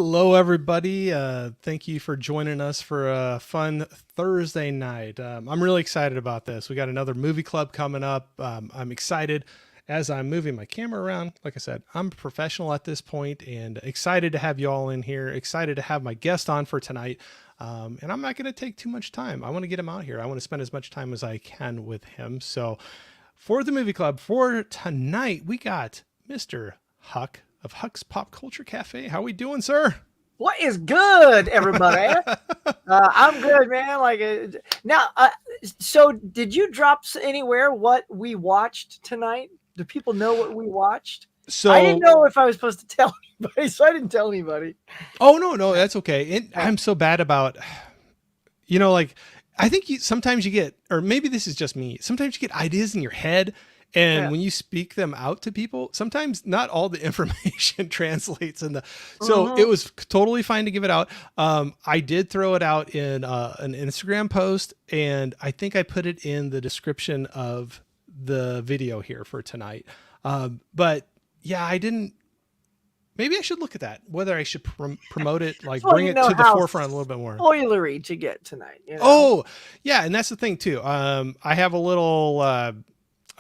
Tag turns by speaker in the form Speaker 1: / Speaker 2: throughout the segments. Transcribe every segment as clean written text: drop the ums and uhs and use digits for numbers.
Speaker 1: Hello, everybody. Thank you for joining us for a fun Thursday night. I'm really excited about this. We got another movie club coming up. I'm excited as I'm moving my camera around. Like I said, I'm a professional at this point and excited to have you all in here. Excited to have my guest on for tonight. And I'm not going to take too much time. I want to get him out here. I want to spend as much time as I can with him. So for the movie club for tonight, we got Mr. Huck of Huck's Pop Culture Cafe. How we doing, sir?
Speaker 2: What is good, everybody? I'm good, man. So did you drop anywhere what we watched tonight? Do people know what we watched?
Speaker 1: So
Speaker 2: I didn't know if I was supposed to tell anybody, so I didn't tell anybody.
Speaker 1: Oh, no, that's okay. I'm so bad about, I think sometimes you get, or maybe this is just me, sometimes you get ideas in your head. And when you speak them out to people, sometimes not all the information translates in so it was totally fine to give it out. I did throw it out in an Instagram post, and I think I put it in the description of the video here for tonight. But yeah, I didn't, maybe I should look at that, whether I should promote it, like bring it to the forefront a little bit more.
Speaker 2: Spoilery to get tonight. You know?
Speaker 1: Oh yeah. And that's the thing too. I have a little,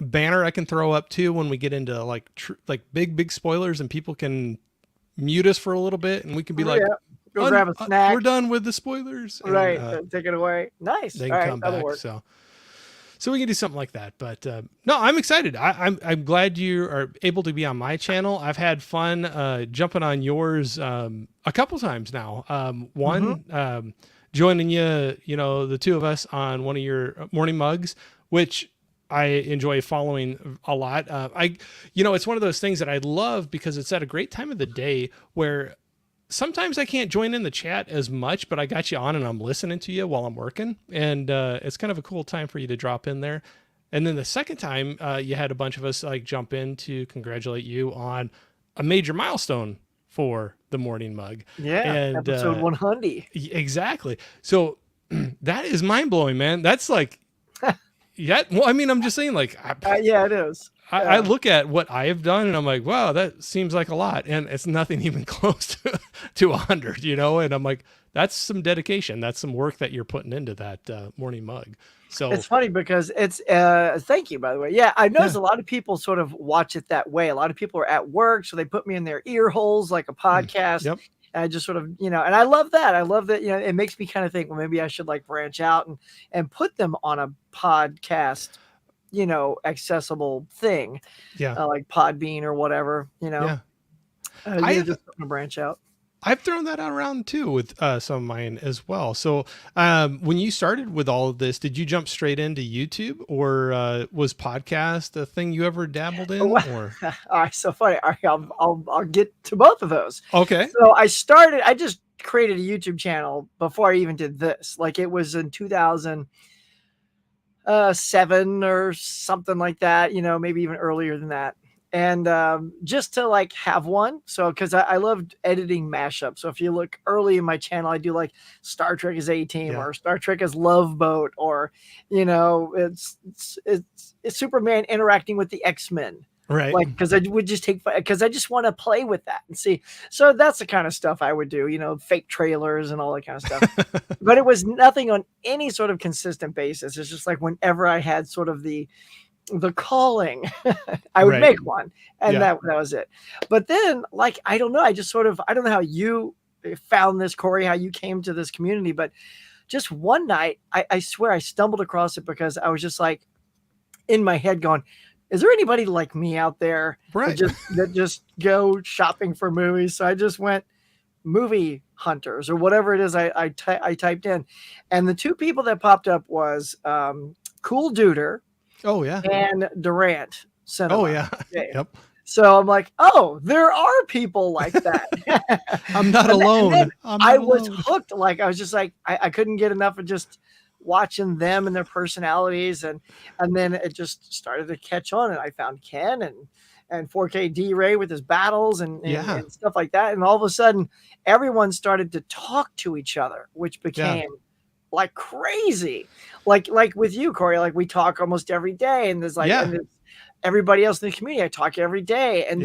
Speaker 1: banner I can throw up too when we get into like big spoilers, and people can mute us for a little bit, and we can be like,
Speaker 2: go grab a snack.
Speaker 1: We're done with the spoilers,
Speaker 2: right? Take it away. Nice.
Speaker 1: They can come back. So we can do something like that. But no, I'm excited. I'm glad you are able to be on my channel. I've had fun jumping on yours a couple times now. Joining you, the two of us on one of your morning mugs, which I enjoy following a lot. It's one of those things that I love because it's at a great time of the day where sometimes I can't join in the chat as much, but I got you on and I'm listening to you while I'm working. And it's kind of a cool time for you to drop in there. And then the second time you had a bunch of us like jump in to congratulate you on a major milestone for the morning mug.
Speaker 2: Yeah. And episode 100.
Speaker 1: Exactly. So that is mind blowing, man. That's like, yeah. Well, I mean, I'm just saying, like,
Speaker 2: yeah, it is.
Speaker 1: I look at what I have done, and I'm like, wow, that seems like a lot, and it's nothing even close to 100, And I'm like, that's some dedication. That's some work that you're putting into that morning mug. So
Speaker 2: it's funny because it's thank you, by the way. Yeah, I noticed a lot of people sort of watch it that way. A lot of people are at work, so they put me in their ear holes like a podcast. Yep. And I just sort of, and I love that. I love that, it makes me kind of think, well, maybe I should like branch out and put them on a podcast, accessible thing. Yeah. Like Podbean or whatever,
Speaker 1: Yeah.
Speaker 2: I just want to branch out.
Speaker 1: I've thrown that out around too with some of mine as well. So when you started with all of this, did you jump straight into YouTube, or was podcast a thing you ever dabbled in? Or
Speaker 2: all right, so funny. I'll get to both of those.
Speaker 1: Okay.
Speaker 2: So I just created a YouTube channel before I even did this. Like it was in 2007 or something like that, maybe even earlier than that. And just to like have one. So because I loved editing mashups. So if you look early in my channel, I do like Star Trek as A-Team or Star Trek as Love Boat, or it's Superman interacting with the X-Men.
Speaker 1: Right.
Speaker 2: Like, because I would just because I just want to play with that and see. So that's the kind of stuff I would do, fake trailers and all that kind of stuff. But it was nothing on any sort of consistent basis. It's just like whenever I had sort of the calling, I would make one, and that was it. But then, like, I don't know. I don't know how you found this, Corey, how you came to this community, but just one night, I swear I stumbled across it because I was just like in my head going, is there anybody like me out there that just go shopping for movies? So I just went movie hunters or whatever it is I typed in. And the two people that popped up was Cool Duder.
Speaker 1: Oh, yeah.
Speaker 2: And Durant. Cinema.
Speaker 1: Oh, yeah. Yep.
Speaker 2: So I'm like, oh, there are people like that.
Speaker 1: I'm not alone.
Speaker 2: I was hooked. Like, I was just like, I couldn't get enough of just watching them and their personalities. And then it just started to catch on. And I found Ken and 4K D-Ray with his battles and stuff like that. And all of a sudden, everyone started to talk to each other, which became like crazy. Like with you, Corey, like we talk almost every day. And there's like, everybody else in the community I talk every day. And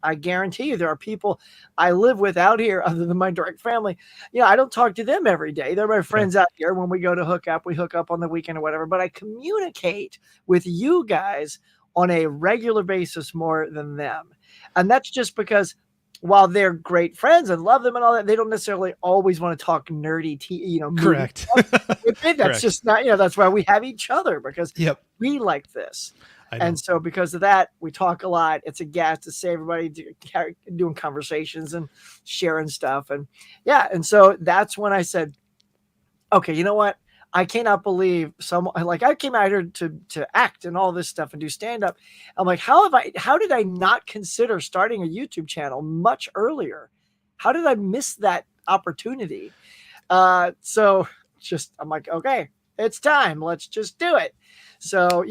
Speaker 2: I guarantee you there are people I live with out here other than my direct family. I don't talk to them every day. They're my friends out here. When we go to hook up, we hook up on the weekend or whatever, but I communicate with you guys on a regular basis more than them. And that's just because while they're great friends and love them and all that, they don't necessarily always want to talk nerdy,
Speaker 1: correct.
Speaker 2: That's just not, that's why we have each other, because we like this. And so because of that, we talk a lot. It's a gas to say everybody doing conversations and sharing stuff. And and so that's when I said, okay, you know what? I cannot believe someone like I came out here to act and all this stuff and do stand up. I'm like, how did I not consider starting a YouTube channel much earlier? How did I miss that opportunity? So I'm like, okay, it's time. Let's just do it. So,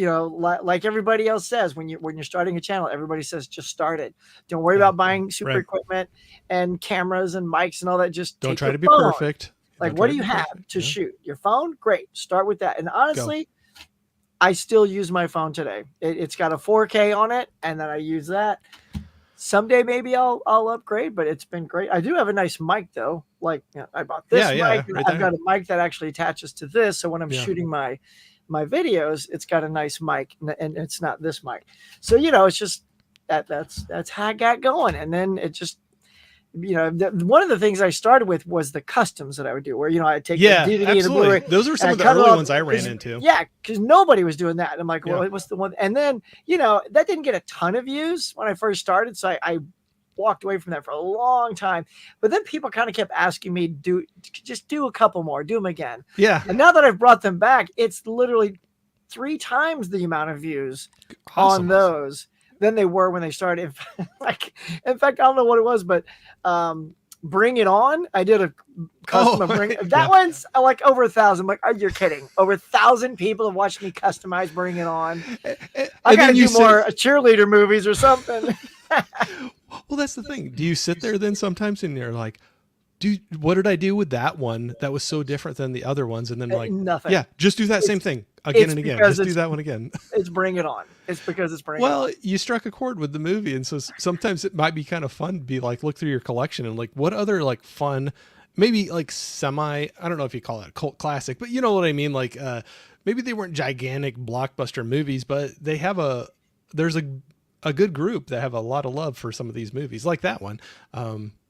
Speaker 2: like everybody else says, when you're starting a channel, everybody says, just start it. Don't worry about buying super equipment and cameras and mics and all that. Just
Speaker 1: don't try to be perfect.
Speaker 2: Like, what do you have to shoot? Your phone? Great. Start with that. And honestly, I still use my phone today. It's got a 4K on it, and then I use that. Someday maybe I'll upgrade, but it's been great. I do have a nice mic though. Like I bought this mic. Right, I've got a mic that actually attaches to this. So when I'm shooting my videos, it's got a nice mic, and it's not this mic. So it's just that's how I got going. And then it just one of the things I started with was the customs that I would do, where I'd take the DVD and the Blu-ray.
Speaker 1: Those are some of the early ones I ran into.
Speaker 2: Yeah, because nobody was doing that. And I'm like, well, what's the one? And then that didn't get a ton of views when I first started, so I walked away from that for a long time. But then people kind of kept asking me, do a couple more, do them again.
Speaker 1: Yeah.
Speaker 2: And now that I've brought them back, it's literally 3 times the amount of views on those than they were when they started. In fact, I don't know what it was, but Bring It On, I did a custom of Bring It. That one's like over 1,000. I'm like, are you kidding? Over 1,000 people have watched me customize Bring It On. I gotta do more cheerleader movies or something.
Speaker 1: Well, that's the thing. Do you sit there then sometimes and you're like, what did I do with that one that was so different than the other ones? And then like,
Speaker 2: nothing.
Speaker 1: Yeah, just do that same thing again and again. Just do that one again.
Speaker 2: It's Bring It On. It's because it's Bring It On.
Speaker 1: Well, you struck a chord with the movie. And so sometimes it might be kind of fun to be like, look through your collection and like, what other like fun, maybe like I don't know if you call it a cult classic, but you know what I mean? Like, maybe they weren't gigantic blockbuster movies, but they have there's a good group that have a lot of love for some of these movies, like that one,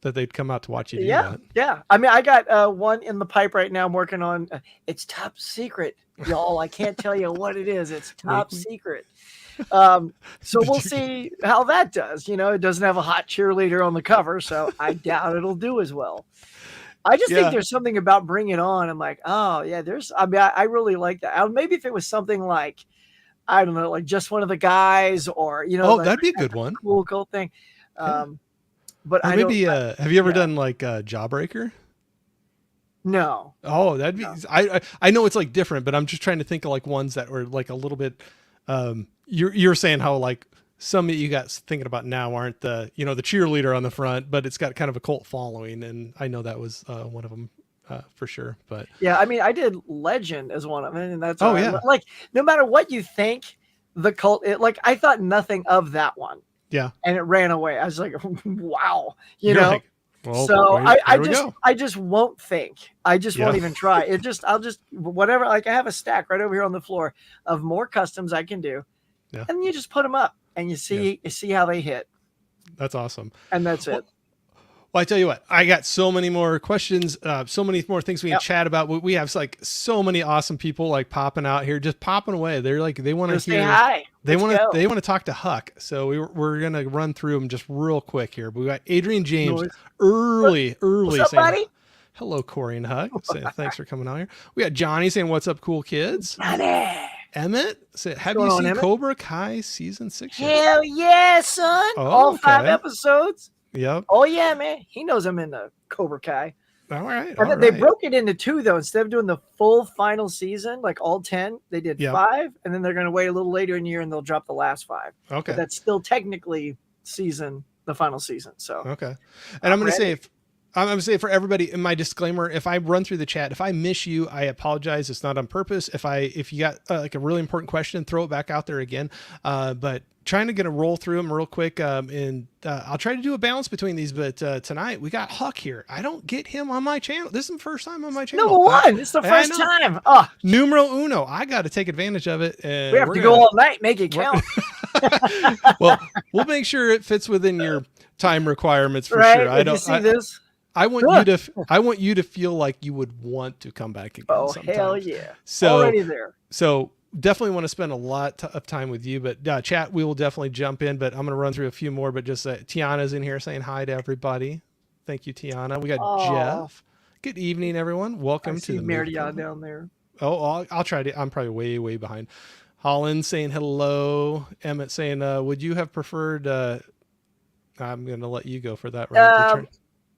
Speaker 1: that they'd come out to watch you do that.
Speaker 2: Yeah. I mean, I got one in the pipe right now. I'm working on. It's top secret, y'all. I can't tell you what it is. It's top secret. So we'll see how that does. It doesn't have a hot cheerleader on the cover, so I doubt it'll do as well. I just think there's something about Bring It On. I'm like, oh yeah, I really like that. Maybe if it was something like, I don't know, like Just One of the Guys, or
Speaker 1: that'd be a good one.
Speaker 2: Cool thing. But
Speaker 1: or maybe have you ever done like Jawbreaker?
Speaker 2: No.
Speaker 1: Oh, that'd be. I know it's like different, but I'm just trying to think of like ones that were like a little bit. You're saying how like some that you got thinking about now aren't the the cheerleader on the front, but it's got kind of a cult following, and I know that was one of them. For sure. But
Speaker 2: yeah, I mean, I did Legend as one of them, and that's
Speaker 1: like
Speaker 2: no matter what you think, the cult, I thought nothing of that one.
Speaker 1: Yeah.
Speaker 2: And it ran away. I was like, wow, Like,
Speaker 1: well,
Speaker 2: so I just won't think. I just won't even try. I'll just whatever. Like I have a stack right over here on the floor of more customs I can do. Yeah. And you just put them up and you see how they hit.
Speaker 1: That's awesome.
Speaker 2: And that's it.
Speaker 1: Well, I tell you what, I got so many more questions, so many more things we can chat about. We have like so many awesome people like popping out here, just popping away. They're like, they want to hear,
Speaker 2: hi.
Speaker 1: They want to talk to Huck. So we're going to run through them just real quick here. We got Adrian James early.
Speaker 2: What's up,
Speaker 1: saying,
Speaker 2: buddy?
Speaker 1: Hello, Corey and Huck. Saying, thanks for coming out here. We got Johnny saying, what's up, cool kids?
Speaker 2: Johnny.
Speaker 1: Emmett said, have you seen Cobra Kai season 6 yet?
Speaker 2: Hell yeah, son. All 5 episodes.
Speaker 1: Yep.
Speaker 2: Oh yeah, man. He knows I'm in the Cobra Kai.
Speaker 1: All right.
Speaker 2: They broke it into 2 though. Instead of doing the full final season, like all 10, they did 5, and then they're going to wait a little later in the year and they'll drop the last 5.
Speaker 1: Okay.
Speaker 2: But that's still technically the final season. So
Speaker 1: okay. And I'm going to say I'm gonna say for everybody in my disclaimer, if I run through the chat, if I miss you, I apologize. It's not on purpose. If you got like a really important question, throw it back out there again. But trying to get a roll through them real quick. And I'll try to do a balance between these. But tonight we got Huck here. I don't get him on my channel. This is the first time on my channel.
Speaker 2: Number one. It's the first time. Oh,
Speaker 1: numero uno. I got to take advantage of it. And
Speaker 2: we have to go all night, make it count.
Speaker 1: Well, we'll make sure it fits within your time requirements for
Speaker 2: right?
Speaker 1: sure.
Speaker 2: I don't see this.
Speaker 1: I want you to feel like you would want to come back again.
Speaker 2: Oh,
Speaker 1: sometimes.
Speaker 2: hell yeah.
Speaker 1: So
Speaker 2: already there.
Speaker 1: So definitely want to spend a lot of time with you, but chat, we will definitely jump in, but I'm going to run through a few more, but just Tiana's in here saying hi to everybody. Thank you, Tiana. We got Jeff. Good evening, everyone. Welcome to the
Speaker 2: Meridian down there.
Speaker 1: Oh, I'll try to, I'm probably way, way behind. Holland saying hello. Emmett saying, would you have preferred, I'm going to let you go for that. Right?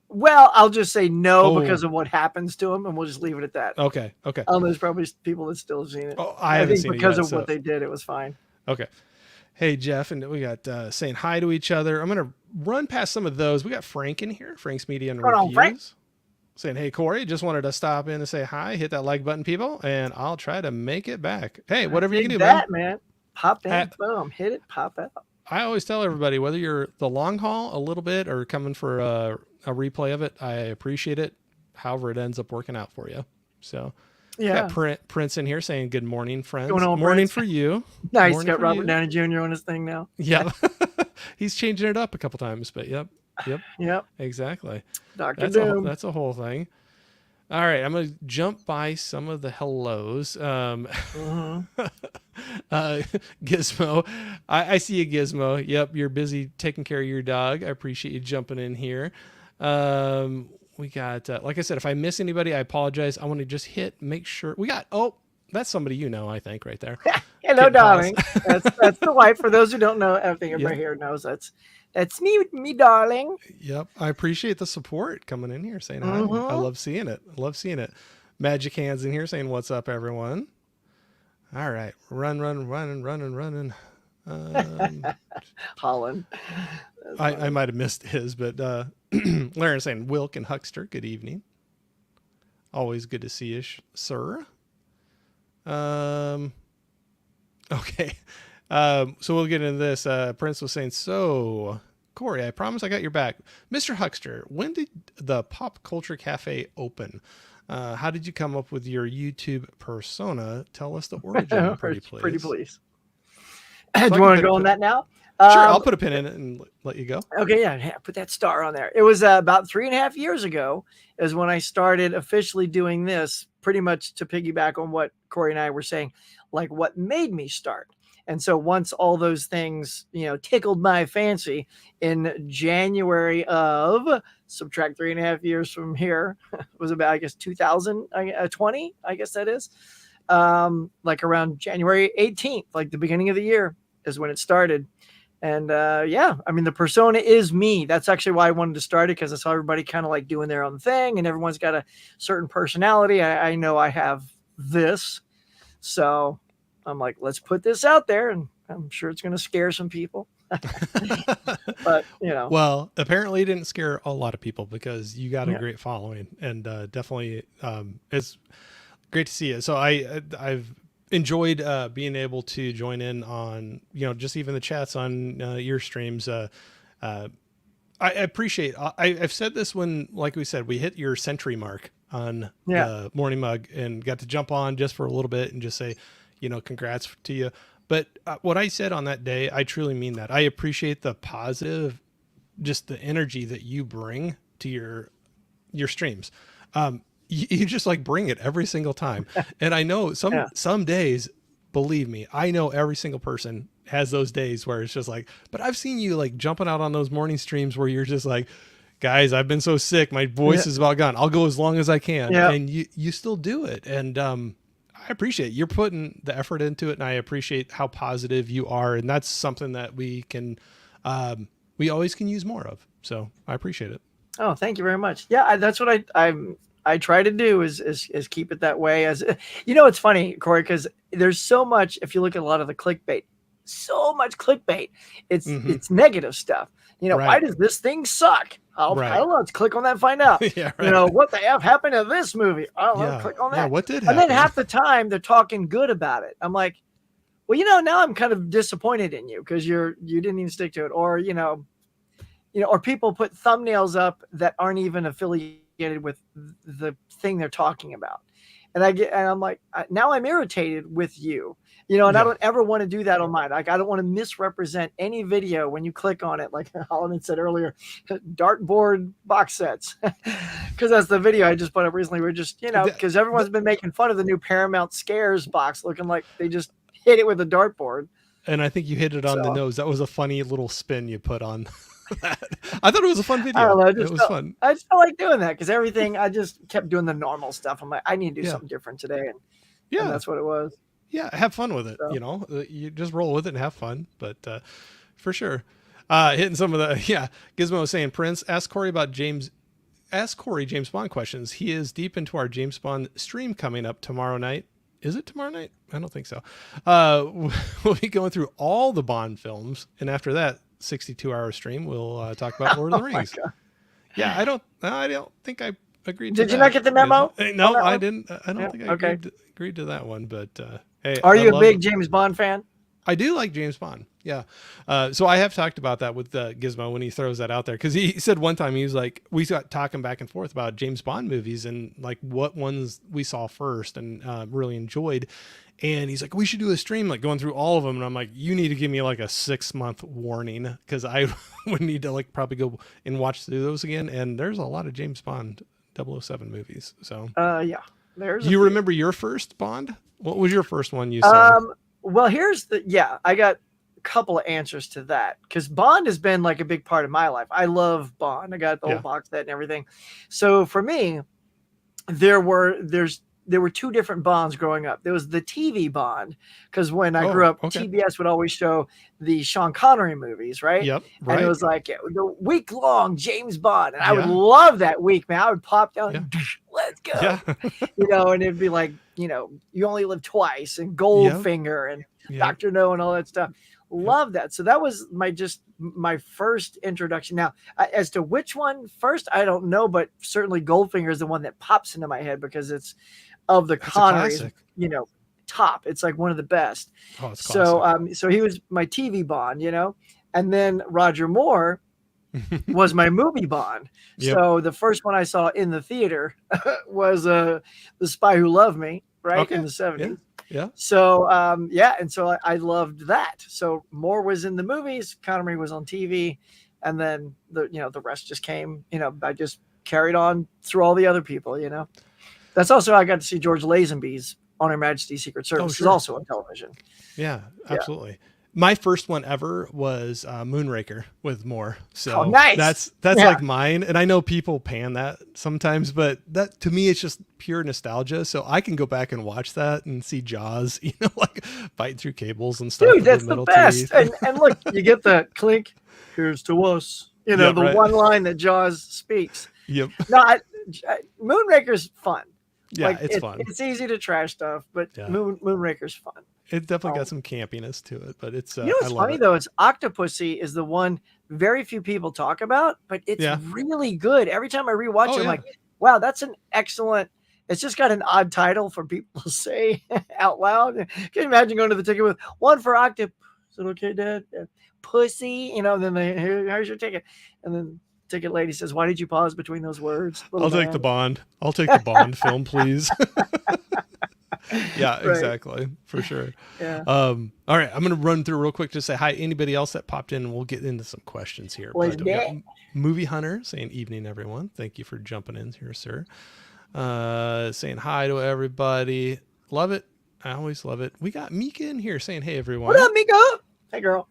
Speaker 2: Well, I'll just say no because of what happens to him, and we'll just leave it at that.
Speaker 1: Okay.
Speaker 2: There's probably people that still have seen it.
Speaker 1: Oh, I haven't seen it
Speaker 2: because of what they did, it was fine.
Speaker 1: Okay. Hey, Jeff, and we got saying hi to each other. I'm going to run past some of those. We got Frank in here. Frank's Media and Reviews. Frank. Saying, hey, Corey, just wanted to stop in and say hi. Hit that like button, people, and I'll try to make it back. Hey, whatever you can do,
Speaker 2: man. Pop in, boom, hit it, pop out.
Speaker 1: I always tell everybody, whether you're the long haul a little bit or coming for a replay of it, I appreciate it. However, it ends up working out for you. So,
Speaker 2: yeah.
Speaker 1: Got Prince in here saying, good morning, friends.
Speaker 2: Morning
Speaker 1: Prince. For you.
Speaker 2: Nice. Got Robert Downey Jr. on his thing now.
Speaker 1: Yeah. He's changing it up a couple times, but yep.
Speaker 2: Yep.
Speaker 1: Exactly.
Speaker 2: Dr. Doom.
Speaker 1: That's a whole thing. All right. I'm going to jump by some of the hellos. Gizmo. I see you, Gizmo. Yep. You're busy taking care of your dog. I appreciate you jumping in here. We got, like I said, if I miss anybody, I apologize. I want to just make sure we got, that's somebody, I think right there.
Speaker 2: Hello, darling. That's the wife. For those who don't know, everybody here knows that's me, darling.
Speaker 1: Yep. I appreciate the support coming in here saying hi. I love seeing it. Magic Hands in here saying, what's up, everyone? All right. Running.
Speaker 2: Holland.
Speaker 1: I might have missed his, but Larry saying, Wilk and Huckster, good evening. Always good to see you, sir. Okay. So we'll get into this. Prince was saying, so Corey, I promise I got your back. Mr. Huckster, when did the Pop Culture Cafe open? How did you come up with your YouTube persona? Tell us the origin, pretty please.
Speaker 2: Pretty please. Do you want to go on that now?
Speaker 1: Sure, I'll put a pin in it and let you go.
Speaker 2: Okay, yeah, put that star on there. It was about 3.5 years ago is when I started officially doing this, pretty much to piggyback on what Corey and I were saying, like what made me start. And so once all those things, tickled my fancy in January of, subtract 3.5 years from here, was about, I guess, 2020, I guess that is, like around January 18th, like the beginning of the year is when it started. And the persona is me. That's actually why I wanted to start it, because I saw everybody kind of like doing their own thing and everyone's got a certain personality. I know I have this. So I'm like, let's put this out there, and I'm sure it's going to scare some people. But,
Speaker 1: Well, apparently it didn't scare a lot of people because you got a great following, and definitely it's great to see it. So I've enjoyed being able to join in on, just even the chats on your streams. I appreciate, I've said this when, like we said, we hit your century mark on the Morning Mug and got to jump on just for a little bit and just say, congrats to you. But what I said on that day, I truly mean that. I appreciate the positive, just the energy that you bring to your streams. You just like bring it every single time. And I know some days, believe me, I know every single person has those days where it's just like, but I've seen you like jumping out on those morning streams where you're just like, guys, I've been so sick. My voice is about gone. I'll go as long as I can. And you still do it. And, I appreciate you're putting the effort into it, and I appreciate how positive you are. And that's something that we can, we always can use more of. So I appreciate it.
Speaker 2: Oh, thank you very much. Yeah. That's what I try to do is keep it that way. As it's funny, Corey, because there's so much, if you look at a lot of the clickbait so much clickbait.
Speaker 1: Mm-hmm.
Speaker 2: It's negative stuff. Why
Speaker 1: Right.
Speaker 2: does this thing suck? I
Speaker 1: Right.
Speaker 2: don't know. Let's click on that and find out.
Speaker 1: Yeah. Right.
Speaker 2: What the F happened to this movie? I don't know.
Speaker 1: Yeah.
Speaker 2: Click on
Speaker 1: Yeah.
Speaker 2: that.
Speaker 1: What did
Speaker 2: And then
Speaker 1: happen?
Speaker 2: half the time they're talking good about it. I'm like, well, now I'm kind of disappointed in you because you didn't even stick to it. Or, or people put thumbnails up that aren't even affiliated with the thing they're talking about. And I'm like, now I'm irritated with you, and I
Speaker 1: Yeah.
Speaker 2: don't ever want to do that on mine. Like, I don't want to misrepresent any video when you click on it. Like Holland said earlier, dartboard box sets, because that's the video I just put up recently. We're just, because everyone's been making fun of the new Paramount Scares box, looking like they just hit it with a dartboard.
Speaker 1: And I think you hit it on the
Speaker 2: So,
Speaker 1: nose. That was a funny little spin you put on that. I thought it was a fun
Speaker 2: I don't
Speaker 1: video.
Speaker 2: know.
Speaker 1: It was fun.
Speaker 2: I just felt like doing that because everything, I just kept doing the normal stuff. I'm like, I need to do
Speaker 1: Yeah.
Speaker 2: something different today. And
Speaker 1: Yeah.
Speaker 2: that's what it was.
Speaker 1: Yeah. Have fun with it.
Speaker 2: So.
Speaker 1: You just roll with it and have fun. But for sure. Hitting some of the, Gizmo was saying, Prince, ask Corey James Bond questions. He is deep into our James Bond stream coming up tomorrow night. Is it tomorrow night? I don't think so. We'll be going through all the Bond films. And after that 62-hour stream, we'll talk about Lord of the Rings. Yeah, I don't think I agreed to that.
Speaker 2: Did you not get the memo?
Speaker 1: No, I didn't. I don't think I agreed to that one. But hey,
Speaker 2: are you a big James Bond fan?
Speaker 1: I do like James Bond. Yeah. So I have talked about that with Gizmo when he throws that out there. Cause he said one time he was like, we got talking back and forth about James Bond movies and like what ones we saw first and really enjoyed. And he's like, we should do a stream, like going through all of them. And I'm like, you need to give me like a 6-month warning. Cause I would need to like probably go and watch through those again. And there's a lot of James Bond 007 movies. So,
Speaker 2: yeah,
Speaker 1: do you remember your first Bond? What was your first one you saw?
Speaker 2: Well, I got a couple of answers to that because Bond has been like a big part of my life. I love Bond. I got the whole box set and everything. So for me, there were two different Bonds growing up. There was the TV Bond because when I grew up, TBS would always show the Sean Connery movies, right?
Speaker 1: Yep. Right.
Speaker 2: And it was like the week-long James Bond, and I would love that week, man. I would pop down. And, let's go. Yeah. And it'd be like, You Only Live Twice and Goldfinger and Dr. No and all that stuff. Love that. So that was my first introduction. Now, as to which one first, I don't know, but certainly Goldfinger is the one that pops into my head because it's of the Connerys, top. It's like one of the best.
Speaker 1: Oh, it's classic.
Speaker 2: So he was my TV Bond, and then Roger Moore was my movie Bond. Yep. So the first one I saw in the theater was The Spy Who Loved Me, right, in the 70s.
Speaker 1: Yeah. So
Speaker 2: and so I loved that. So Moore was in the movies, Connery was on TV, and then the rest just came. I just carried on through all the other people. That's also I got to see George Lazenby's On Her Majesty's Secret Service is also on television.
Speaker 1: Yeah, absolutely. Yeah. My first one ever was Moonraker with Moore. So
Speaker 2: nice.
Speaker 1: That's like mine. And I know people pan that sometimes, but that to me, it's just pure nostalgia. So I can go back and watch that and see Jaws, like fighting through cables and stuff.
Speaker 2: Dude, that's the best. And look, you get the clink, here's to us, one line that Jaws speaks.
Speaker 1: Yep.
Speaker 2: No, Moonraker's fun.
Speaker 1: Yeah, it's fun.
Speaker 2: It's easy to trash stuff, but Moonraker's fun.
Speaker 1: It definitely got some campiness to it, but it's.
Speaker 2: What's funny though is Octopussy is the one very few people talk about, but it's really good. Every time I rewatch it, I'm like, wow, that's an excellent. It's just got an odd title for people to say out loud. Can you imagine going to the ticket with one for Octopus? Is it okay, Dad? Pussy, then here's your ticket, and then ticket lady says, "Why did you pause between those words?"
Speaker 1: I'll take the Bond. I'll take the Bond film, please. Yeah, exactly. For sure.
Speaker 2: Yeah.
Speaker 1: All right. I'm going to run through real quick to say hi. Anybody else that popped in, we'll get into some questions here. But we got Movie Hunter saying evening, everyone. Thank you for jumping in here, sir. Saying hi to everybody. Love it. I always love it. We got Mika in here saying, hey, everyone.
Speaker 2: What up, Mika? Hey, girl.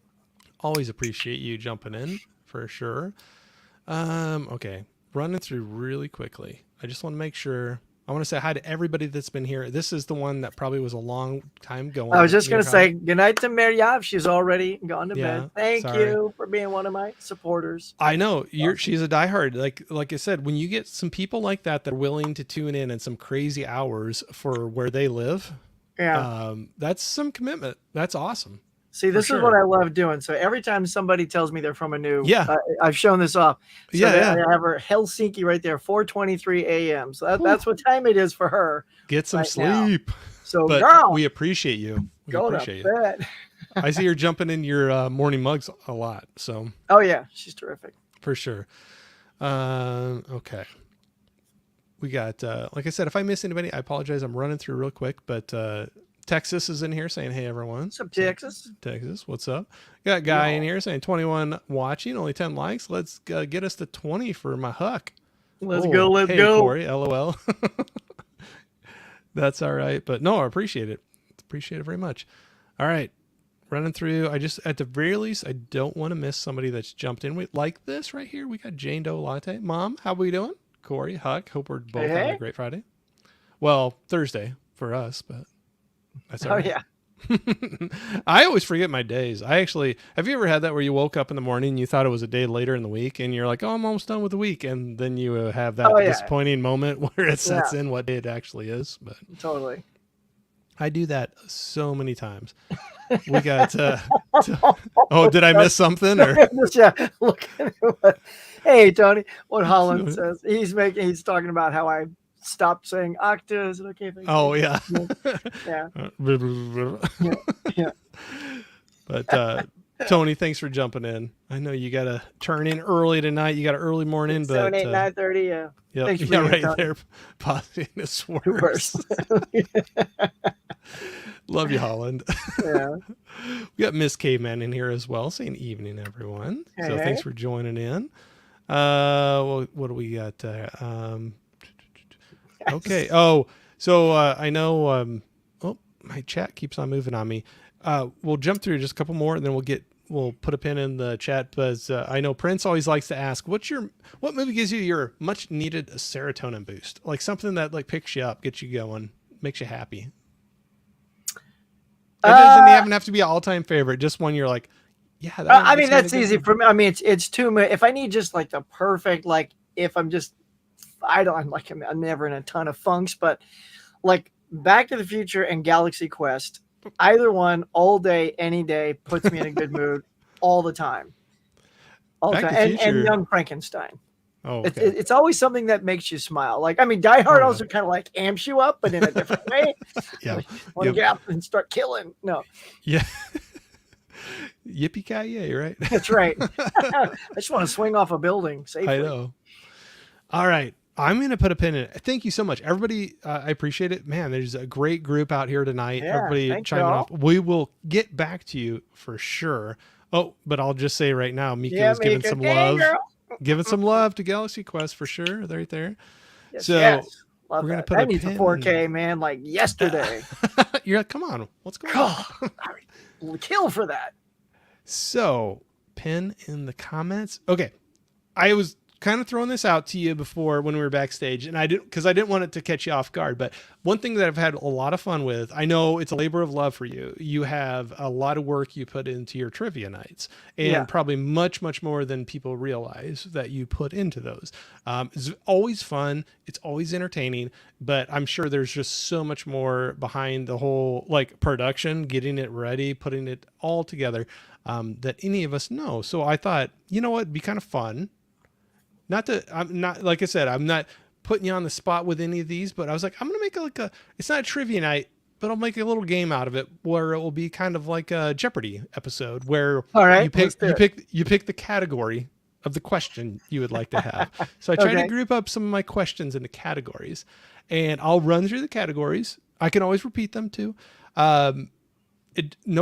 Speaker 1: Always appreciate you jumping in for sure. Okay. Running through really quickly. I just want to make sure. I want to say hi to everybody that's been here. This is the one that probably was a long time going.
Speaker 2: I was just going to say goodnight to Maryam. She's already gone to bed. Thank you for being one of my supporters.
Speaker 1: I know she's a diehard. Like I said, when you get some people like that are willing to tune in some crazy hours for where they live, that's some commitment. That's awesome.
Speaker 2: See, this is what I love doing. So every time somebody tells me they're from a new, I've shown this off. So I have her Helsinki right there, 4:23 a.m. So that's what time it is for her.
Speaker 1: Get some sleep.
Speaker 2: Now. So,
Speaker 1: but
Speaker 2: girl,
Speaker 1: we appreciate you. We appreciate
Speaker 2: to bed.
Speaker 1: I see her jumping in your morning mugs a lot. So.
Speaker 2: Oh yeah, she's terrific
Speaker 1: for sure. Okay. We got like I said, if I miss anybody, I apologize. I'm running through real quick, but Texas is in here saying, hey, everyone.
Speaker 2: What's up, Texas?
Speaker 1: Texas, what's up? Got a guy in here saying 21 watching, only 10 likes. Let's get us to 20 for my Huck.
Speaker 2: Let's go.
Speaker 1: Hey, Corey, LOL. That's all right. But no, I appreciate it. Appreciate it very much. All right. Running through. I just, at the very least, I don't want to miss somebody that's jumped in. Like this right here. We got Jane Doe Latte. Mom, how we doing? Corey, Huck. Hope we're both having a great Friday. Well, Thursday for us, but that's all right.
Speaker 2: Yeah.
Speaker 1: I always forget my days. Have you ever had that where you woke up in the morning and you thought it was a day later in the week and you're like, oh, I'm almost done with the week. And then you have that disappointing moment where it sets in what day it actually is. But
Speaker 2: totally.
Speaker 1: I do that so many times. We got, oh, did I miss something? Or?
Speaker 2: Look at what, hey, Tony, what Holland says. He's talking about how I stopped saying octa. Is it okay if I
Speaker 1: yeah. But Tony, thanks for jumping in. I know you got to turn in early tonight. You got an early morning, but
Speaker 2: 7, 8, 9:30. Yeah.
Speaker 1: Yep.
Speaker 2: Thanks for
Speaker 1: right there, pausing the swerves. Love you, Holland.
Speaker 2: Yeah.
Speaker 1: We got Miss Caveman in here as well, saying evening, everyone. So thanks for joining in. Well, what do we got there? Okay. Oh, so I know. Oh, my chat keeps on moving on me. We'll jump through just a couple more, and then we'll put a pin in the chat. But I know Prince always likes to ask, what movie gives you your much needed serotonin boost? Like something that like picks you up, gets you going, makes you happy. It doesn't even have to be an all-time favorite. Just one you're like, yeah.
Speaker 2: I mean, that's easy for me. I mean, it's too much. If I need just like the perfect, like if I'm never in a ton of funks, but like Back to the Future and Galaxy Quest, either one all day, any day puts me in a good mood all the time. And Young Frankenstein.
Speaker 1: Oh, okay.
Speaker 2: It's always something that makes you smile. Like, I mean, Die Hard also kind of like amps you up, but in a different way.
Speaker 1: Yeah.
Speaker 2: Want to get out and start killing. No.
Speaker 1: Yeah. Yippee-ki-yay, right?
Speaker 2: That's right. I just want to swing off a building safely.
Speaker 1: I know. All right. I'm going to put a pin in it. Thank you so much. Everybody, I appreciate it. Man, there's a great group out here tonight.
Speaker 2: Yeah,
Speaker 1: everybody chiming off. We will get back to you for sure. Oh, but I'll just say right now, Mika is giving some love. Giving some love to Galaxy Quest for sure. Right there.
Speaker 2: Yes,
Speaker 1: so
Speaker 2: yes.
Speaker 1: we're going to put
Speaker 2: that needs a 4K, man, like yesterday.
Speaker 1: You're like, come on. What's going on?
Speaker 2: We'll kill for that.
Speaker 1: So pin in the comments. Okay. I was kind of throwing this out to you before when we were backstage, and I didn't want it to catch you off guard. But one thing that I've had a lot of fun with, I know it's a labor of love for you. You have a lot of work you put into your trivia nights, and probably much, much more than people realize that you put into those. It's always fun. It's always entertaining, but I'm sure there's just so much more behind the whole like production, getting it ready, putting it all together, that any of us know. So I thought, you know what, it'd be kind of fun. I'm not, like I said, I'm not putting you on the spot with any of these, but I was like, I'm going to make it's not a trivia night, but I'll make a little game out of it where it will be kind of like a Jeopardy episode where you pick the category of the question you would like to have. So I tried to group up some of my questions into categories, and I'll run through the categories. I can always repeat them too. No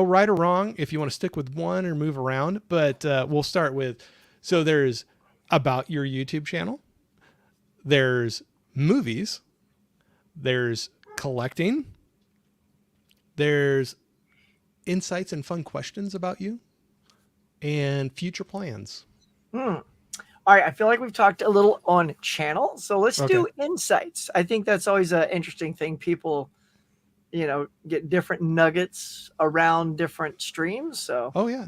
Speaker 1: right or wrong if you want to stick with one or move around, but we'll start with, so there's about your YouTube channel. There's movies. There's collecting. There's insights and fun questions about you and future plans.
Speaker 2: All right. I feel like we've talked a little on channel. So let's do insights. I think that's always an interesting thing. People, get different nuggets around different streams. So,
Speaker 1: oh yeah.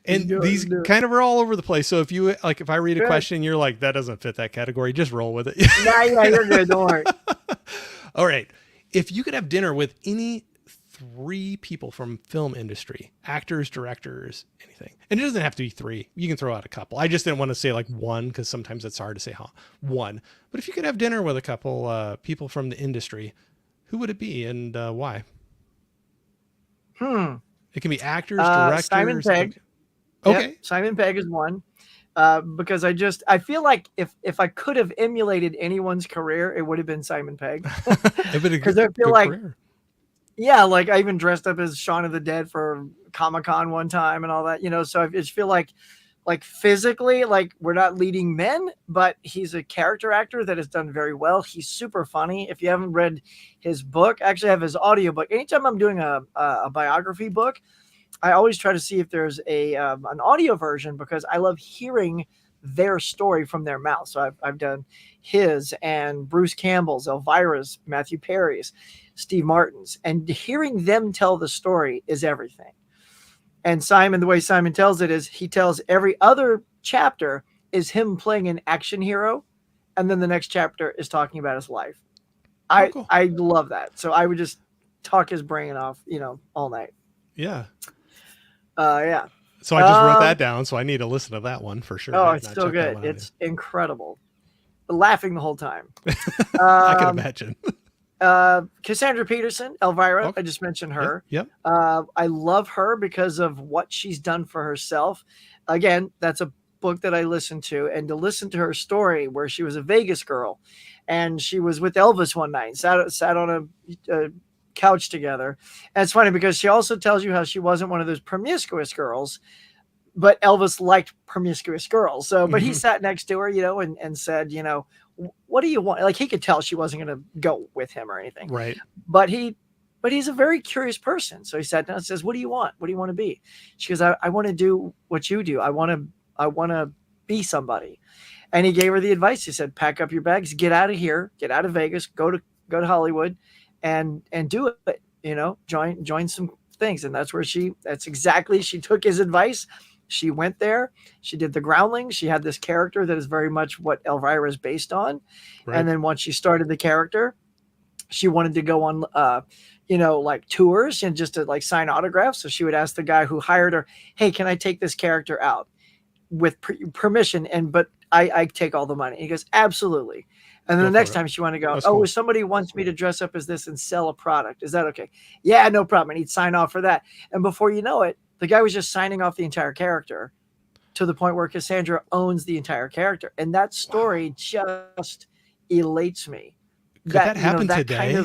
Speaker 1: And these kind of are all over the place. So if I read a question, you're like, that doesn't fit that category, just roll with it.
Speaker 2: Yeah, you're good. Don't worry.
Speaker 1: All right. If you could have dinner with any 3 people from film industry, actors, directors, anything. And it doesn't have to be 3. You can throw out a couple. I just didn't want to say like one, because sometimes it's hard to say one. But if you could have dinner with a couple people from the industry, who would it be and why? It can be actors, directors.
Speaker 2: Simon Pegg.
Speaker 1: Okay.
Speaker 2: Yep, Simon Pegg is one. Because I feel like if I could have emulated anyone's career, it would have been Simon Pegg. Because I feel like career. Yeah, like I even dressed up as Shaun of the Dead for Comic-Con one time and all that, so I just feel like physically, like we're not leading men, but he's a character actor that has done very well. He's super funny. If you haven't read his book, actually I have his audiobook. Anytime I'm doing a biography book, I always try to see if there's an audio version, because I love hearing their story from their mouth. So I've done his and Bruce Campbell's, Elvira's, Matthew Perry's, Steve Martin's, and hearing them tell the story is everything. And Simon, the way Simon tells it is he tells every other chapter is him playing an action hero, and then the next chapter is talking about his life. Cool. I love that. So I would just talk his brain off, all night.
Speaker 1: Yeah.
Speaker 2: Yeah.
Speaker 1: So I just wrote that down, so I need to listen to that one for sure.
Speaker 2: Oh, it's so good. It's incredible. Laughing the whole time.
Speaker 1: I can imagine.
Speaker 2: Cassandra Peterson, Elvira.
Speaker 1: Okay.
Speaker 2: I just mentioned her.
Speaker 1: Yep.
Speaker 2: I love her because of what she's done for herself. Again, that's a book that I listened to, and to listen to her story where she was a Vegas girl and she was with Elvis one night, sat on a couch together. And it's funny because she also tells you how she wasn't one of those promiscuous girls, but Elvis liked promiscuous girls. So, but he sat next to her, and said, what do you want? Like, he could tell she wasn't going to go with him or anything.
Speaker 1: Right.
Speaker 2: But he's a very curious person. So he sat down and says, what do you want? What do you want to be? She goes, I want to do what you do. I want to be somebody. And he gave her the advice. He said, pack up your bags, get out of here, get out of Vegas, go to Hollywood and do it, join some things. And that's where she took his advice. She went there. She did the Groundlings. She had this character that is very much what Elvira is based on. Right. And then once she started the character, she wanted to go on, like tours and just to sign autographs. So she would ask the guy who hired her, hey, can I take this character out with permission? But I take all the money. He goes, absolutely. And then the next time she wanted to go, cool. If somebody wants me to dress up as this and sell a product, is that okay? Yeah, no problem. And he'd sign off for that. And before you know it, the guy was just signing off the entire character to the point where Cassandra owns the entire character. And that story just elates me.
Speaker 1: Could that happen today?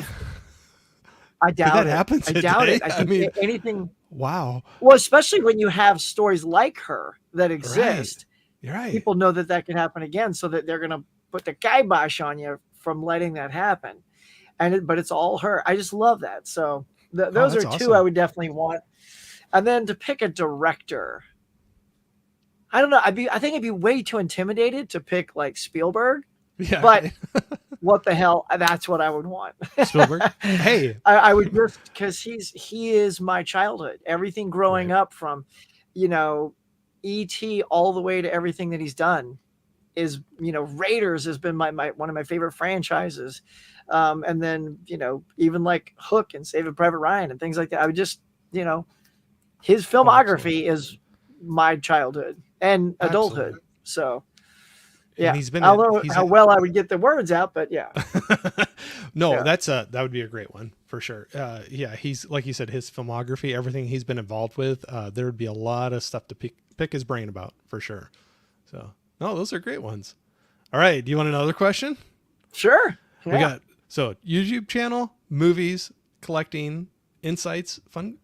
Speaker 2: I doubt it.
Speaker 1: I
Speaker 2: doubt it. I mean, anything.
Speaker 1: Wow.
Speaker 2: Well, especially when you have stories like her that exist.
Speaker 1: Right. You're right.
Speaker 2: People know that can happen again, so that they're going to put the kibosh on you from letting that happen. But it's all her. I just love that. So those are two I would definitely want. And then to pick a director, I don't know. I think I'd be way too intimidated to pick like Spielberg.
Speaker 1: Yeah.
Speaker 2: But what the hell? That's what I would want.
Speaker 1: Spielberg. Hey,
Speaker 2: I would just, because he is my childhood. Everything growing up from, E.T. all the way to everything that he's done is, Raiders has been one of my favorite franchises. And then, even like Hook and Saving Private Ryan and things like that. I would just, his filmography is my childhood and adulthood. So, yeah,
Speaker 1: and he's been.
Speaker 2: I don't know how well I would get the words out, but yeah.
Speaker 1: No, that would be a great one for sure. Yeah, he's, like you said, his filmography, everything he's been involved with. There would be a lot of stuff to pick his brain about for sure. So, no, those are great ones. All right, do you want another question?
Speaker 2: Sure. Yeah.
Speaker 1: We got YouTube channel, movies, collecting, insights, fun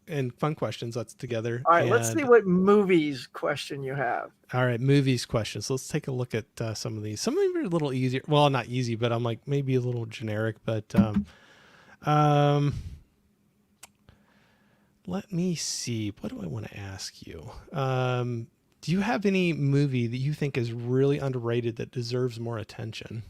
Speaker 1: questions. That's together.
Speaker 2: All right, let's see what movies question you have.
Speaker 1: All right, movies questions. Let's take a look at some of these. Some of them are a little easier. Well, not easy, but I'm like maybe a little generic. But let me see. What do I want to ask you? Do you have any movie that you think is really underrated that deserves more attention?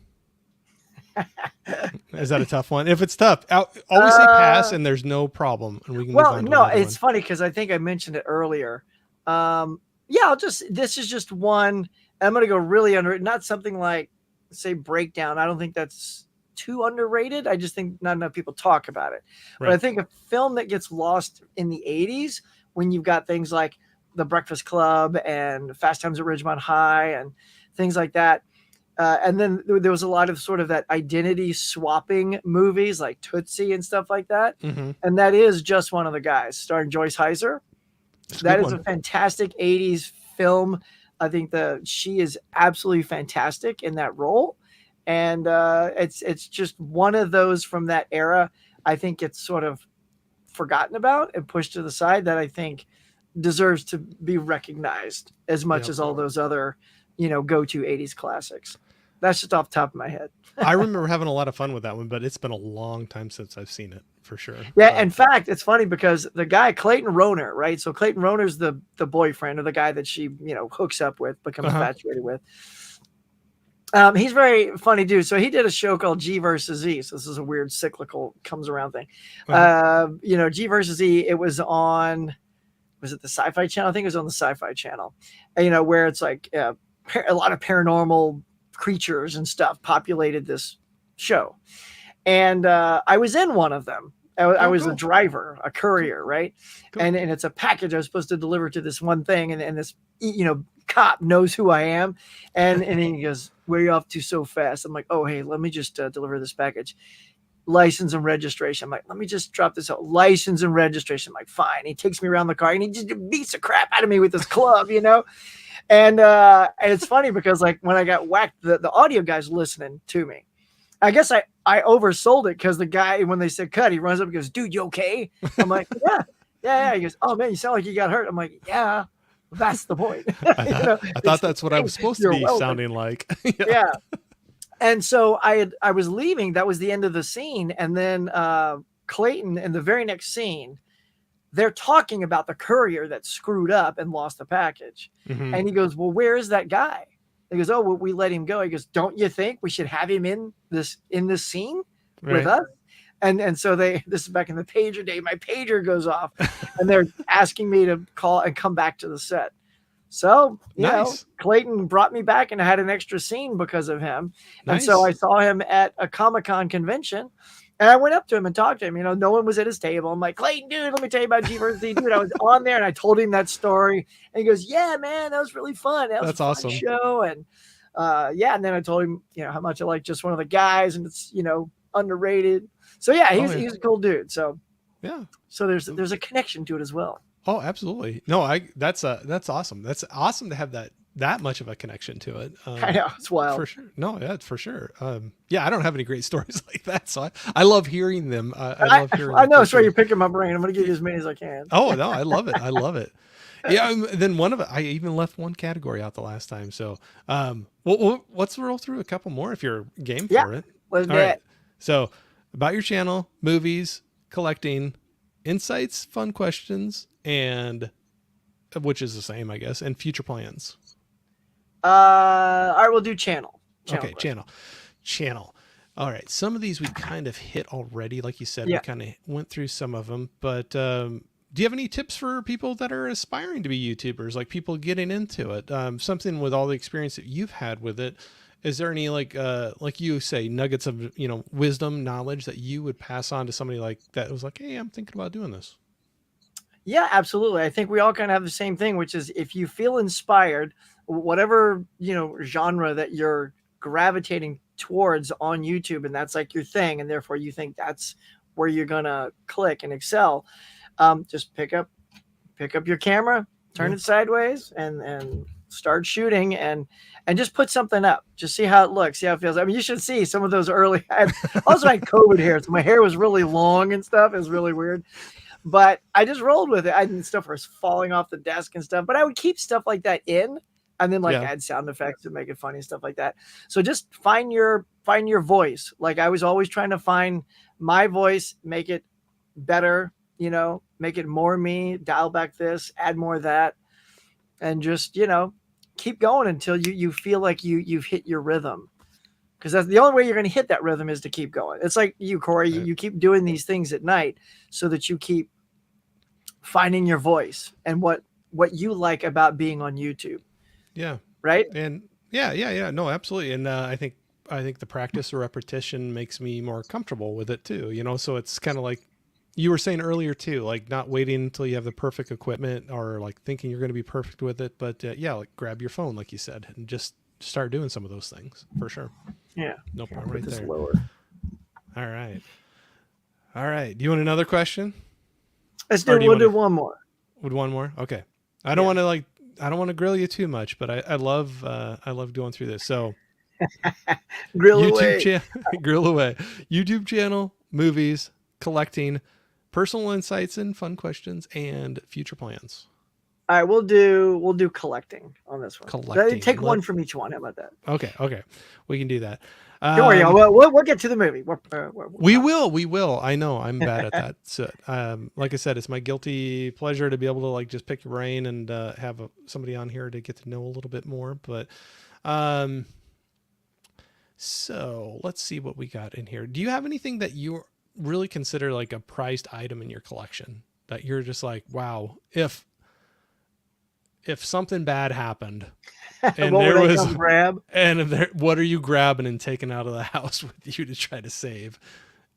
Speaker 1: Is that a tough one? If it's tough, always say pass, and there's no problem, and we can.
Speaker 2: Well, no, it's funny because I think I mentioned it earlier. Yeah, this is just one. I'm going to go really under it. Not something like, say, Breakdown. I don't think that's too underrated. I just think not enough people talk about it. But I
Speaker 1: Right.
Speaker 2: think a film that gets lost in the 80s, when you've got things like The Breakfast Club and Fast Times at Ridgemont High and things like that. And then there was a lot of sort of that identity swapping movies like Tootsie and stuff like that.
Speaker 1: Mm-hmm.
Speaker 2: And that is Just One of the Guys, starring Joyce Heiser.
Speaker 1: It's a
Speaker 2: That
Speaker 1: good
Speaker 2: is a
Speaker 1: one.
Speaker 2: fantastic 80s film. I think she is absolutely fantastic in that role. And it's just one of those from that era. I think it's sort of forgotten about and pushed to the side that I think deserves to be recognized as much
Speaker 1: Yep.
Speaker 2: as all those other, go-to 80s classics. That's just off the top of my head.
Speaker 1: I remember having a lot of fun with that one, but it's been a long time since I've seen it for sure.
Speaker 2: Yeah, in fact, it's funny because the guy Clayton Rohner, right? So Clayton Rohner's the boyfriend or the guy that she, hooks up with, becomes infatuated with. He's very funny dude. So he did a show called G versus E. So this is a weird cyclical comes around thing. G versus E. It was on, was it the Sci-Fi Channel? I think it was on the Sci-Fi Channel. Where it's like a lot of paranormal creatures and stuff populated this show, and I was in one of them. I was a driver, a courier, right? Cool. And it's a package I was supposed to deliver to this one thing, and this cop knows who I am, and he goes, "Where are you off to so fast?" I'm like, "Oh, hey, let me just deliver this package. License and registration." I'm like, "Let me just drop this out. License and registration." I'm like, "Fine." He takes me around the car and he just beats the crap out of me with his club, And it's funny because like when I got whacked, the audio guy's listening to me. I guess I oversold it because the guy, when they said cut, he runs up and goes, "Dude, you okay?" I'm like, yeah. He goes, "Oh man, you sound like you got hurt." I'm like, "Yeah, that's the point."
Speaker 1: I thought that's what I was supposed to be sounding like.
Speaker 2: Yeah. And so I was leaving. That was the end of the scene. And then Clayton, in the very next scene, they're talking about the courier that screwed up and lost the package. Mm-hmm. And he goes, "Well, where is that guy?" He goes, "Oh, well, we let him go." He goes, "Don't you think we should have him in this scene with us?" And so this is back in the pager day. My pager goes off and they're asking me to call and come back to the set. So, Clayton brought me back and I had an extra scene because of him. Nice. And so I saw him at a Comic-Con convention and I went up to him and talked to him. No one was at his table. I'm like, "Clayton, dude, let me tell you about G versus D, dude." I was on there and I told him that story. And he goes, "Yeah, man, that was really fun. That was
Speaker 1: That's
Speaker 2: a fun
Speaker 1: awesome
Speaker 2: show." And and then I told him, how much I like Just One of the Guys and it's, underrated. So yeah, he's a cool dude. So
Speaker 1: yeah.
Speaker 2: So there's a connection to it as well.
Speaker 1: Oh, absolutely. No, that's awesome. That's awesome to have that much of a connection to it.
Speaker 2: I know, it's wild.
Speaker 1: For sure. No, yeah, for sure. I don't have any great stories like that, so I love hearing them. I love hearing.
Speaker 2: I know, so you're picking my brain. I'm going to give you as many as I can.
Speaker 1: Oh no, I love it. I love it. Yeah. Then I even left one category out the last time. So, let's roll through a couple more if you're game for it.
Speaker 2: Let's do it.
Speaker 1: So, about your channel, movies, collecting, insights, fun questions, and which is the same, I guess, and future plans.
Speaker 2: All right, we'll do channel.
Speaker 1: Okay, channel. All right, some of these we kind of hit already, like you said. We kind of went through some of them, but do you have any tips for people that are aspiring to be YouTubers, like people getting into it? Something with all the experience that you've had with it. Is there any like you say nuggets of wisdom, knowledge that you would pass on to somebody like that was like, "Hey, I'm thinking about doing this"?
Speaker 2: Yeah, absolutely. I think we all kind of have the same thing, which is if you feel inspired, whatever genre that you're gravitating towards on YouTube, and that's like your thing, and therefore you think that's where you're gonna click and excel, just pick up your camera, turn it sideways, and start shooting and just put something up. Just see how it looks, see how it feels. I mean, you should see some of those early. I also had COVID hair, so my hair was really long and stuff. It was really weird, but I just rolled with it. I didn't stuff was falling off the desk and stuff, but I would keep stuff like that in, and then add sound effects to make it funny, stuff like that. So just find your voice. Like I was always trying to find my voice, make it better, make it more me, dial back this, add more of that, and just keep going until you feel like you've hit your rhythm, because that's the only way you're going to hit that rhythm is to keep going. It's like you, Corey, you keep doing these things at night so that you keep finding your voice and what you like about being on YouTube.
Speaker 1: Yeah.
Speaker 2: Right.
Speaker 1: And yeah. No, absolutely. And I think I think the practice or repetition makes me more comfortable with it too, you know? So it's kind of like you were saying earlier too, like not waiting until you have the perfect equipment or like thinking you're going to be perfect with it. But yeah, like grab your phone, like you said, and just start doing some of those things for sure.
Speaker 2: Yeah.
Speaker 1: No
Speaker 2: Here,
Speaker 1: problem
Speaker 2: put
Speaker 1: right
Speaker 2: this
Speaker 1: there.
Speaker 2: lower.
Speaker 1: All right. All right. Do you want another question?
Speaker 2: We'll do one more.
Speaker 1: Would one more? Okay. I don't
Speaker 2: Yeah.
Speaker 1: want to grill you too much, but I love going through this. So
Speaker 2: Grill
Speaker 1: YouTube
Speaker 2: away.
Speaker 1: channel, grill away. YouTube channel, movies, collecting, personal insights and fun questions, and future plans.
Speaker 2: All right, we'll do collecting on this one.
Speaker 1: Collecting.
Speaker 2: Take one from each one. How about that?
Speaker 1: Okay. We can do that.
Speaker 2: Don't worry, we'll get to the movie.
Speaker 1: We will. I know I'm bad at that. So, like I said, it's my guilty pleasure to be able to like just pick your brain and have somebody on here to get to know a little bit more. But, so let's see what we got in here. Do you have anything that you really consider like a prized item in your collection that you're just like, wow, if something bad happened and there was
Speaker 2: grab?
Speaker 1: And what are you grabbing and taking out of the house with you to try to save?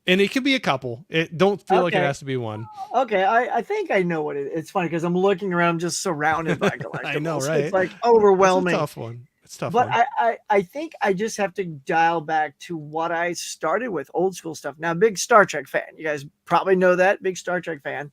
Speaker 1: And it could be a couple. It don't feel like it has to be one.
Speaker 2: Okay, I think I know what it is. It's funny because I'm looking around, I'm just surrounded by collectibles.
Speaker 1: I know, right?
Speaker 2: It's like overwhelming.
Speaker 1: It's a tough one.
Speaker 2: But I think I just have to dial back to what I started with, old school stuff. Now, big Star Trek fan. You guys probably know that. Big Star Trek fan.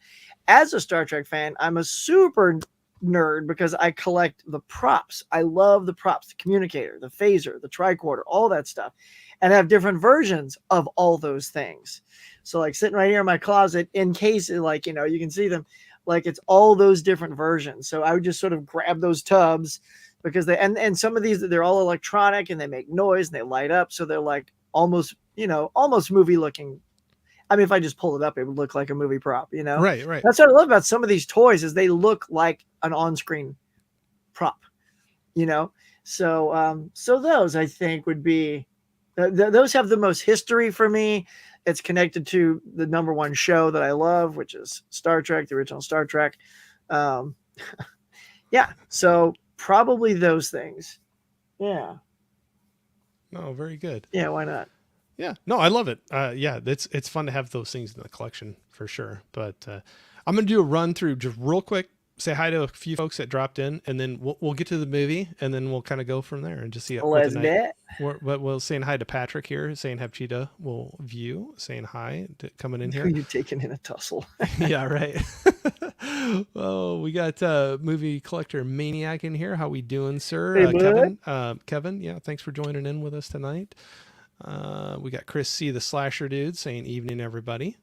Speaker 2: As a Star Trek fan, I'm a super nerd because I collect the props. I love the props, the communicator, the phaser, the tricorder, all that stuff. And I have different versions of all those things. So like sitting right here in my closet, in case like, you can see them, like it's all those different versions. So I would just sort of grab those tubs because and some of these, they're all electronic and they make noise and they light up. So they're like almost movie looking. I mean, if I just pulled it up, it would look like a movie prop,
Speaker 1: Right.
Speaker 2: That's what I love about some of these toys is they look like an on-screen prop, So those I think would be, those have the most history for me. It's connected to the number one show that I love, which is Star Trek, the original Star Trek. Yeah. So probably those things. Yeah.
Speaker 1: No, very good.
Speaker 2: Yeah. Why not?
Speaker 1: Yeah, no, I love it. Yeah, it's fun to have those things in the collection for sure. But I'm gonna do a run through just real quick. Say hi to a few folks that dropped in, and then we'll get to the movie, and then we'll kind of go from there and just see what the night. But we'll saying hi to Patrick here, saying have Cheetah will view, saying hi to coming in here.
Speaker 2: You're taking in a tussle.
Speaker 1: Yeah, right. Oh, we got movie collector Maniac in here. How we doing, sir?
Speaker 2: Hey,
Speaker 1: Kevin. Kevin, yeah, thanks for joining in with us tonight. We got Chris C, the slasher dude, saying evening, everybody.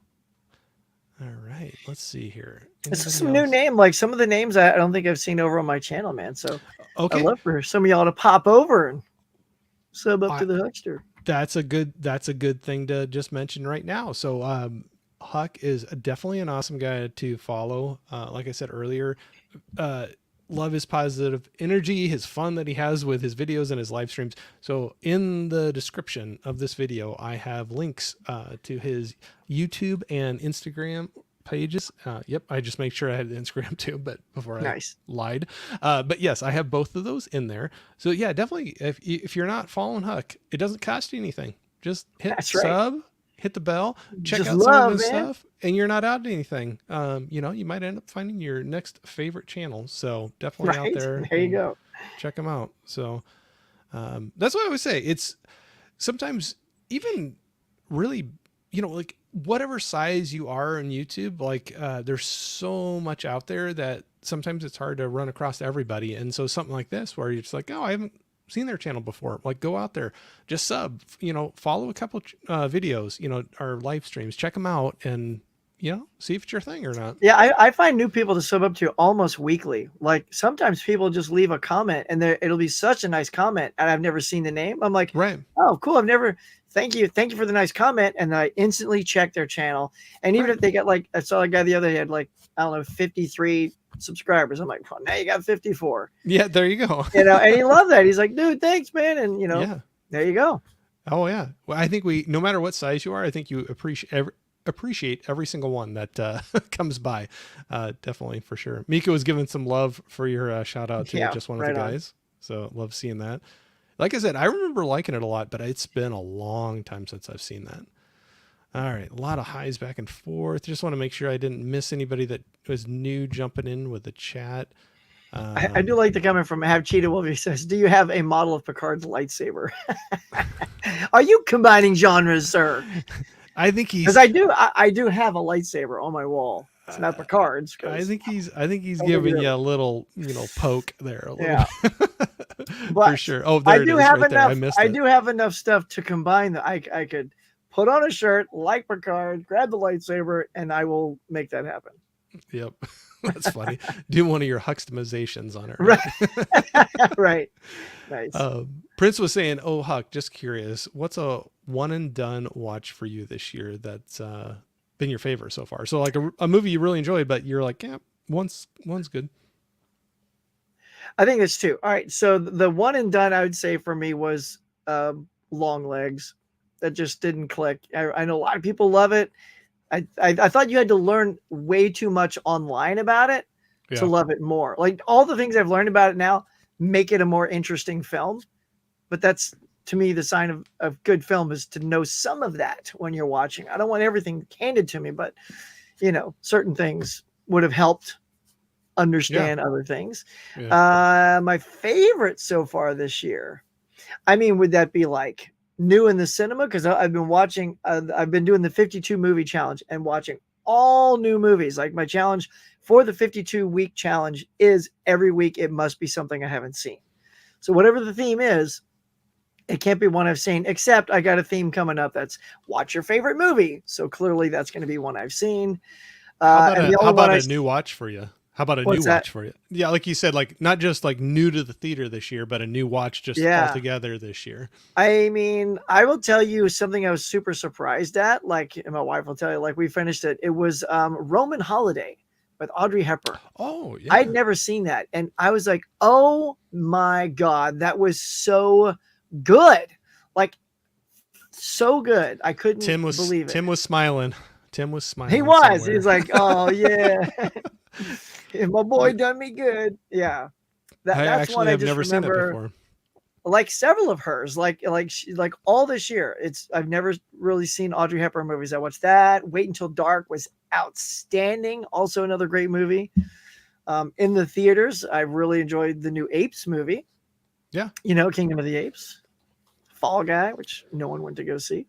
Speaker 1: All right, let's see here.
Speaker 2: This is some new name. Like some of the names I don't think I've seen over on my channel, man. So
Speaker 1: okay,
Speaker 2: I'd love for some of y'all to pop over and sub up to the Huckster.
Speaker 1: That's a good thing to just mention right now. So Huck is definitely an awesome guy to follow. Like I said earlier, love his positive energy, his fun that he has with his videos and his live streams. So in the description of this video, I have links to his YouTube and Instagram pages. Yep. I just make sure I had the Instagram too, but before I lied. But yes, I have both of those in there. So yeah, definitely. If you're not following Huck, it doesn't cost you anything. Just hit sub, hit the bell, check out some of his stuff, and you're not out anything. You might end up finding your next favorite channel. So definitely out there.
Speaker 2: There you go.
Speaker 1: Check them out. So that's what I would say. It's sometimes even really, like whatever size you are on YouTube, like there's so much out there that sometimes it's hard to run across everybody. And so something like this, where you're just like, oh, I haven't seen their channel before, like go out there, just sub, follow a couple videos, our live streams, check them out and see if it's your thing or not.
Speaker 2: Yeah, I find new people to sub up to almost weekly. Like sometimes people just leave a comment and it'll be such a nice comment and I've never seen the name. I'm like,
Speaker 1: right.
Speaker 2: Oh, cool. Thank you for the nice comment. And I instantly check their channel. And even if they get like, I saw a guy the other day had like, I don't know, 53 subscribers. I'm like, well, now you got 54.
Speaker 1: Yeah, there you go.
Speaker 2: And he loved that. He's like, dude, thanks, man. And there you go.
Speaker 1: Oh yeah. Well, I think no matter what size you are, I think you appreciate every single one that comes by. Definitely for sure. Mika was giving some love for your shout out to just one of the guys. So love seeing that. Like I said, I remember liking it a lot, but it's been a long time since I've seen that. All right, a lot of highs back and forth. Just want to make sure I didn't miss anybody that was new jumping in with the chat.
Speaker 2: I do like the comment from Have Cheetah Wolf. He says, "Do you have a model of Picard's lightsaber?" Are you combining genres, sir?
Speaker 1: I think he's
Speaker 2: because I do have a lightsaber on my wall. It's not Picard's.
Speaker 1: I think he's giving you a little, poke there a little.
Speaker 2: Yeah.
Speaker 1: For sure. Oh, there it is right there. I missed it.
Speaker 2: I do have enough stuff to combine that I could put on a shirt like Picard, grab the lightsaber, and I will make that happen.
Speaker 1: Yep. That's funny. Do one of your Huckstamizations on it.
Speaker 2: Right. Right. Nice.
Speaker 1: Prince was saying, "Oh, Huck, just curious, what's a one and done watch for you this year that's been your favorite so far?" So like a movie you really enjoyed, but you're like, yeah, one's good.
Speaker 2: I think it's two. All right. So the one and done I would say for me was Long Legs. That just didn't click. I know a lot of people love it. I thought you had to learn way too much online about it to love it more. Like all the things I've learned about it now make it a more interesting film. But that's, to me, the sign of good film is to know some of that when you're watching. I don't want everything handed to me, but certain things would have helped understand other things. My favorite so far this year, would that be like new in the cinema? Because I've been watching, I've been doing the 52 movie challenge and watching all new movies. Like my challenge for the 52-week challenge is every week it must be something I haven't seen. So whatever the theme is, it can't be one I've seen, except I got a theme coming up that's watch your favorite movie. So clearly that's going to be one I've seen.
Speaker 1: How about a new watch for you? How about a new watch for you? Yeah, like you said, like not just like new to the theater this year, but a new watch just altogether this year.
Speaker 2: I will tell you something I was super surprised at. Like, and my wife will tell you, like we finished it. It was Roman Holiday with Audrey Hepburn.
Speaker 1: Oh, yeah.
Speaker 2: I'd never seen that. And I was like, oh my God, that was so good. Like, so good. I couldn't believe it.
Speaker 1: Tim was smiling. Tim was smiling.
Speaker 2: He was. Somewhere. He was like, oh, yeah. My boy done me good. Yeah. That's one I just never seen it before. Like several of hers, like all this year. I've never really seen Audrey Hepburn movies. I watched that. Wait Until Dark was outstanding. Also another great movie. In the theaters, I really enjoyed the new Apes movie.
Speaker 1: Yeah.
Speaker 2: Kingdom of the Apes. Fall Guy, which no one went to go see.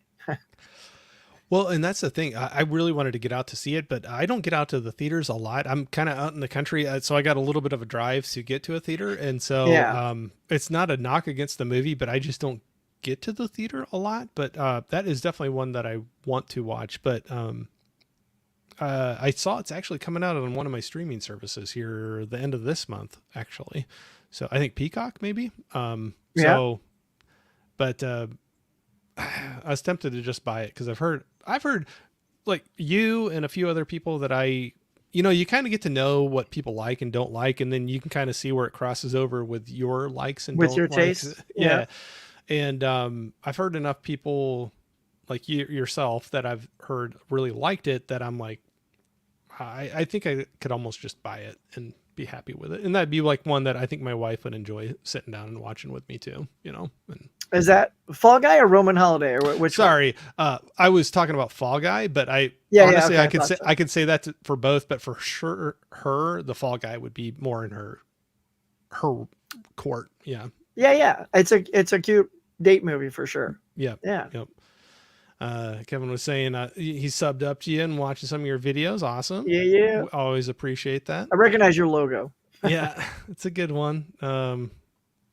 Speaker 1: Well, and that's the thing. I really wanted to get out to see it, but I don't get out to the theaters a lot. I'm kind of out in the country, so I got a little bit of a drive to get to a theater. And so it's not a knock against the movie, but I just don't get to the theater a lot. But that is definitely one that I want to watch. But I saw it's actually coming out on one of my streaming services here the end of this month, actually. So I think Peacock, maybe. But I was tempted to just buy it because I've heard like you and a few other people that you kind of get to know what people like and don't like, and then you can kind of see where it crosses over with your likes and
Speaker 2: with your taste.
Speaker 1: Yeah. And I've heard enough people like yourself that I've heard really liked it that I'm like, I think I could almost just buy it and be happy with it. And that'd be like one that I think my wife would enjoy sitting down and watching with me too, And
Speaker 2: is that Fall Guy or Roman Holiday or which?
Speaker 1: Sorry, I was talking about Fall Guy, but I could say that for both, but for sure, the Fall Guy would be more in her court. Yeah.
Speaker 2: Yeah. It's a cute date movie for sure.
Speaker 1: Yeah. Yep. Kevin was saying he subbed up to you and watching some of your videos. Awesome.
Speaker 2: Yeah.
Speaker 1: We always appreciate that.
Speaker 2: I recognize your logo.
Speaker 1: Yeah, it's a good one.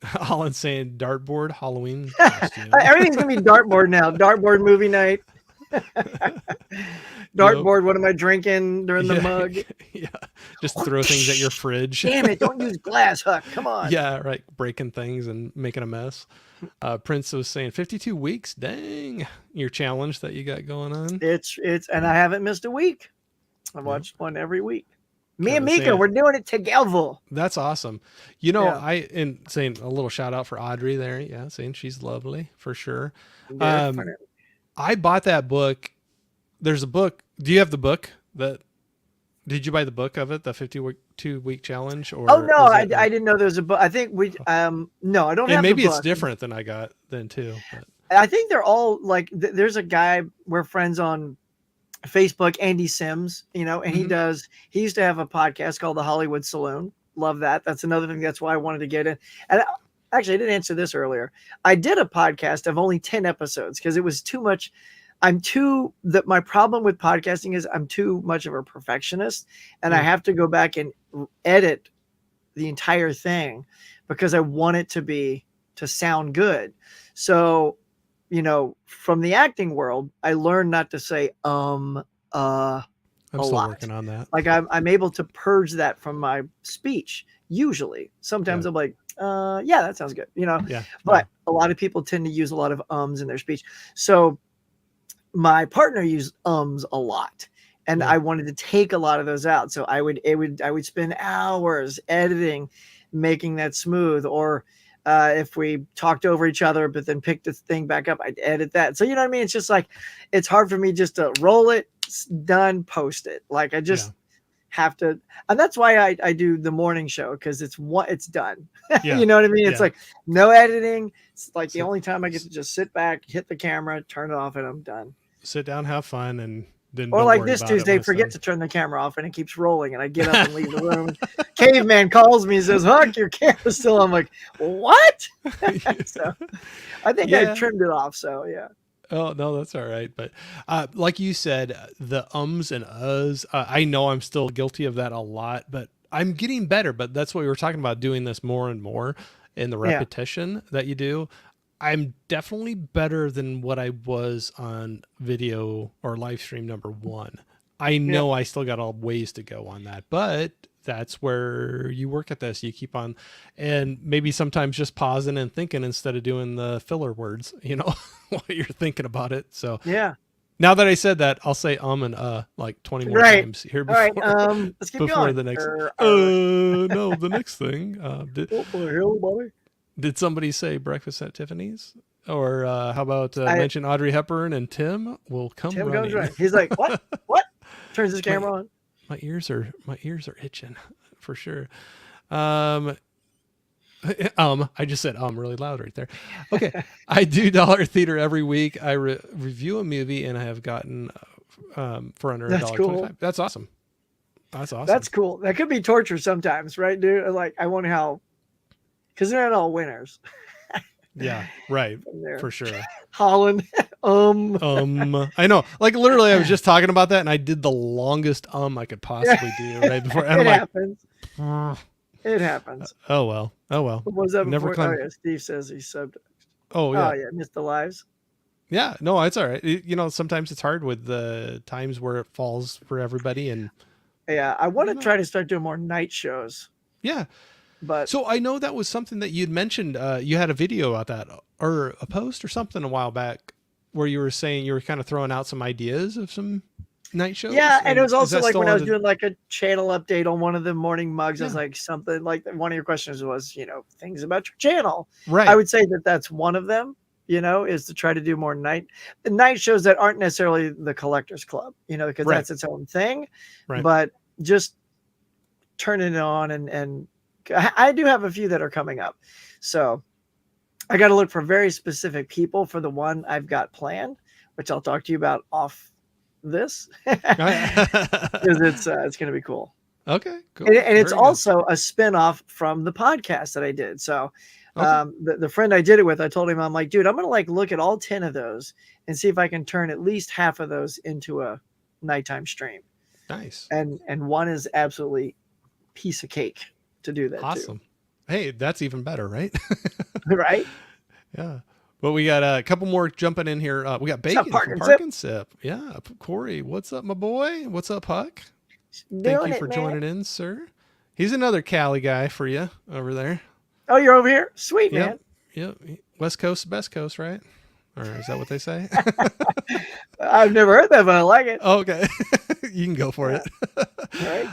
Speaker 1: Holland saying dartboard Halloween costume.
Speaker 2: Everything's gonna be dartboard now. Dartboard movie night. Dartboard. What am I drinking during the mug?
Speaker 1: Yeah, just throw things at your fridge.
Speaker 2: Damn it! Don't use glass, Huck. Come on.
Speaker 1: Yeah, right. Breaking things and making a mess. Prince was saying 52 weeks. Dang, your challenge that you got going on.
Speaker 2: It's and I haven't missed a week. I watched one every week. Me and Mika, we're doing it together.
Speaker 1: That's awesome. And saying a little shout out for Audrey there. Yeah, saying she's lovely for sure. I bought that book. There's a book. Do you have the book that Did you buy the book of it, the 52-week challenge,
Speaker 2: Oh
Speaker 1: or
Speaker 2: no,
Speaker 1: is
Speaker 2: I
Speaker 1: it?
Speaker 2: didn't know there was a book. I think we no, I don't
Speaker 1: And
Speaker 2: have the
Speaker 1: maybe it's
Speaker 2: book.
Speaker 1: different than I got then too. But.
Speaker 2: I think they're all like there's a guy we're friends on Facebook, Andy Sims, and
Speaker 1: Mhm.
Speaker 2: he used to have a podcast called The Hollywood Saloon. Love that. That's another thing. That's why I wanted to get in. And actually, I didn't answer this earlier. I did a podcast of only 10 episodes because it was too much. My problem with podcasting is I'm too much of a perfectionist, and I have to go back and edit the entire thing because I want it to sound good. So, from the acting world, I learned not to say
Speaker 1: I'm
Speaker 2: a
Speaker 1: still
Speaker 2: lot.
Speaker 1: working on that.
Speaker 2: Like I'm able to purge that from my speech. Usually, sometimes I'm like, yeah, that sounds good,
Speaker 1: Yeah.
Speaker 2: But a lot of people tend to use a lot of ums in their speech. So my partner used ums a lot, and I wanted to take a lot of those out. So I would spend hours editing, making that smooth, or if we talked over each other but then picked the thing back up, I'd edit that. So you know what I mean? It's just like it's hard for me just to roll it, done, post it. Like I just have to, and that's why I do the morning show, because it's done.
Speaker 1: Yeah.
Speaker 2: You know what I mean? It's like no editing. It's like the
Speaker 1: So-
Speaker 2: only time I get to just sit back, hit the camera, turn it off, and I'm done.
Speaker 1: Sit down, have fun, and then
Speaker 2: Or
Speaker 1: don't
Speaker 2: like
Speaker 1: worry
Speaker 2: this
Speaker 1: about it
Speaker 2: Tuesday,
Speaker 1: when it's
Speaker 2: forget
Speaker 1: done.
Speaker 2: to turn the camera off, and it keeps rolling, and I get up and leave the room. Caveman calls me and says, "Huck, your camera's still." I'm like, "What?" So I think I trimmed it off. So yeah.
Speaker 1: Oh no, that's all right. But like you said, the ums and uhs, I know I'm still guilty of that a lot, but I'm getting better. But that's what we were talking about, doing this more and more, and the repetition that you do. I'm definitely better than what I was on video or live stream number 1. I know I still got a ways to go on that, but that's where you work at this. You keep on, and maybe sometimes just pausing and thinking instead of doing the filler words, while you're thinking about it. So now that I said that, I'll say and like 20 more times here before,
Speaker 2: let's keep
Speaker 1: before
Speaker 2: going.
Speaker 1: the next. No, the next thing. Did somebody say breakfast at Tiffany's? Or how about mention Audrey Hepburn and Tim will come
Speaker 2: Tim
Speaker 1: running.
Speaker 2: goes right. He's like, what? What? Turns his camera on.
Speaker 1: My ears are itching for sure. I just said really loud right there. Okay. I do Dollar Theater every week. I review a movie, and I have gotten for under $1.25.
Speaker 2: Cool.
Speaker 1: That's awesome. That's awesome.
Speaker 2: That's cool. That could be torture sometimes, right, dude? Like, I wonder how, because they're not all winners.
Speaker 1: Yeah, right. For sure.
Speaker 2: Holland.
Speaker 1: I know. Like literally, I was just talking about that, and I did the longest I could possibly do right before. And
Speaker 2: it happens. It happens.
Speaker 1: Oh well.
Speaker 2: What was that
Speaker 1: Never
Speaker 2: before? Oh, yeah, Steve says he's subbed.
Speaker 1: Oh yeah.
Speaker 2: Oh yeah, missed the lives.
Speaker 1: Yeah, no, it's all right. Sometimes it's hard with the times where it falls for everybody, and
Speaker 2: yeah, I want to try to start doing more night shows.
Speaker 1: Yeah.
Speaker 2: But
Speaker 1: so I know that was something that you'd mentioned. You had a video about that, or a post or something a while back, where you were saying you were kind of throwing out some ideas of some night shows.
Speaker 2: Yeah, and it was also like when I was doing like a channel update on one of the morning mugs. I was like, something like one of your questions was, things about your channel.
Speaker 1: Right.
Speaker 2: I would say that that's one of them. Is to try to do more night shows that aren't necessarily the Collectors Club. Because that's its own thing.
Speaker 1: Right.
Speaker 2: But just turning it on and I do have a few that are coming up. So I got to look for very specific people for the one I've got planned, which I'll talk to you about off this because it's going to be cool.
Speaker 1: Okay, cool.
Speaker 2: And it's also a spinoff from the podcast that I did. So the friend I did it with, I told him, I'm like, dude, I'm going to look at all 10 of those and see if I can turn at least half of those into a nighttime stream.
Speaker 1: Nice.
Speaker 2: And one is absolutely piece of cake to do that.
Speaker 1: Awesome. Hey, that's even better, right?
Speaker 2: Right.
Speaker 1: Yeah. But we got a couple more jumping in here. We got Bacon from Park and Sip. Yeah. Corey, what's up, my boy? What's up, Huck? Thank you for joining in, sir. He's another Cali guy for you over there.
Speaker 2: Oh, you're over here? Sweet, man.
Speaker 1: Yep. West Coast, best coast, right? Or is that what they say?
Speaker 2: I've never heard that, but I like it.
Speaker 1: Okay. You can go for it.
Speaker 2: Right.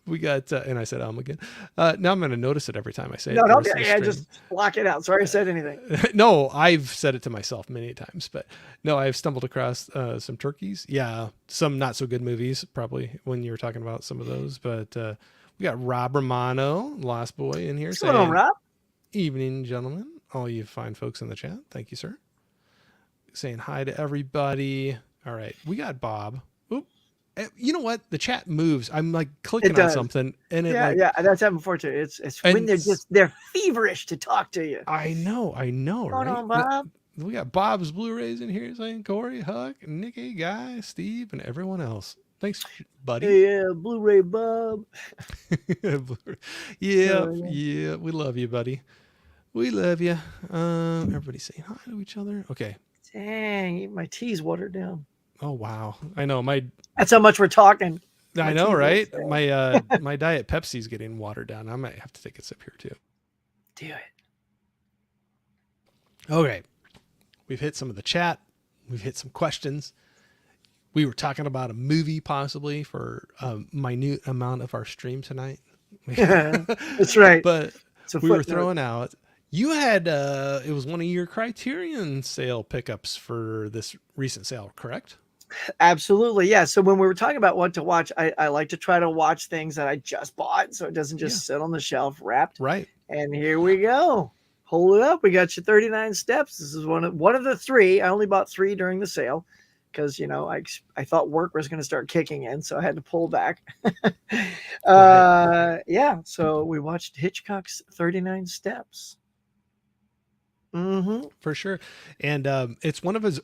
Speaker 1: We got, and I said again. Now I'm going to notice it every time I say it.
Speaker 2: No,
Speaker 1: the
Speaker 2: no,
Speaker 1: rest of the
Speaker 2: yeah,
Speaker 1: stream.
Speaker 2: just block it out. Sorry I said anything.
Speaker 1: No, I've said it to myself many times, but no, I've stumbled across some turkeys. Yeah, some not so good movies, probably when you were talking about some of those. But we got Rob Romano, Lost Boy, in here
Speaker 2: What's going on,
Speaker 1: saying,
Speaker 2: Rob?
Speaker 1: "Evening, gentlemen, all you fine folks in the chat. Thank you, sir." Saying hi to everybody. All right, we got Bob. Oop. You know what? The chat moves. I'm like clicking on something, and it
Speaker 2: Yeah, that's happened before too. It's when they're feverish to talk to you.
Speaker 1: I know,
Speaker 2: What's going
Speaker 1: right?
Speaker 2: on, Bob?
Speaker 1: We got Bob's Blu-rays in here saying Corey, Huck, Nikki, Guy, Steve, and everyone else. Thanks, buddy.
Speaker 2: Yeah, Blu-ray Bob.
Speaker 1: Yeah, we love you, buddy. We love you. Everybody saying hi to each other. Okay.
Speaker 2: Dang, my tea's watered down.
Speaker 1: Oh wow, I know
Speaker 2: That's how much we're talking.
Speaker 1: I know, right? My Diet Pepsi's getting watered down. I might have to take a sip here too.
Speaker 2: Do it.
Speaker 1: Okay. We've hit some of the chat. We've hit some questions. We were talking about a movie possibly for a minute amount of our stream tonight.
Speaker 2: That's right.
Speaker 1: But we were throwing out, you had, it was one of your Criterion sale pickups for this recent sale, correct?
Speaker 2: Absolutely. Yeah. So when we were talking about what to watch, I like to try to watch things that I just bought so it doesn't just sit on the shelf wrapped.
Speaker 1: Right.
Speaker 2: And here we go. Hold it up. We got you 39 steps. This is one of the three. I only bought 3 during the sale because, I thought work was going to start kicking in, so I had to pull back.
Speaker 1: Right.
Speaker 2: Yeah. So we watched Hitchcock's 39 Steps. Mm-hmm.
Speaker 1: For sure. And it's one of his,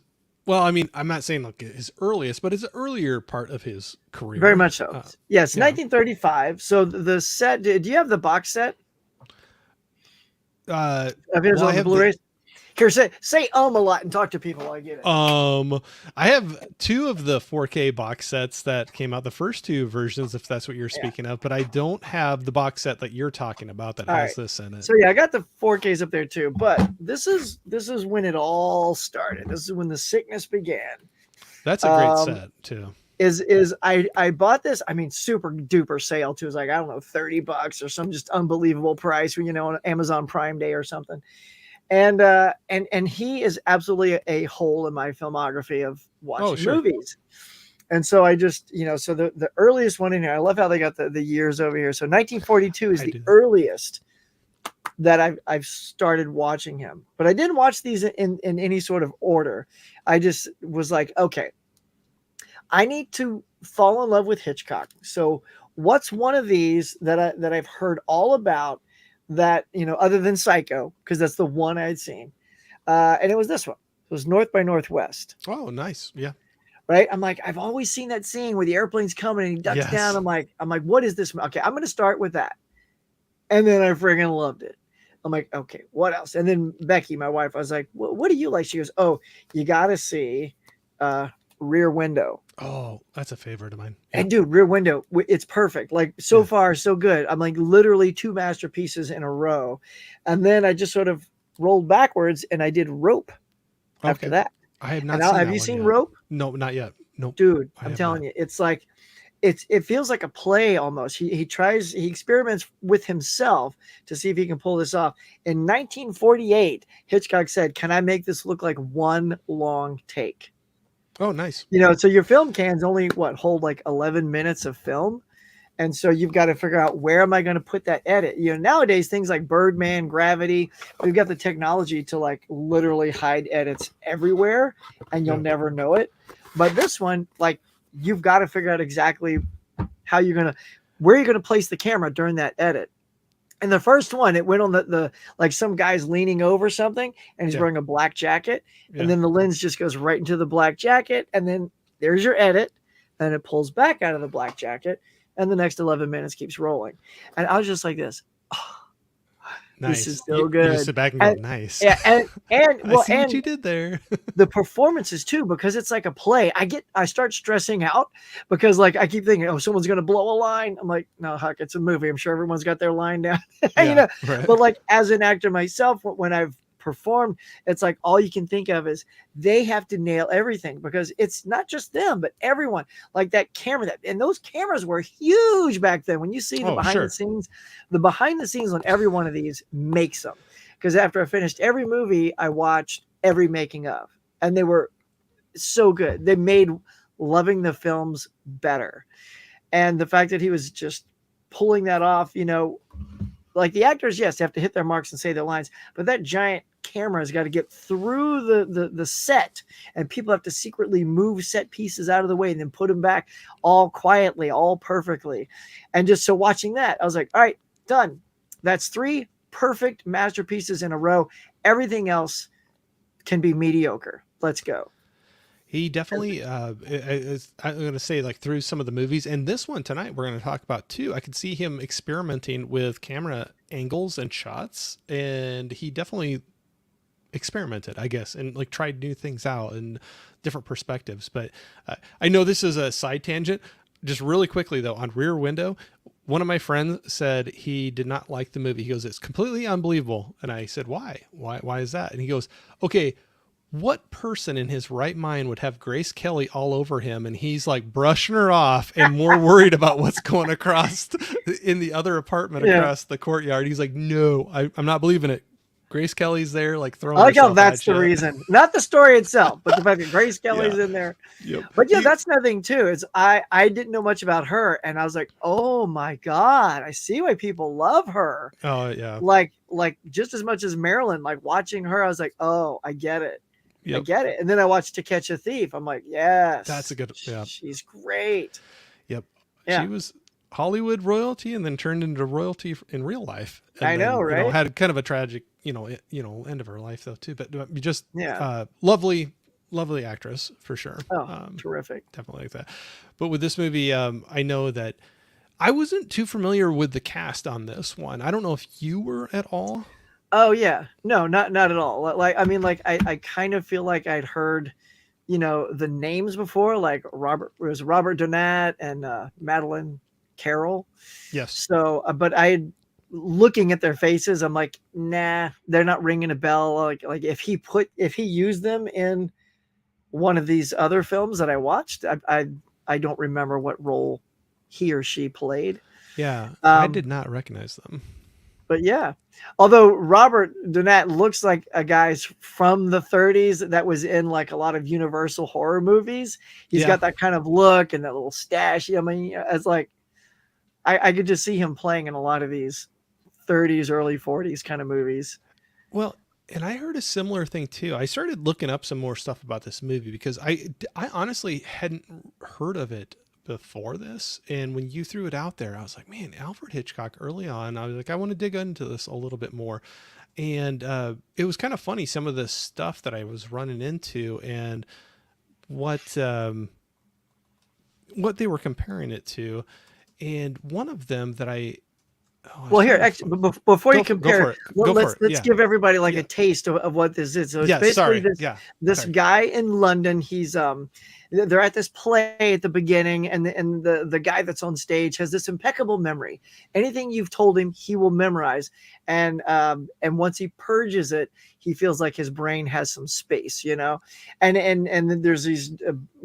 Speaker 1: well, I mean, I'm not saying like his earliest, but it's an earlier part of his career.
Speaker 2: Very much so. Yes, 1935. So the set, do you have the box set? Of his on Blu-rays? Here, say a lot and talk to people while I get it.
Speaker 1: I have 2 of the 4K box sets that came out, the first 2 versions, if that's what you're speaking of, but I don't have the box set that you're talking about that has this in it.
Speaker 2: So yeah, I got the 4Ks up there too, but this is when it all started. This is when the sickness began. That's a
Speaker 1: great set too.
Speaker 2: I bought this, I mean, super duper sale too. It was like, I don't know, $30 or some just unbelievable price when, on Amazon Prime Day or something. And he is absolutely a hole in my filmography of watching movies. And so I just, so the earliest one in here, I love how they got the years over here. So 1942 is the earliest that I've started watching him, but I didn't watch these in any sort of order. I just was like, okay, I need to fall in love with Hitchcock. So what's one of these that I've heard all about that, other than Psycho, because that's the one I'd seen. And it was this one. It was North by Northwest.
Speaker 1: Oh, nice. Yeah.
Speaker 2: Right. I'm like, I've always seen that scene where the airplane's coming and he ducks down. I'm like, what is this? Okay, I'm going to start with that. And then I friggin' loved it. I'm like, okay, what else? And then Becky, my wife, I was like, what do you like? She goes, oh, you got to see Rear Window.
Speaker 1: Oh, that's a favorite of mine.
Speaker 2: And dude, Rear Window, it's perfect. Like so far, so good. I'm like literally 2 masterpieces in a row. And then I just sort of rolled backwards and I did Rope after that.
Speaker 1: I have not seen
Speaker 2: have you seen Rope?
Speaker 1: No, not yet. Nope.
Speaker 2: Dude, I'm telling you, it's like, it feels like a play almost. He experiments with himself to see if he can pull this off. In 1948, Hitchcock said, can I make this look like one long take?
Speaker 1: Oh, nice.
Speaker 2: So your film cans only hold like 11 minutes of film. And so you've got to figure out, where am I going to put that edit? Nowadays, things like Birdman, Gravity, we've got the technology to like literally hide edits everywhere and you'll never know it. But this one, like, you've got to figure out exactly where you're going to place the camera during that edit. And the first one, it went on the like some guy's leaning over something and he's wearing a black jacket. And then the lens just goes right into the black jacket. And then there's your edit. Then it pulls back out of the black jacket. And the next 11 minutes keeps rolling. And I was just like this. Oh,
Speaker 1: nice.
Speaker 2: This is so good.
Speaker 1: You just sit back and go, nice.
Speaker 2: Yeah. And
Speaker 1: I see what you did there.
Speaker 2: The performances too, because it's like a play. I start stressing out because like I keep thinking, oh, someone's going to blow a line. I'm like, no, Huck, it's a movie. I'm sure everyone's got their line down.
Speaker 1: Right.
Speaker 2: But like as an actor myself, when I've performed, it's like all you can think of is they have to nail everything, because it's not just them, but everyone. Like that camera, and those cameras were huge back then. When you see the
Speaker 1: Oh,
Speaker 2: behind
Speaker 1: sure.
Speaker 2: the behind the scenes on every one of these makes them. Because after I finished every movie, I watched every making of, and they were so good. They made loving the films better. And the fact that he was just pulling that off, like the actors, yes, they have to hit their marks and say their lines, but that giant camera has got to get through the set, and people have to secretly move set pieces out of the way and then put them back all quietly, all perfectly. And just so watching that, I was like, all right, done. That's 3 perfect masterpieces in a row. Everything else can be mediocre. Let's go.
Speaker 1: He definitely, I'm going to say, like, through some of the movies, and this one tonight we're going to talk about too, I could see him experimenting with camera angles and shots, and he definitely experimented, I guess, and like tried new things out and different perspectives. But I know this is a side tangent. Just really quickly though, on Rear Window, one of my friends said he did not like the movie. He goes, "It's completely unbelievable." And I said, "Why? Why is that?" And he goes, "Okay, what person in his right mind would have Grace Kelly all over him, and he's like brushing her off and more worried about what's going across in the other apartment across the courtyard?" He's like, "No, I'm not believing it. Grace Kelly's there, like throwing."
Speaker 2: I like how
Speaker 1: herself
Speaker 2: that's
Speaker 1: at
Speaker 2: the
Speaker 1: you.
Speaker 2: reason, not the story itself, but the fact that Grace Kelly's in there.
Speaker 1: Yep.
Speaker 2: But yeah, that's another thing too. Is I didn't know much about her, and I was like, oh my god, I see why people love her.
Speaker 1: Oh yeah.
Speaker 2: Like just as much as Marilyn. Like watching her, I was like, oh, I get it.
Speaker 1: Yep.
Speaker 2: I get it. And then I watched To Catch a Thief. I'm like, yes,
Speaker 1: That's a good. Yeah.
Speaker 2: she's great.
Speaker 1: Yep.
Speaker 2: Yeah.
Speaker 1: She was Hollywood royalty, and then turned into royalty in real life. And
Speaker 2: I know,
Speaker 1: then,
Speaker 2: right?
Speaker 1: had kind of a tragic, end of her life though too. But just
Speaker 2: Yeah.
Speaker 1: lovely actress for sure.
Speaker 2: Oh, terrific.
Speaker 1: Definitely like that. But with this movie, I know that I wasn't too familiar with the cast on this one. I don't know if you were at all.
Speaker 2: Oh yeah, no, not at all. Like I mean, like I kind of feel like I'd heard, the names before. Like Robert Donat and Madeline Carroll.
Speaker 1: Yes.
Speaker 2: So, but looking at their faces, I'm like, nah, they're not ringing a bell. Like if he used them in one of these other films that I watched, I don't remember what role he or she played.
Speaker 1: Yeah, I did not recognize them.
Speaker 2: But yeah, although Robert Donat looks like a guy from the 30s that was in like a lot of Universal horror movies. He's got that kind of look and that little stash. I mean, it's like I could just see him playing in a lot of these 30s, early 40s kind of movies.
Speaker 1: Well, and I heard a similar thing too. I started looking up some more stuff about this movie because I honestly hadn't heard of it before this. And when you threw it out there, I was like, man, Alfred Hitchcock early on. I was like, I want to dig into this a little bit more. And it was kind of funny, some of the stuff that I was running into and what they were comparing it to. And one of them that
Speaker 2: well, here, actually, before you compare, let's
Speaker 1: Yeah.
Speaker 2: give everybody like a taste of what this is. So it's basically this guy in London. He's they're at this play at the beginning, and the guy that's on stage has this impeccable memory. Anything you've told him, he will memorize. And once he purges it, he feels like his brain has some space, And then there's these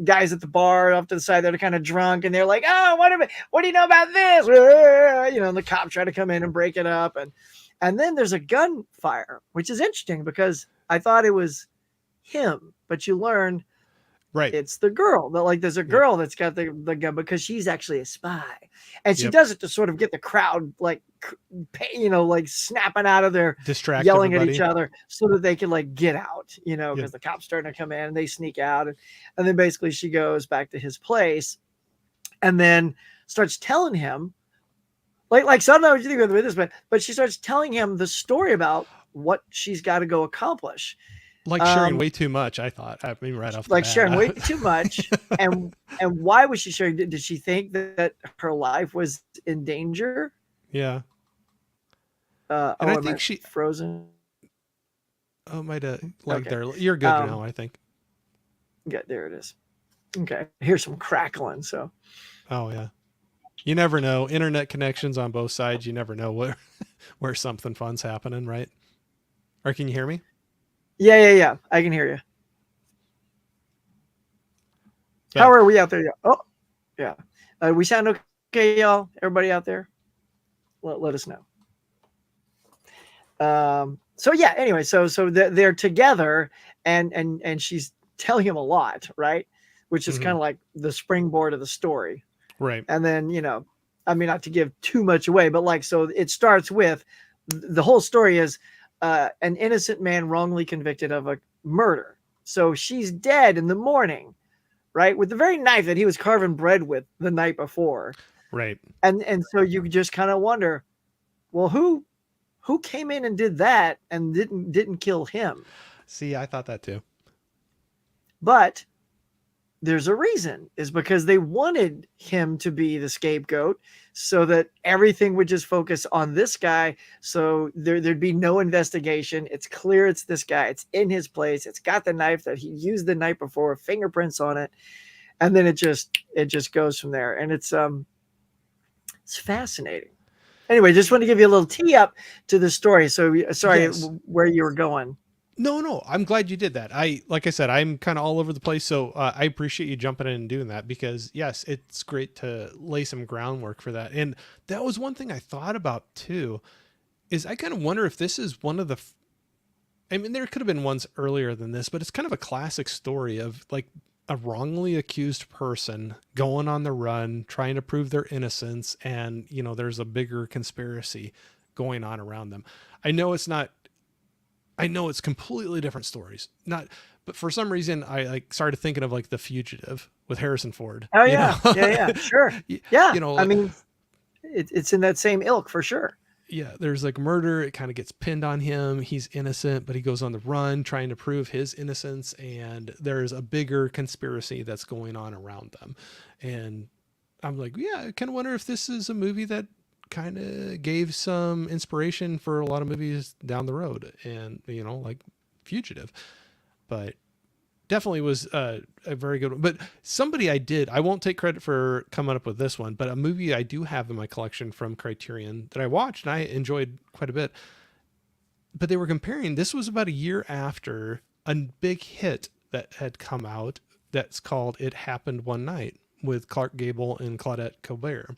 Speaker 2: guys at the bar off to the side that are kind of drunk, and they're like, "Oh, what do you know about this?" And the cops try to come in and break it up, and then there's a gunfire, which is interesting because I thought it was him, but you learn.
Speaker 1: Right.
Speaker 2: It's the girl. There's a girl that's got the gun because she's actually a spy. And she does it to sort of get the crowd like snapping out of their
Speaker 1: distract,
Speaker 2: yelling
Speaker 1: everybody
Speaker 2: at each other so that they can like get out, because the cops starting to come in and they sneak out. And then basically she goes back to his place and then starts telling him like so I don't know what you think of this, but she starts telling him the story about what she's got to go accomplish.
Speaker 1: Like sharing way too much, I thought. I mean, right off the bat.
Speaker 2: Sharing way too much. and why was she sharing? Did she think that her life was in danger?
Speaker 1: Yeah.
Speaker 2: And I think she frozen.
Speaker 1: Oh, might have there. You're good now, I think.
Speaker 2: Yeah, there it is. Okay. Here's some crackling. So.
Speaker 1: Oh yeah. You never know. Internet connections on both sides. You never know where something fun's happening, right? Or can you hear me?
Speaker 2: Yeah. I can hear you. How
Speaker 1: But
Speaker 2: are we out there? Oh, yeah. We sound okay, y'all? Everybody out there? Let us know. So yeah, anyway, so they're together, and she's telling him a lot, right? Which is kind
Speaker 1: mhm,
Speaker 2: of like the springboard of the story.
Speaker 1: right,
Speaker 2: And then, I mean, not to give too much away, but like, so it starts with the whole story is an innocent man wrongly convicted of a murder. So she's dead in the morning, right? With the very knife that he was carving bread with the night before.
Speaker 1: right.
Speaker 2: And so you just kind of wonder, well, who came in and did that and didn't kill him?
Speaker 1: See, I thought that too.
Speaker 2: But there's a reason, is because they wanted him to be the scapegoat so that everything would just focus on this guy. So there'd be no investigation. It's clear it's this guy. It's in his place. It's got the knife that he used the night before, fingerprints on it. And then it just goes from there. And it's fascinating. Anyway, just want to give you a little tee up to the story. So sorry
Speaker 1: Yes.
Speaker 2: where you were going.
Speaker 1: No, no, I'm glad you did that. Like I said, I'm kind of all over the place, so I appreciate you jumping in and doing that because yes, it's great to lay some groundwork for that. And that was one thing I thought about too, is I kind of wonder if this is one of the. I mean, there could have been ones earlier than this, but it's kind of a classic story of like a wrongly accused person going on the run, trying to prove their innocence, and there's a bigger conspiracy going on around them. I know it's not I know it's completely different stories. Not, but for some reason I like started thinking of like The Fugitive with Harrison Ford.
Speaker 2: Oh yeah, yeah, sure,
Speaker 1: You
Speaker 2: yeah.
Speaker 1: you know,
Speaker 2: I
Speaker 1: like,
Speaker 2: mean, it's in that same ilk for sure.
Speaker 1: yeah, there's like murder. It kind of gets pinned on him. He's innocent, but he goes on the run trying to prove his innocence. And there's a bigger conspiracy that's going on around them. And I'm like, yeah, I kind of wonder if this is a movie that kind of gave some inspiration for a lot of movies down the road. And, like Fugitive. But definitely was a very good one. But somebody I won't take credit for coming up with this one, but a movie I do have in my collection from Criterion that I watched and I enjoyed quite a bit. But they were comparing, this was about a year after a big hit that had come out that's called It Happened One Night with Clark Gable and Claudette Colbert.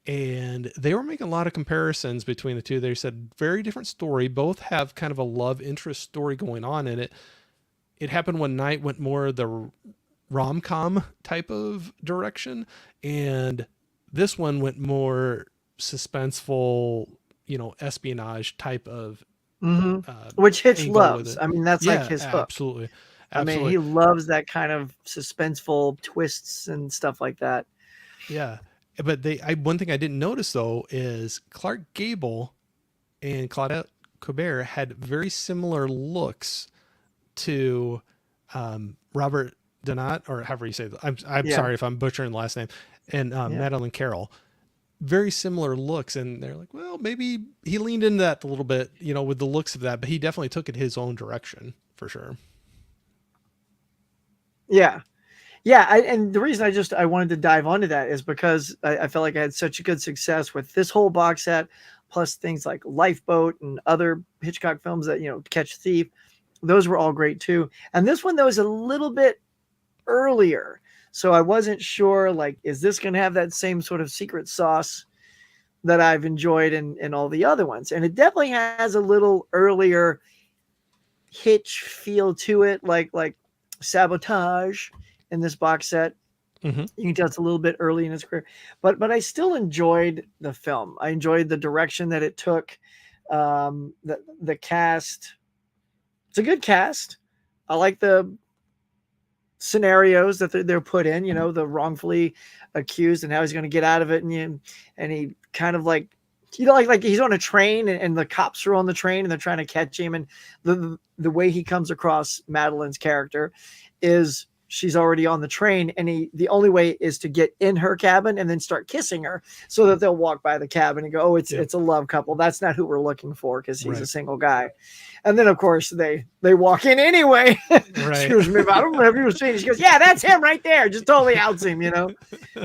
Speaker 1: And they were making a lot of comparisons between the two. They said very different story, both have kind of a love interest story going on in it. It Happened One Night went more the rom-com type of direction, and this one went more suspenseful, espionage type of
Speaker 2: Hmm.
Speaker 1: uh,
Speaker 2: Which Hitch
Speaker 1: angle with
Speaker 2: loves.
Speaker 1: it.
Speaker 2: I mean, that's like
Speaker 1: Yeah,
Speaker 2: his hook.
Speaker 1: absolutely,
Speaker 2: I mean,
Speaker 1: absolutely,
Speaker 2: he loves that kind of suspenseful twists and stuff like that.
Speaker 1: yeah. But one thing I didn't notice though is Clark Gable and Claudette Colbert had very similar looks to Robert Donat, or however you say that. I'm
Speaker 2: Yeah,
Speaker 1: sorry if I'm butchering the last name, and
Speaker 2: yeah,
Speaker 1: Madeline Carroll. Very similar looks, and they're like, well, maybe he leaned into that a little bit, with the looks of that, but he definitely took it his own direction for sure.
Speaker 2: yeah. Yeah, and the reason I wanted to dive onto that is because I felt like I had such a good success with this whole box set, plus things like Lifeboat and other Hitchcock films that Catch a Thief. Those were all great too. And this one though is a little bit earlier, so I wasn't sure, like, is this going to have that same sort of secret sauce that I've enjoyed in all the other ones? And it definitely has a little earlier Hitch feel to it, like Sabotage in this box set.
Speaker 1: Mm-hmm.
Speaker 2: You can tell it's a little bit early in his career, but I still enjoyed the film. I enjoyed the direction that it took. The cast, it's a good cast. I like the scenarios that they're put in, the wrongfully accused and how he's going to get out of it. And he kind of like, like he's on a train and the cops are on the train and they're trying to catch him. And the way he comes across Madeline's character is she's already on the train, and the only way is to get in her cabin and then start kissing her so that they'll walk by the cabin and go, oh, it's a love couple. That's not who we're looking for, because he's a single guy. And then of course they walk in anyway.
Speaker 1: Right.
Speaker 2: Excuse me, I don't know if you were saying. She goes, yeah, that's him right there. Just totally outs him. I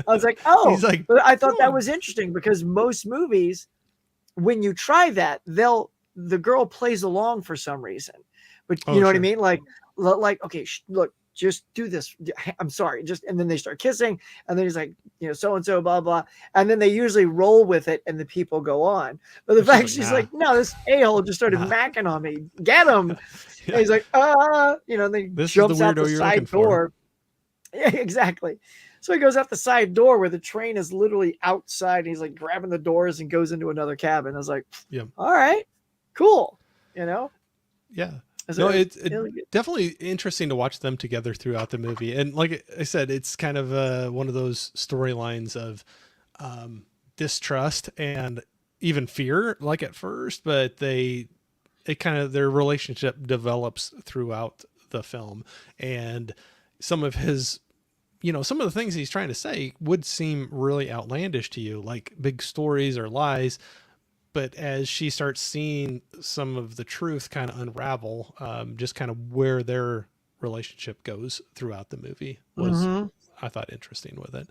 Speaker 2: was like, oh.
Speaker 1: He's like,
Speaker 2: but I thought that was interesting, because most movies, when you try that, they'll the girl plays along for some reason, but you
Speaker 1: Oh,
Speaker 2: know what I
Speaker 1: sure.
Speaker 2: mean? Like, okay, look, just do this. I'm sorry. And then they start kissing, and then he's like, so-and-so, blah, blah. And then they usually roll with it and the people go on. But the
Speaker 1: And she's
Speaker 2: fact
Speaker 1: like,
Speaker 2: she's
Speaker 1: nah,
Speaker 2: like, no, this a-hole just started
Speaker 1: nah.
Speaker 2: macking on me. Get him. And
Speaker 1: Yeah.
Speaker 2: he's like, and then he
Speaker 1: This is the
Speaker 2: jumps out the
Speaker 1: weirdo you're looking
Speaker 2: side
Speaker 1: for.
Speaker 2: door. Yeah, exactly. So he goes out the side door where the train is literally outside, and he's like grabbing the doors and goes into another cabin. I was like,
Speaker 1: Yeah.
Speaker 2: all right, cool.
Speaker 1: Yeah.
Speaker 2: It's
Speaker 1: No,
Speaker 2: a-
Speaker 1: it's definitely interesting to watch them together throughout the movie. And like I said, it's kind of one of those storylines of distrust and even fear, like at first, but their relationship develops throughout the film. And some of his, some of the things he's trying to say would seem really outlandish to you, like big stories or lies. But as she starts seeing some of the truth kind of unravel, just kind of where their relationship goes throughout the movie was, I thought, interesting with it.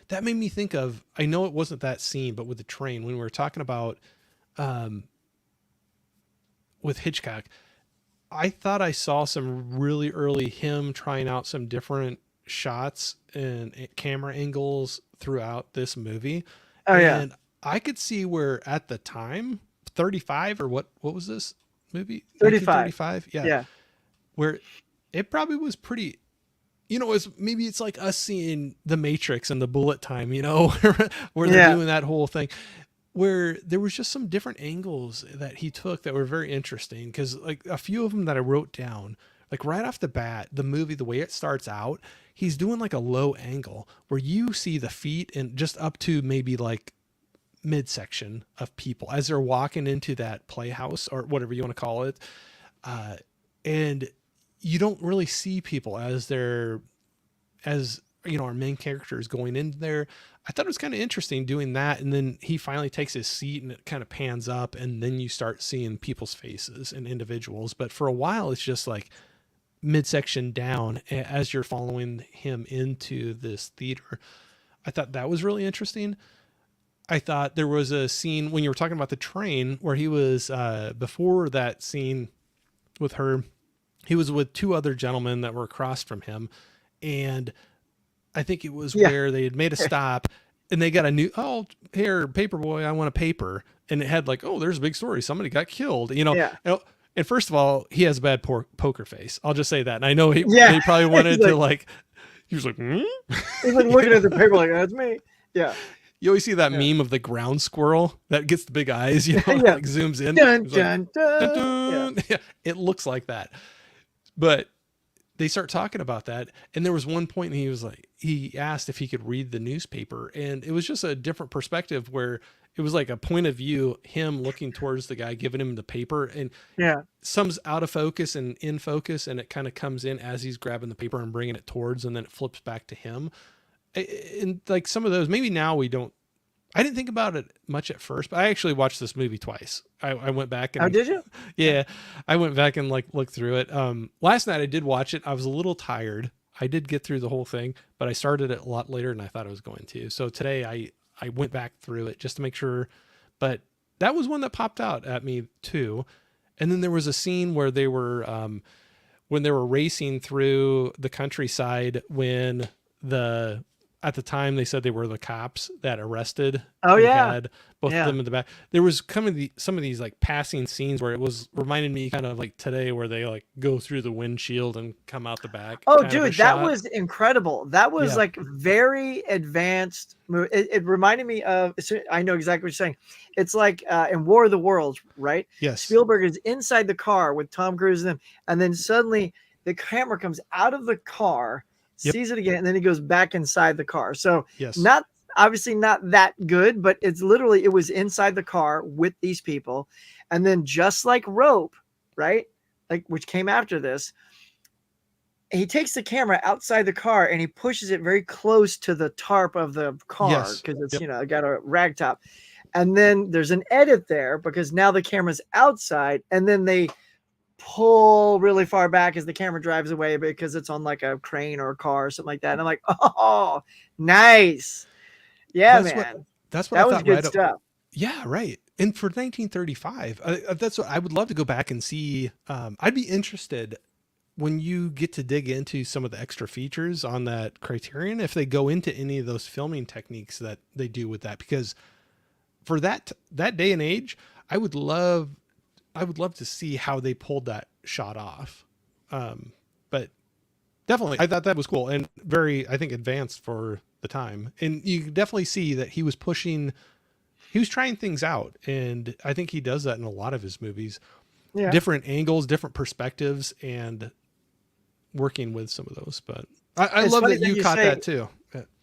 Speaker 1: That made me think of, I know it wasn't that scene, but with the train, when we were talking about with Hitchcock, I thought I saw some really early him trying out some different shots and camera angles throughout this movie.
Speaker 2: Oh yeah,
Speaker 1: And I could see where at the time, 35 or what was this movie?
Speaker 2: 35.
Speaker 1: 1935? Yeah.
Speaker 2: Yeah,
Speaker 1: Where it probably was pretty, maybe it's like us seeing The Matrix and the bullet time, where they're doing that whole thing, where there was just some different angles that he took that were very interesting. Because like a few of them that I wrote down, like right off the bat, the movie, the way it starts out, he's doing like a low angle where you see the feet and just up to maybe like midsection of people as they're walking into that playhouse or whatever you want to call it. And you don't really see people as our main character is going in there. I thought it was kind of interesting doing that. And then he finally takes his seat and it kind of pans up, and then you start seeing people's faces and individuals. But for a while, it's just like midsection down as you're following him into this theater. I thought that was really interesting. I thought there was a scene when you were talking about the train where he was, before that scene with her, he was with two other gentlemen that were across from him. And I think it was where they had made a stop and they got a new, oh, here, paperboy, I want a paper. And it had like, oh, there's a big story. Somebody got killed,
Speaker 2: Yeah.
Speaker 1: And first of all, he has a bad poker face. I'll just say that. And I know they probably wanted he was like,
Speaker 2: He's like looking at the paper like, that's me. Yeah.
Speaker 1: You always see that meme of the ground squirrel that gets the big eyes, like zooms in.
Speaker 2: Dun,
Speaker 1: Like,
Speaker 2: dun, dun.
Speaker 1: dun, dun. Yeah, it looks like that. But they start talking about that. And there was one point he asked if he could read the newspaper. And it was just a different perspective where it was like a point of view, him looking towards the guy, giving him the paper. And some's out of focus and in focus. And it kind of comes in as he's grabbing the paper and bringing it towards, and then it flips back to him. And like some of those, maybe now I didn't think about it much at first, but I actually watched this movie twice. I went back and,
Speaker 2: oh, did you?
Speaker 1: Yeah, I went back and like looked through it. Last night I did watch it. I was a little tired. I did get through the whole thing, but I started it a lot later than I thought I was going to. So today I went back through it just to make sure, but that was one that popped out at me too. And then there was a scene where they were, when they were racing through the countryside at the time they said they were the cops that arrested.
Speaker 2: Oh yeah.
Speaker 1: Had both of them in the back. There was some of these like passing scenes where it was reminding me kind of like today where they like go through the windshield and come out the back.
Speaker 2: Oh dude, that was incredible. That was like very advanced. It reminded me of, I know exactly what you're saying. It's like in War of the Worlds, right?
Speaker 1: Yes.
Speaker 2: Spielberg is inside the car with Tom Cruise and them, and then suddenly the camera comes out of the car, sees it again, and then he goes back inside the car. So obviously not that good, but it was inside the car with these people. And then just like Rope, right? Like, which came after this, he takes the camera outside the car and he pushes it very close to the tarp of the car because it's, got a rag top. And then there's an edit there because now the camera's outside, and then they pull really far back as the camera drives away because it's on like a crane or a car or something like that. And I'm like, oh, nice. Yeah,
Speaker 1: that's
Speaker 2: man.
Speaker 1: That's what
Speaker 2: that
Speaker 1: I
Speaker 2: was
Speaker 1: thought
Speaker 2: good stuff.
Speaker 1: Yeah, right. And for 1935, that's what I would love to go back and see. I'd be interested when you get to dig into some of the extra features on that Criterion, if they go into any of those filming techniques that they do with that, because for that day and age, I would love to see how they pulled that shot off. But definitely, I thought that was cool and very, I think, advanced for the time. And you could definitely see that he was trying things out. And I think he does that in a lot of his movies,
Speaker 2: Yeah.
Speaker 1: different angles, different perspectives, and working with some of those. But I
Speaker 2: It's
Speaker 1: love
Speaker 2: funny
Speaker 1: that
Speaker 2: that
Speaker 1: you
Speaker 2: you
Speaker 1: caught
Speaker 2: say
Speaker 1: that too.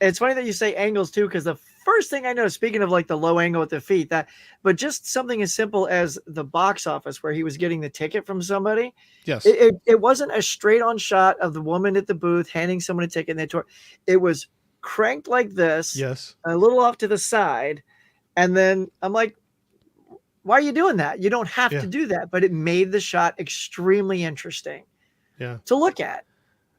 Speaker 2: it's funny that you say angles too, because the first thing I noticed, speaking of like the low angle at the feet, but just something as simple as the box office where he was getting the ticket from somebody.
Speaker 1: Yes.
Speaker 2: It wasn't a straight on shot of the woman at the booth handing someone a ticket and they tore. It was cranked like this,
Speaker 1: Yes.
Speaker 2: a little off to the side, and then I'm like, why are you doing that? You don't have
Speaker 1: Yeah.
Speaker 2: to do that, but it made the shot extremely interesting
Speaker 1: Yeah.
Speaker 2: to look at.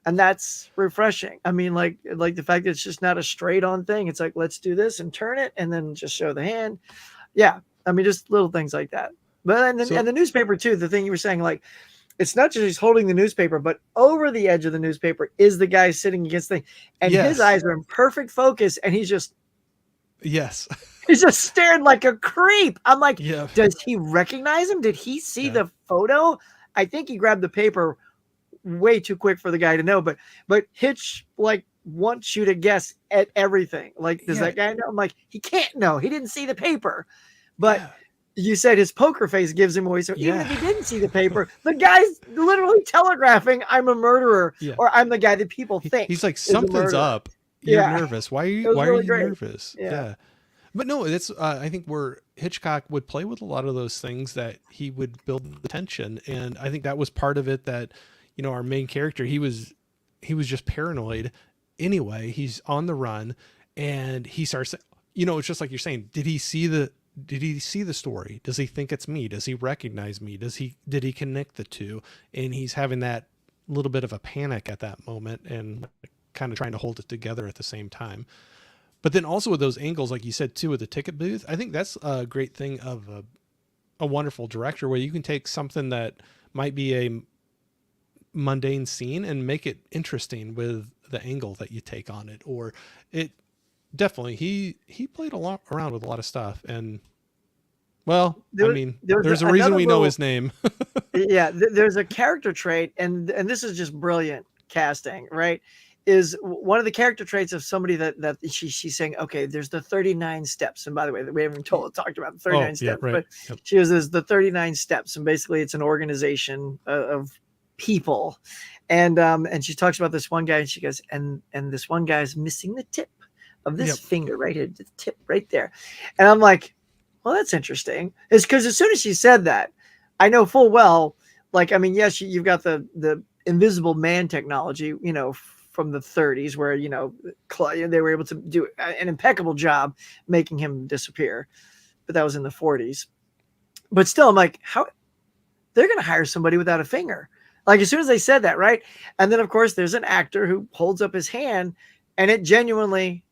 Speaker 2: And that's refreshing. I mean, like the fact that it's just not a straight on thing. It's like, let's do this and turn it and then just show the hand. Yeah. I mean, just little things like that. But and then
Speaker 1: So
Speaker 2: and the newspaper too, the thing you were saying, like, it's not just he's holding the newspaper, but over the edge of the newspaper is the guy sitting against the thing. And his
Speaker 1: yes.
Speaker 2: eyes are in perfect focus, and he's just
Speaker 1: Yes.
Speaker 2: staring like a creep. I'm like,
Speaker 1: Yeah.
Speaker 2: does he recognize him? Did he see
Speaker 1: Yeah.
Speaker 2: the photo? I think he grabbed the paper way too quick for the guy to know, but Hitch like wants you to guess at everything. Like, does that guy know? I'm like, he can't know. He didn't see the paper. But you said his poker face gives him away. So even if he didn't see the paper, the guy's literally telegraphing, I'm a murderer, or I'm the guy that people think.
Speaker 1: He's like, something's up. You're nervous. Why are you nervous? Yeah. But no, it's I think where Hitchcock would play with a lot of those things, that he would build the tension. And I think that was part of it, that, you know, our main character, he was just paranoid anyway. He's on the run and he starts, you know, it's just like you're saying, did he see the story? Does he think it's me? Does he recognize me? Did he connect the two? And he's having that little bit of a panic at that moment and kind of trying to hold it together at the same time. But then also with those angles, like you said too, with the ticket booth, I think that's a great thing of a wonderful director, where you can take something that might be a mundane scene and make it interesting with the angle that you take on it. Or it definitely, he played a lot around with a lot of stuff. And well, there's a reason we know his name.
Speaker 2: Yeah, there's a character trait, and this is just brilliant casting, right? Is one of the character traits of somebody that she's saying, okay, there's the 39 steps. And by the way, we haven't talked about the 39 steps,
Speaker 1: right.
Speaker 2: But she goes, there's the 39 steps. And basically it's an organization of people. And she talks about this one guy, and she goes, and this one guy is missing the tip of this finger right here, the tip right there. And I'm like, well, that's interesting. It's because as soon as she said that, I know full well, like, I mean, yes, you've got the invisible man technology, you know, from the 30s, where, you know, they were able to do an impeccable job making him disappear. But that was in the 40s. But still, I'm like, how they're going to hire somebody without a finger? Like, as soon as they said that, right? And then, of course, there's an actor who holds up his hand, and it genuinely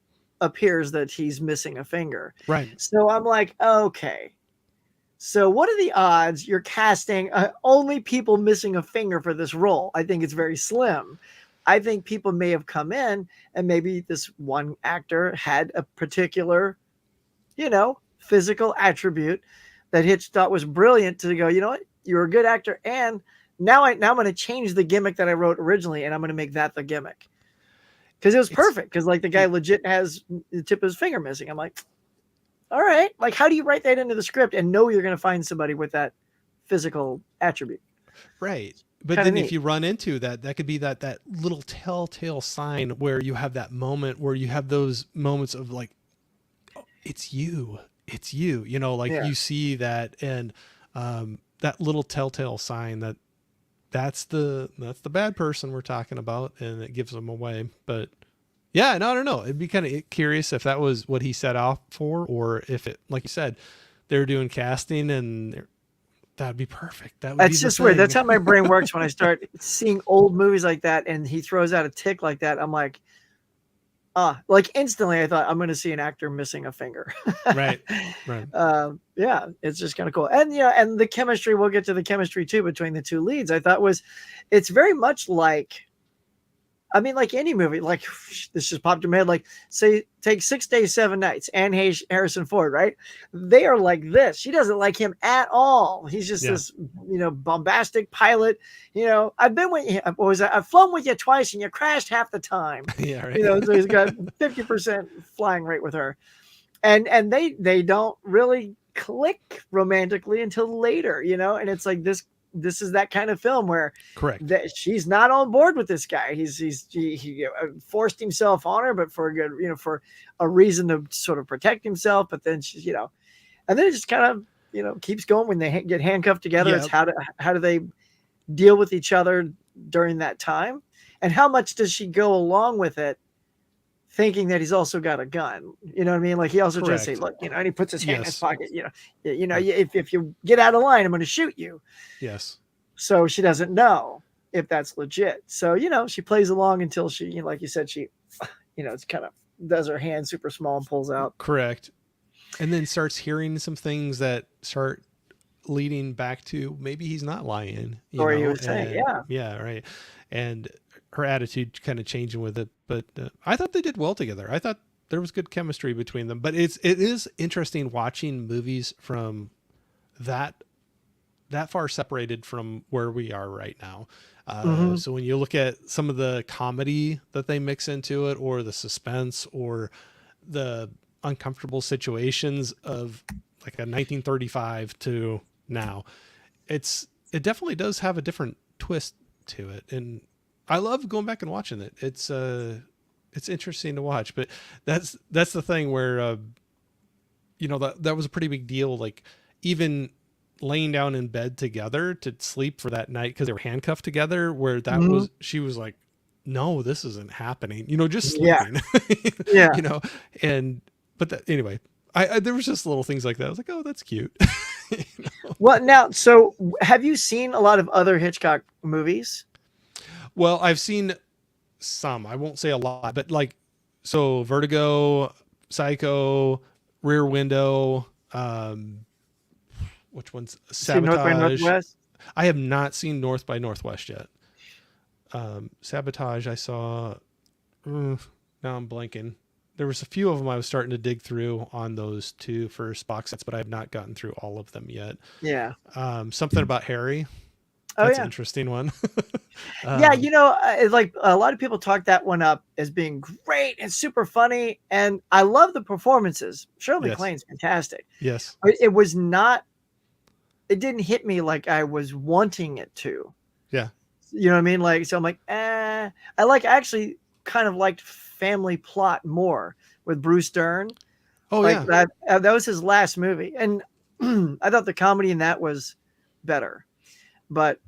Speaker 2: appears that he's missing a finger.
Speaker 1: Right.
Speaker 2: So I'm like, okay. So what are the odds you're casting only people missing a finger for this role? I think it's very slim. I think people may have come in, and maybe this one actor had a particular, you know, physical attribute that Hitch thought was brilliant to go, you know what, you're a good actor. And now I'm going to change the gimmick that I wrote originally, and I'm going to make that the gimmick. Because it was perfect. Because like the guy legit has the tip of his finger missing. I'm like, all right. Like, how do you write that into the script and know you're going to find somebody with that physical attribute?
Speaker 1: Right. But then if you run into that could be that little telltale sign where you have that moment where you have those moments of like, oh, it's you, you know, like you see that, and that little telltale sign that's the bad person we're talking about, and it gives them away. But yeah, no, I don't know. It'd be kind of curious if that was what he set off for, or if it, like you said, they're doing casting and that'd be perfect.
Speaker 2: That's just weird. That's how my brain works when I start seeing old movies like that, and he throws out a tick like that. I'm like, like instantly I thought I'm going to see an actor missing a finger.
Speaker 1: Right. Right.
Speaker 2: Yeah, it's just kind of cool. And yeah, and the chemistry, we'll get to the chemistry too between the two leads. I thought it's very much like, I mean, like any movie, like this just popped in my head. Like, say, take 6 Days, 7 Nights, and Harrison Ford, right? They are like this. She doesn't like him at all. He's just this, bombastic pilot. I've been with you. I've flown with you twice, and you crashed half the time.
Speaker 1: Yeah. Right.
Speaker 2: So he's got 50% flying rate with her, and they don't really click romantically until later. And it's like this is that kind of film where
Speaker 1: Correct.
Speaker 2: that she's not on board with this guy. He forced himself on her, but for a good, for a reason to sort of protect himself. But then she's, and then it just kind of, keeps going when they get handcuffed together.
Speaker 1: Yeah.
Speaker 2: It's how do they deal with each other during that time? And how much does she go along with it, thinking that he's also got a gun? You know what I mean? Like he also just say, look, and he puts his hand in his pocket, if you get out of line, I'm going to shoot you.
Speaker 1: Yes.
Speaker 2: So she doesn't know if that's legit. So, she plays along until she, like you said, she, it's kind of does her hand super small and pulls out.
Speaker 1: Correct. And then starts hearing some things that start leading back to maybe he's not lying.
Speaker 2: He was saying, yeah.
Speaker 1: Yeah. Right. And her attitude kind of changing with it, but I thought they did well together. I thought there was good chemistry between them, but it is interesting watching movies from that far separated from where we are right now. So when you look at some of the comedy that they mix into it, or the suspense, or the uncomfortable situations of like a 1935 to now, it definitely does have a different twist to it. And I love going back and watching it. It's interesting to watch, but that's the thing where, that was a pretty big deal. Like even laying down in bed together to sleep for that night, cause they were handcuffed together, where she was like, no, this isn't happening, just sleeping.
Speaker 2: Yeah.
Speaker 1: Anyway, there was just little things like that. I was like, oh, that's cute.
Speaker 2: Well, now, so have you seen a lot of other Hitchcock movies?
Speaker 1: Well, I've seen some, I won't say a lot, but so Vertigo, Psycho, Rear Window, which one's Sabotage?
Speaker 2: North by Northwest?
Speaker 1: I have not seen North by Northwest yet. Sabotage I saw, now I'm blanking. There was a few of them I was starting to dig through on those two first box sets, but I have not gotten through all of them yet.
Speaker 2: Yeah.
Speaker 1: Something About Harry.
Speaker 2: That's
Speaker 1: an interesting one.
Speaker 2: Yeah, it's like a lot of people talk that one up as being great and super funny, and I love the performances. Shirley MacLaine's fantastic.
Speaker 1: Yes.
Speaker 2: It was not. It didn't hit me like I was wanting it to.
Speaker 1: Yeah.
Speaker 2: You know what I mean? Like, so I'm like, I actually kind of liked Family Plot more with Bruce Dern.
Speaker 1: Oh, yeah.
Speaker 2: That was his last movie, and I thought the comedy in that was better. But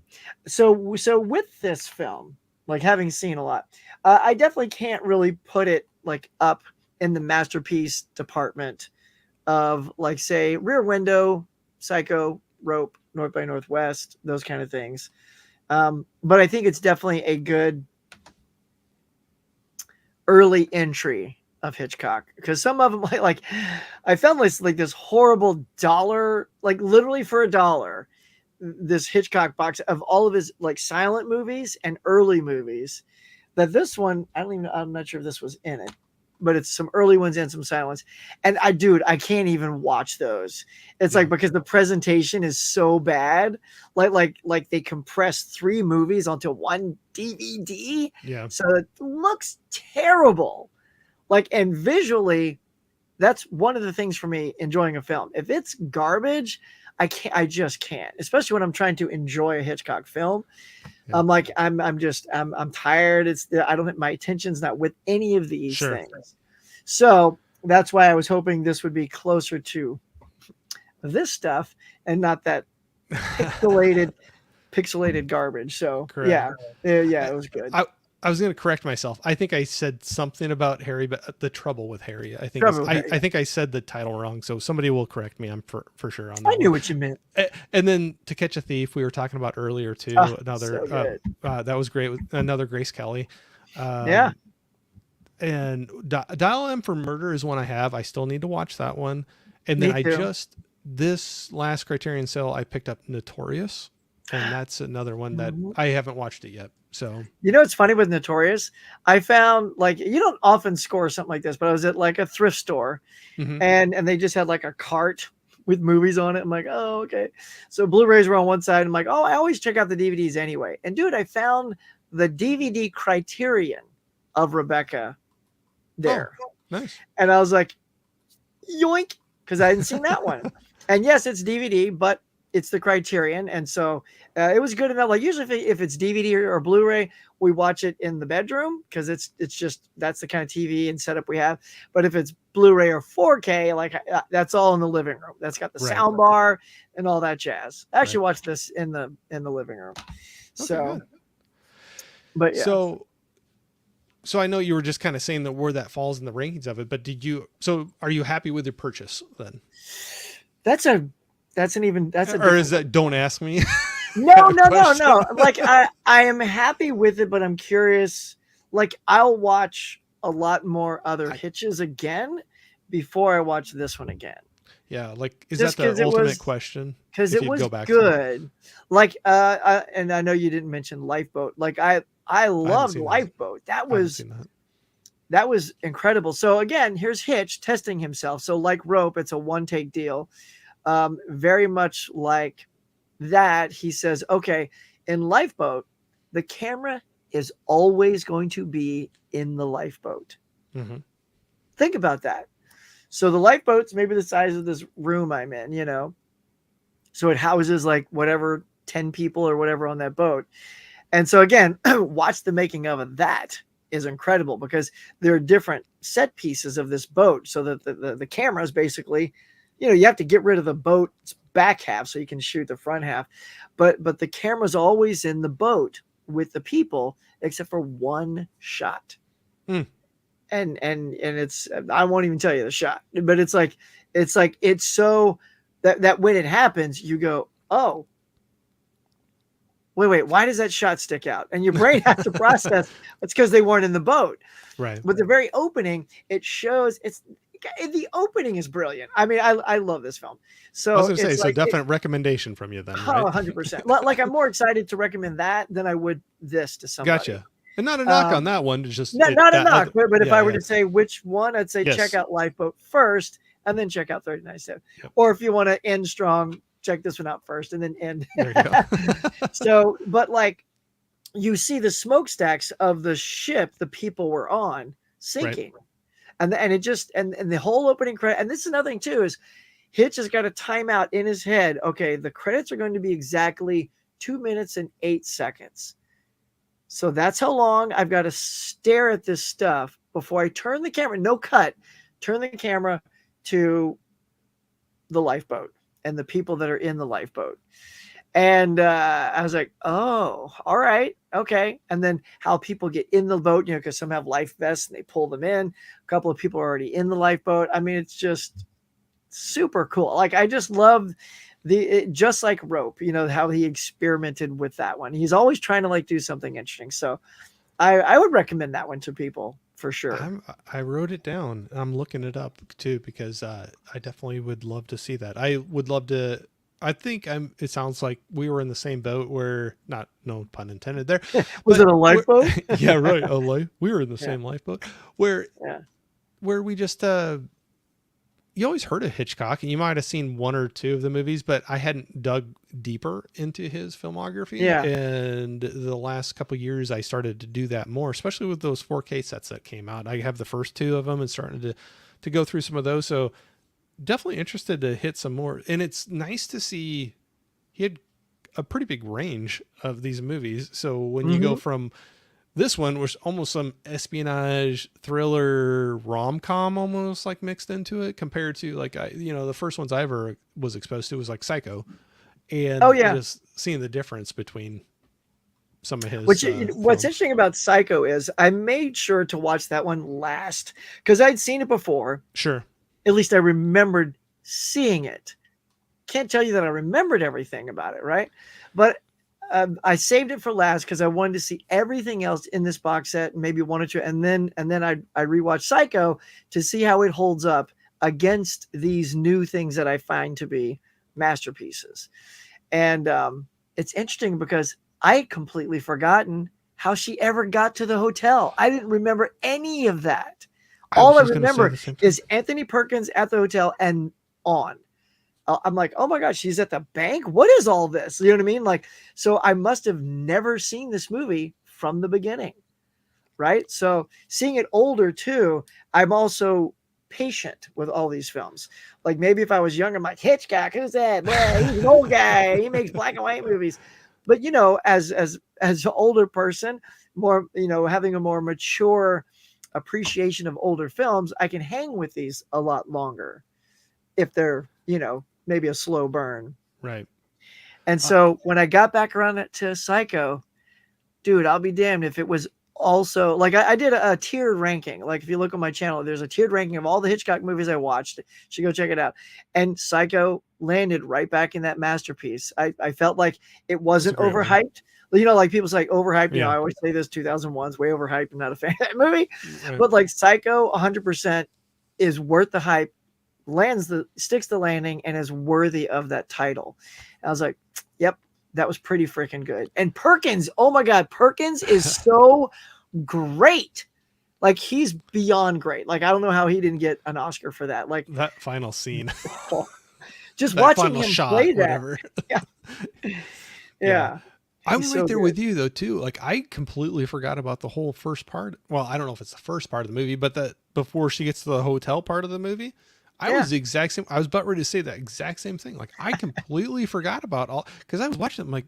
Speaker 2: so with this film, like having seen a lot, I definitely can't really put it like up in the masterpiece department of like, say, Rear Window, Psycho, Rope, North by Northwest, those kind of things. But I think it's definitely a good early entry of Hitchcock, because some of them like I found this horrible dollar, like literally for $1, this Hitchcock box of all of his like silent movies and early movies. That this one, I'm not sure if this was in it, but it's some early ones and some silent ones. And I can't even watch those. It's like, because the presentation is so bad, like they compressed 3 movies onto one DVD.
Speaker 1: Yeah.
Speaker 2: So it looks terrible. Like, and visually, that's one of the things for me enjoying a film. If it's garbage, I just can't, especially when I'm trying to enjoy a Hitchcock film.
Speaker 1: Yeah.
Speaker 2: I'm like, I'm tired. My attention's not with any of these things. So that's why I was hoping this would be closer to this stuff and not that pixelated garbage. So
Speaker 1: Correct.
Speaker 2: yeah, it was good.
Speaker 1: I was going to correct myself. I think I said something about Harry, but The Trouble with Harry. I think I think I said the title wrong, so somebody will correct me. I'm for sure on that.
Speaker 2: I knew what you meant.
Speaker 1: And then To Catch a Thief, we were talking about earlier too.
Speaker 2: That was great.
Speaker 1: That was great. Another Grace Kelly. and Dial M for Murder is one I have. I still need to watch that one. And then
Speaker 2: Me too.
Speaker 1: this last Criterion sale, I picked up Notorious, and that's another one that
Speaker 2: Mhm.
Speaker 1: I haven't watched it yet. So,
Speaker 2: You know what's funny with Notorious? I found, like, you don't often score something like this, but I was at like a thrift store,
Speaker 1: mhm.
Speaker 2: and they just had like a cart with movies on it. I'm like, oh, okay. So Blu-rays were on one side. I'm like, oh, I always check out the DVDs anyway. And dude, I found the DVD Criterion of Rebecca
Speaker 1: Oh,
Speaker 2: there.
Speaker 1: nice.
Speaker 2: And I was like, yoink, because I hadn't seen that one. And yes, it's DVD, but it's the Criterion. And so it was good enough. Like usually if it's DVD or Blu-ray, we watch it in the bedroom because it's just that's the kind of TV and setup we have. But if it's Blu-ray or 4K, like that's all in the living room. That's got the
Speaker 1: Right.
Speaker 2: sound bar and all that jazz. I actually
Speaker 1: Right.
Speaker 2: watched this in the living room.
Speaker 1: Okay,
Speaker 2: So,
Speaker 1: good.
Speaker 2: but yeah,
Speaker 1: So I know you were just kind of saying that where that falls in the rankings of it, but are you happy with your purchase then?
Speaker 2: that's a that's a
Speaker 1: Or is that don't ask me?
Speaker 2: no,
Speaker 1: kind of
Speaker 2: no, no,
Speaker 1: question?
Speaker 2: no. Like I am happy with it, but I'm curious. Like I'll watch a lot more other Hitches again before I watch this one again.
Speaker 1: Yeah, like is
Speaker 2: Just
Speaker 1: that the
Speaker 2: because
Speaker 1: ultimate question?
Speaker 2: because
Speaker 1: If
Speaker 2: it
Speaker 1: you'd
Speaker 2: was
Speaker 1: go back to it?
Speaker 2: good. Like and I know you didn't mention Lifeboat. Like I
Speaker 1: I haven't
Speaker 2: loved
Speaker 1: seen that.
Speaker 2: Lifeboat. That
Speaker 1: I haven't
Speaker 2: was
Speaker 1: seen that.
Speaker 2: incredible. So again, here's Hitch testing himself. So like Rope, it's a one take deal. Very much like that, he says, okay, in Lifeboat, the camera is always going to be in the lifeboat.
Speaker 1: Mm-hmm.
Speaker 2: Think about that. So the lifeboat's maybe the size of this room I'm in, you know. So it houses like whatever 10 people or whatever on that boat. And so again, watch the making of that is incredible because there are different set pieces of this boat. So that the camera is basically, you know, you have to get rid of the boat's back half so you can shoot the front half. But the camera's always in the boat with the people except for one shot.
Speaker 1: Mm.
Speaker 2: And it's, I won't even tell you the shot, but it's so that when it happens, you go, oh, wait, why does that shot stick out? And your brain has to process it's because they weren't in the boat.
Speaker 1: Right.
Speaker 2: But the very opening, it shows the opening is brilliant. I mean, I love this film. So
Speaker 1: I was gonna say,
Speaker 2: it's
Speaker 1: so
Speaker 2: like
Speaker 1: definite recommendation from you then, right?
Speaker 2: 100%. Like I'm more excited to recommend that than I would this to somebody.
Speaker 1: Gotcha. And not a knock on that one, just
Speaker 2: Not a knock, but if I were
Speaker 1: yeah.
Speaker 2: to say which one, I'd say
Speaker 1: Yes.
Speaker 2: check out Lifeboat first and then check out 39 Steps.
Speaker 1: Yep.
Speaker 2: Or if you want to end strong, check this one out first and then end.
Speaker 1: There you go.
Speaker 2: So, but like you see the smokestacks of the ship the people were on sinking. Right. And it just and the whole opening credit, and this is another thing too, is Hitch has got a timeout in his head. Okay, the credits are going to be exactly 2 minutes and 8 seconds. So that's how long I've got to stare at this stuff before I turn the camera, no cut, turn the camera to the lifeboat and the people that are in the lifeboat. And I was like, oh, all right, okay. And then how people get in the boat, you know, because some have life vests and they pull them in. A couple of people are already in the lifeboat. I mean, it's just super cool. Like I just love just like Rope, you know, how he experimented with that one. He's always trying to like do something interesting. So I would recommend that one to people for sure.
Speaker 1: I wrote it down. I'm looking it up too because I definitely would love to see that. I would love to. I think it sounds like we were in the same boat where, no pun intended there.
Speaker 2: Was it a lifeboat?
Speaker 1: Yeah, right. We were in the same lifeboat where we just you always heard of Hitchcock and you might have seen one or two of the movies, but I hadn't dug deeper into his filmography.
Speaker 2: Yeah.
Speaker 1: And the last couple of years I started to do that more, especially with those 4K sets that came out. I have the first two of them and starting to go through some of those. So definitely interested to hit some more. And it's nice to see he had a pretty big range of these movies. So when you go from this one was almost some espionage thriller rom-com almost like mixed into it compared to like, the first ones I ever was exposed to was like Psycho. And just seeing the difference between some of his.
Speaker 2: What's interesting about Psycho is I made sure to watch that one last because I'd seen it before.
Speaker 1: Sure.
Speaker 2: At least I remembered seeing it. Can't tell you that I remembered everything about it, right? But I saved it for last because I wanted to see everything else in this box set, maybe one or two, and then I rewatched Psycho to see how it holds up against these new things that I find to be masterpieces. And it's interesting because I had completely forgotten how she ever got to the hotel. I didn't remember any of that.
Speaker 1: I was
Speaker 2: All I
Speaker 1: just going to say
Speaker 2: remember
Speaker 1: the same thing.
Speaker 2: is Anthony Perkins at the hotel and on. I'm like, oh my gosh, she's at the bank. What is all this? You know what I mean? Like, so I must have never seen this movie from the beginning, right? So seeing it older too, I'm also patient with all these films. Like maybe if I was younger, I'm like, Hitchcock, who's that? Well, he's an old guy. He makes black and white movies. But you know, as an older person, more, you know, having a more mature appreciation of older films, I can hang with these a lot longer if they're, you know, maybe a slow burn.
Speaker 1: Right.
Speaker 2: And so when I got back around to Psycho, dude, I'll be damned if it was also like I did a tiered ranking. Like if you look on my channel, there's a tiered ranking of all the Hitchcock movies I watched. You should go check it out. And Psycho landed right back in that masterpiece. I felt like it wasn't overhyped. You know, like people say like overhyped. You know, I always say this 2001's way overhyped. I'm not a fan of that movie. Right. But like Psycho 100% is worth the hype, sticks the landing, and is worthy of that title. And I was like, yep, that was pretty freaking good. And Perkins, oh my God, Perkins is so great. Like he's beyond great. Like I don't know how he didn't get an Oscar for that. Like
Speaker 1: that final scene,
Speaker 2: just watching him play that. Yeah.
Speaker 1: I'm right there with you though too. Like I completely forgot about the whole first part. Well, I don't know if it's the first part of the movie, but that before she gets to the hotel part of the movie, I was the exact same. I was about ready to say that exact same thing. Like I completely forgot about all, because I was watching it. I'm like,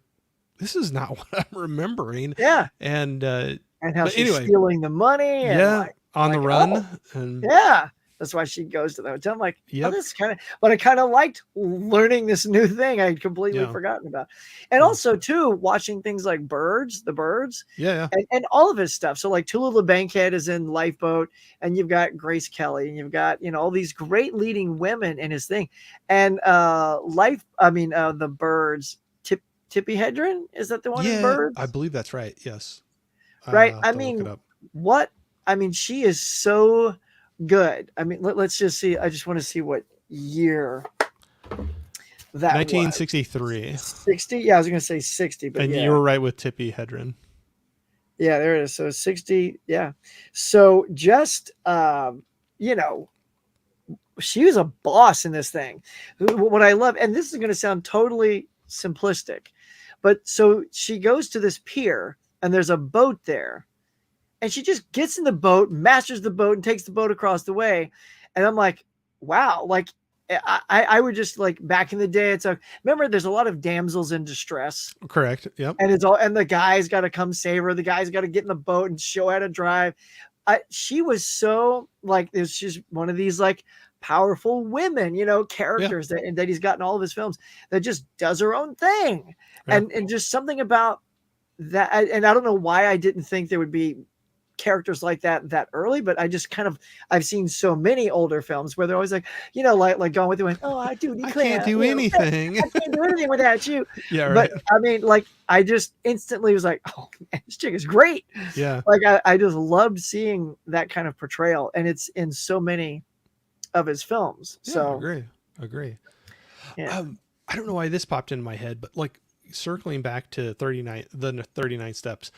Speaker 1: this is not what I'm remembering.
Speaker 2: Yeah.
Speaker 1: And
Speaker 2: how she's stealing the money. And
Speaker 1: on the run.
Speaker 2: Oh,
Speaker 1: and
Speaker 2: that's why she goes to the hotel. I'm like, oh, this kind of, but I kind of liked learning this new thing I'd completely forgotten about. And also too, watching things like The Birds. And all of his stuff. So like Tula Bankhead is in Lifeboat, and you've got Grace Kelly, and you've got, you know, all these great leading women in his thing. And The Birds, Tippi Hedren, is that the one in Birds?
Speaker 1: I believe that's right. Yes.
Speaker 2: Right. I mean, she is so good. I mean, let's just see. I just want to see what year that
Speaker 1: 1963.
Speaker 2: 60? Yeah, I was going to say 60. But
Speaker 1: and you were right with Tippi Hedren.
Speaker 2: Yeah, there it is. So 60. Yeah. So just, you know, she was a boss in this thing. What I love, and this is going to sound totally simplistic, but so she goes to this pier and there's a boat there. And she just gets in the boat, masters the boat, and takes the boat across the way. And I'm like, wow. Like I would just like back in the day. It's remember there's a lot of damsels in distress.
Speaker 1: Correct. Yep.
Speaker 2: And and the guy's got to come save her. The guy's got to get in the boat and show how to drive. She was so like, she's one of these like powerful women, you know, characters that he's got in all of his films that just does her own thing. Yeah. And just something about that. And I don't know why I didn't think there would be characters like that early, but I just I've seen so many older films where they're always like, you know, like Gone with the Wind. Oh, I can't do anything. I can't do anything without you. Yeah, right. But I mean, like, I just instantly was like, oh man, this chick is great.
Speaker 1: Yeah.
Speaker 2: Like I just loved seeing that kind of portrayal, and it's in so many of his films.
Speaker 1: Yeah,
Speaker 2: so
Speaker 1: agree.
Speaker 2: Yeah.
Speaker 1: I don't know why this popped into my head, but like circling back to 39 steps.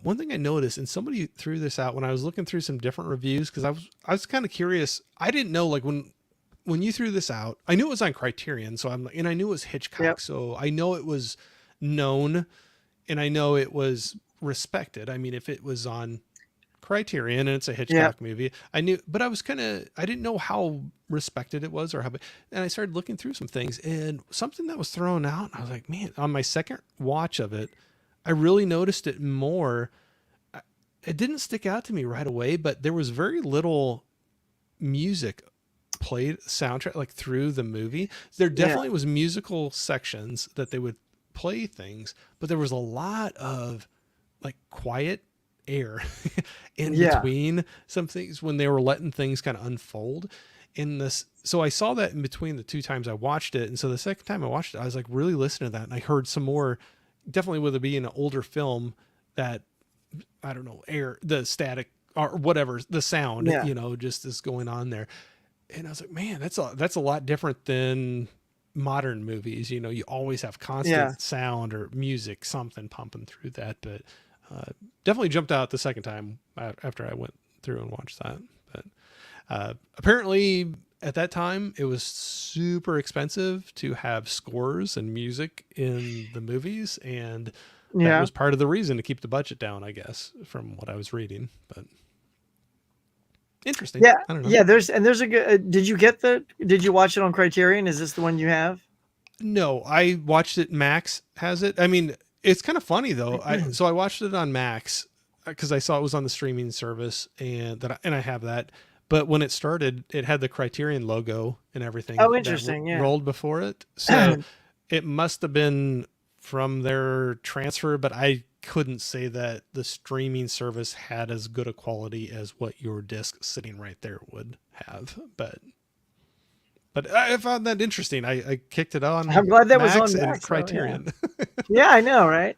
Speaker 1: One thing I noticed, and somebody threw this out when I was looking through some different reviews, because I was kind of curious. I didn't know, like when you threw this out, I knew it was on Criterion, so I'm like, and I knew it was Hitchcock, so I know it was known, and I know it was respected. I mean, if it was on Criterion and it's a Hitchcock movie, I knew, but I didn't know how respected it was or how. And I started looking through some things, and something that was thrown out, and I was like, man, on my second watch of it, I really noticed it more. It didn't stick out to me right away, but there was very little music played soundtrack like through the movie. There definitely was musical sections that they would play things, but there was a lot of like quiet air in between some things when they were letting things kind of unfold in this. So I saw that in between the two times I watched it. And so the second time I watched it, I was like really listening to that. And I heard some more, definitely with it being an older film, that I don't know, the static or whatever, the sound,
Speaker 2: Yeah.
Speaker 1: just is going on there. And I was like, man, that's a lot different than modern movies. You always have
Speaker 2: Yeah.
Speaker 1: constant sound or music, something pumping through that. But definitely jumped out the second time after I went through and watched that. But apparently at that time it was super expensive to have scores and music in the movies, and that
Speaker 2: Yeah.
Speaker 1: was part of the reason to keep the budget down, I guess, from what I was reading. But interesting.
Speaker 2: Yeah.
Speaker 1: I don't know.
Speaker 2: Yeah. There's a good, did you watch it on Criterion? Is this the one you have?
Speaker 1: No, I watched it. Max has it. I mean, it's kind of funny though. So I watched it on Max because I saw it was on the streaming service, and I have that. But when it started, it had the Criterion logo and everything
Speaker 2: Oh,
Speaker 1: that
Speaker 2: interesting. Yeah.
Speaker 1: rolled before it. So it must have been from their transfer, but I couldn't say that the streaming service had as good a quality as what your disc sitting right there would have. But I found that interesting. I kicked it on.
Speaker 2: I'm glad that was
Speaker 1: Max
Speaker 2: on
Speaker 1: and
Speaker 2: Max, though,
Speaker 1: Criterion.
Speaker 2: Yeah, I know, right?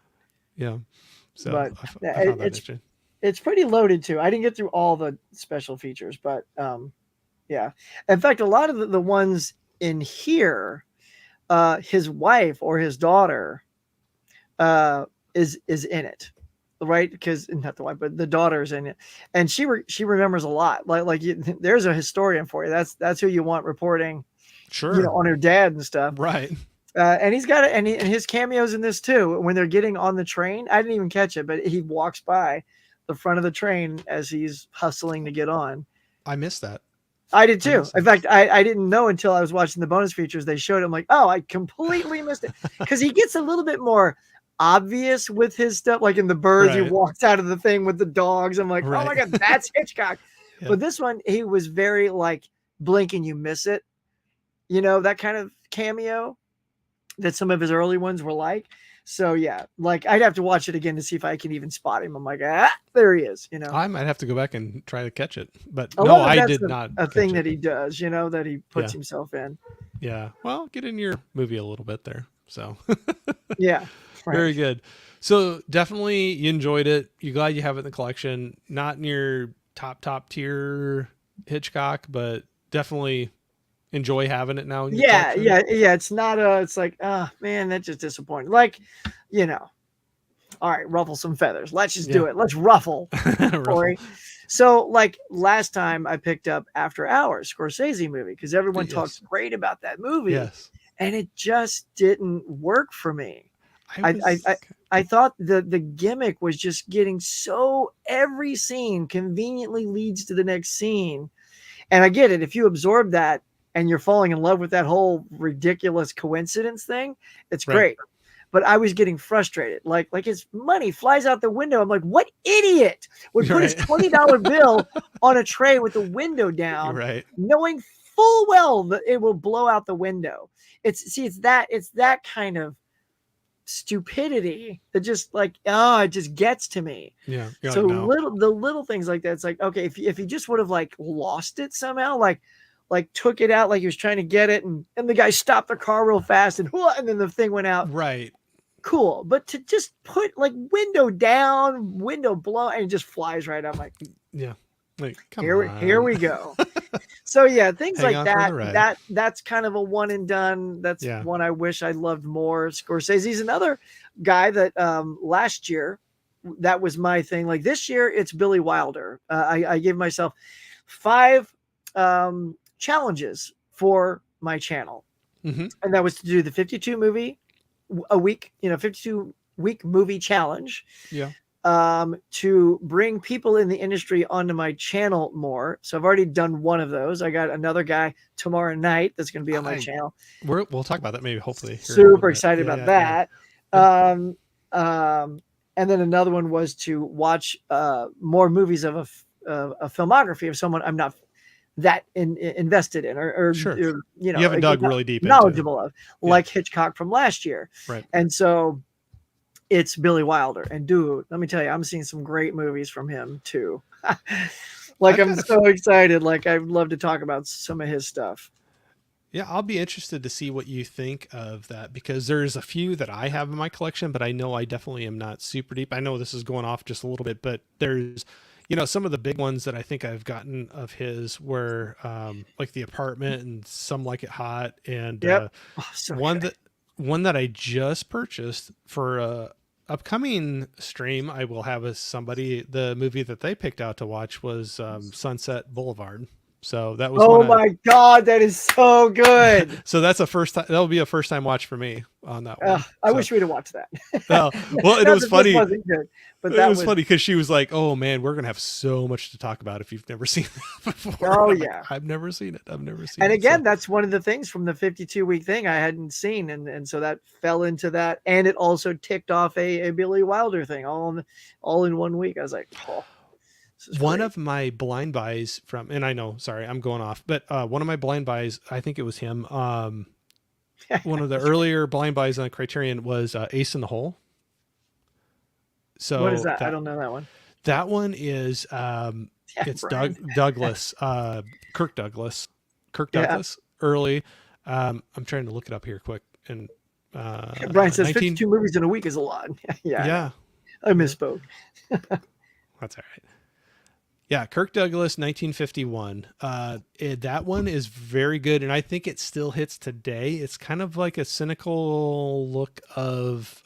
Speaker 1: Yeah. So
Speaker 2: But
Speaker 1: I found that
Speaker 2: it's
Speaker 1: interesting.
Speaker 2: it's pretty loaded too. I didn't get through all the special features, but yeah. In fact, a lot of the ones in here, his wife or his daughter is in it, right? Because not the wife, but the daughter's in it, and she remembers a lot. There's a historian for you. That's who you want reporting,
Speaker 1: Sure.
Speaker 2: on her dad and stuff.
Speaker 1: Right.
Speaker 2: And he's got it, and his cameos in this too. When they're getting on the train, I didn't even catch it, but he walks by the front of the train as he's hustling to get on.
Speaker 1: I missed that.
Speaker 2: I did too. In fact, I didn't know until I was watching the bonus features. They showed him, like, oh, I completely missed it, because he gets a little bit more obvious with his stuff. Like in The Birds, he walks out of the thing with the dogs. I'm like, oh my God, that's Hitchcock. Yeah. But this one, he was very like blink and you miss it. That kind of cameo that some of his early ones were like. So yeah, like I'd have to watch it again to see if I can even spot him. I'm like, there he is.
Speaker 1: I might have to go back and try to catch it, but
Speaker 2: no,
Speaker 1: I did not.
Speaker 2: A thing that he does, that he puts himself in.
Speaker 1: Yeah, well, get in your movie a little bit there. So
Speaker 2: yeah, right.
Speaker 1: Very good. So definitely you enjoyed it. You're glad you have it in the collection. Not in your top tier Hitchcock, but definitely enjoy having it now.
Speaker 2: Yeah. It's not it's like, oh man, that's just disappointing. Like, all right, ruffle some feathers. Let's just do it. Let's ruffle. Corey. So like last time I picked up After Hours, Scorsese movie, because everyone talks great about that movie.
Speaker 1: Yes.
Speaker 2: And it just didn't work for me. I thought the gimmick was just getting so every scene conveniently leads to the next scene. And I get it. If you absorb that, and you're falling in love with that whole ridiculous coincidence thing, it's great. But I was getting frustrated. Like his money flies out the window. I'm like, what idiot would put his $20 bill on a tray with the window down, knowing full well that it will blow out the window? It's that kind of stupidity that just it just gets to me.
Speaker 1: Yeah.
Speaker 2: So the little things like that. It's like, okay, if he just would have like lost it somehow, like took it out like he was trying to get it, and the guy stopped the car real fast and then the thing went out.
Speaker 1: Right.
Speaker 2: Cool. But to just put like window down, window blown, and it just flies right out. I'm like,
Speaker 1: yeah. Like,
Speaker 2: here we go. So yeah, things like that's kind of a one and done. That's one I wish I loved more. Scorsese's another guy that last year, that was my thing. Like this year, it's Billy Wilder. I gave myself 5 challenges for my channel, and that was to do the 52 movie a week, 52 week movie challenge.
Speaker 1: Yeah.
Speaker 2: To bring people in the industry onto my channel more. So I've already done one of those. I got another guy tomorrow night that's going to be on my channel.
Speaker 1: We'll talk about that maybe, hopefully.
Speaker 2: Super excited about that. Yeah. And then another one was to watch more movies of a filmography of someone I'm not that invested in or
Speaker 1: you haven't dug really deep
Speaker 2: knowledgeable of, like Hitchcock from last year.
Speaker 1: Right.
Speaker 2: And so it's Billy Wilder, and dude, let me tell you, I'm seeing some great movies from him too. I'm so excited. Like I'd love to talk about some of his stuff.
Speaker 1: Yeah, I'll be interested to see what you think of that, because there's a few that I have in my collection, but I know I definitely am not super deep. I know this is going off just a little bit, but there's, some of the big ones that I think I've gotten of his were like The Apartment and Some Like It Hot, and
Speaker 2: Yep. Oh, so
Speaker 1: one
Speaker 2: good.
Speaker 1: that one that I just purchased for a upcoming stream. I will have somebody, the movie that they picked out to watch was Sunset Boulevard. So that was one
Speaker 2: Oh
Speaker 1: of
Speaker 2: my God, that is so good.
Speaker 1: so that's a first time. That'll be a first time watch for me on that one.
Speaker 2: I
Speaker 1: So,
Speaker 2: wish we'd have watched that.
Speaker 1: well, it
Speaker 2: Not
Speaker 1: was
Speaker 2: that this
Speaker 1: funny.
Speaker 2: wasn't good, but
Speaker 1: It
Speaker 2: that
Speaker 1: was
Speaker 2: was.
Speaker 1: funny because she was like, "Oh man, we're gonna have so much to talk about if you've never seen that before."
Speaker 2: Oh
Speaker 1: And I'm
Speaker 2: yeah.
Speaker 1: like, I've never seen it. I've never seen
Speaker 2: And
Speaker 1: it. So
Speaker 2: again, that's one of the things from the 52-week thing I hadn't seen, and so that fell into that, and it also ticked off a Billy Wilder thing all in 1 week. I was like, oh, this is
Speaker 1: one
Speaker 2: great.
Speaker 1: of my blind buys from, and I know, sorry, I'm going off, but one of my blind buys, I think it was him. One of the earlier blind buys on Criterion was Ace in the Hole.
Speaker 2: What is
Speaker 1: So
Speaker 2: that? I don't know that one.
Speaker 1: that one is
Speaker 2: Yeah,
Speaker 1: it's
Speaker 2: Brian.
Speaker 1: Douglas, Kirk Douglas,
Speaker 2: Yeah.
Speaker 1: early. I'm trying to look it up here quick. And
Speaker 2: Brian says
Speaker 1: 19
Speaker 2: 52 movies in a week is a lot. Yeah,
Speaker 1: yeah,
Speaker 2: I misspoke.
Speaker 1: that's all right. Yeah, Kirk Douglas, 1951. That one is very good, and I think it still hits today. It's kind of like a cynical look of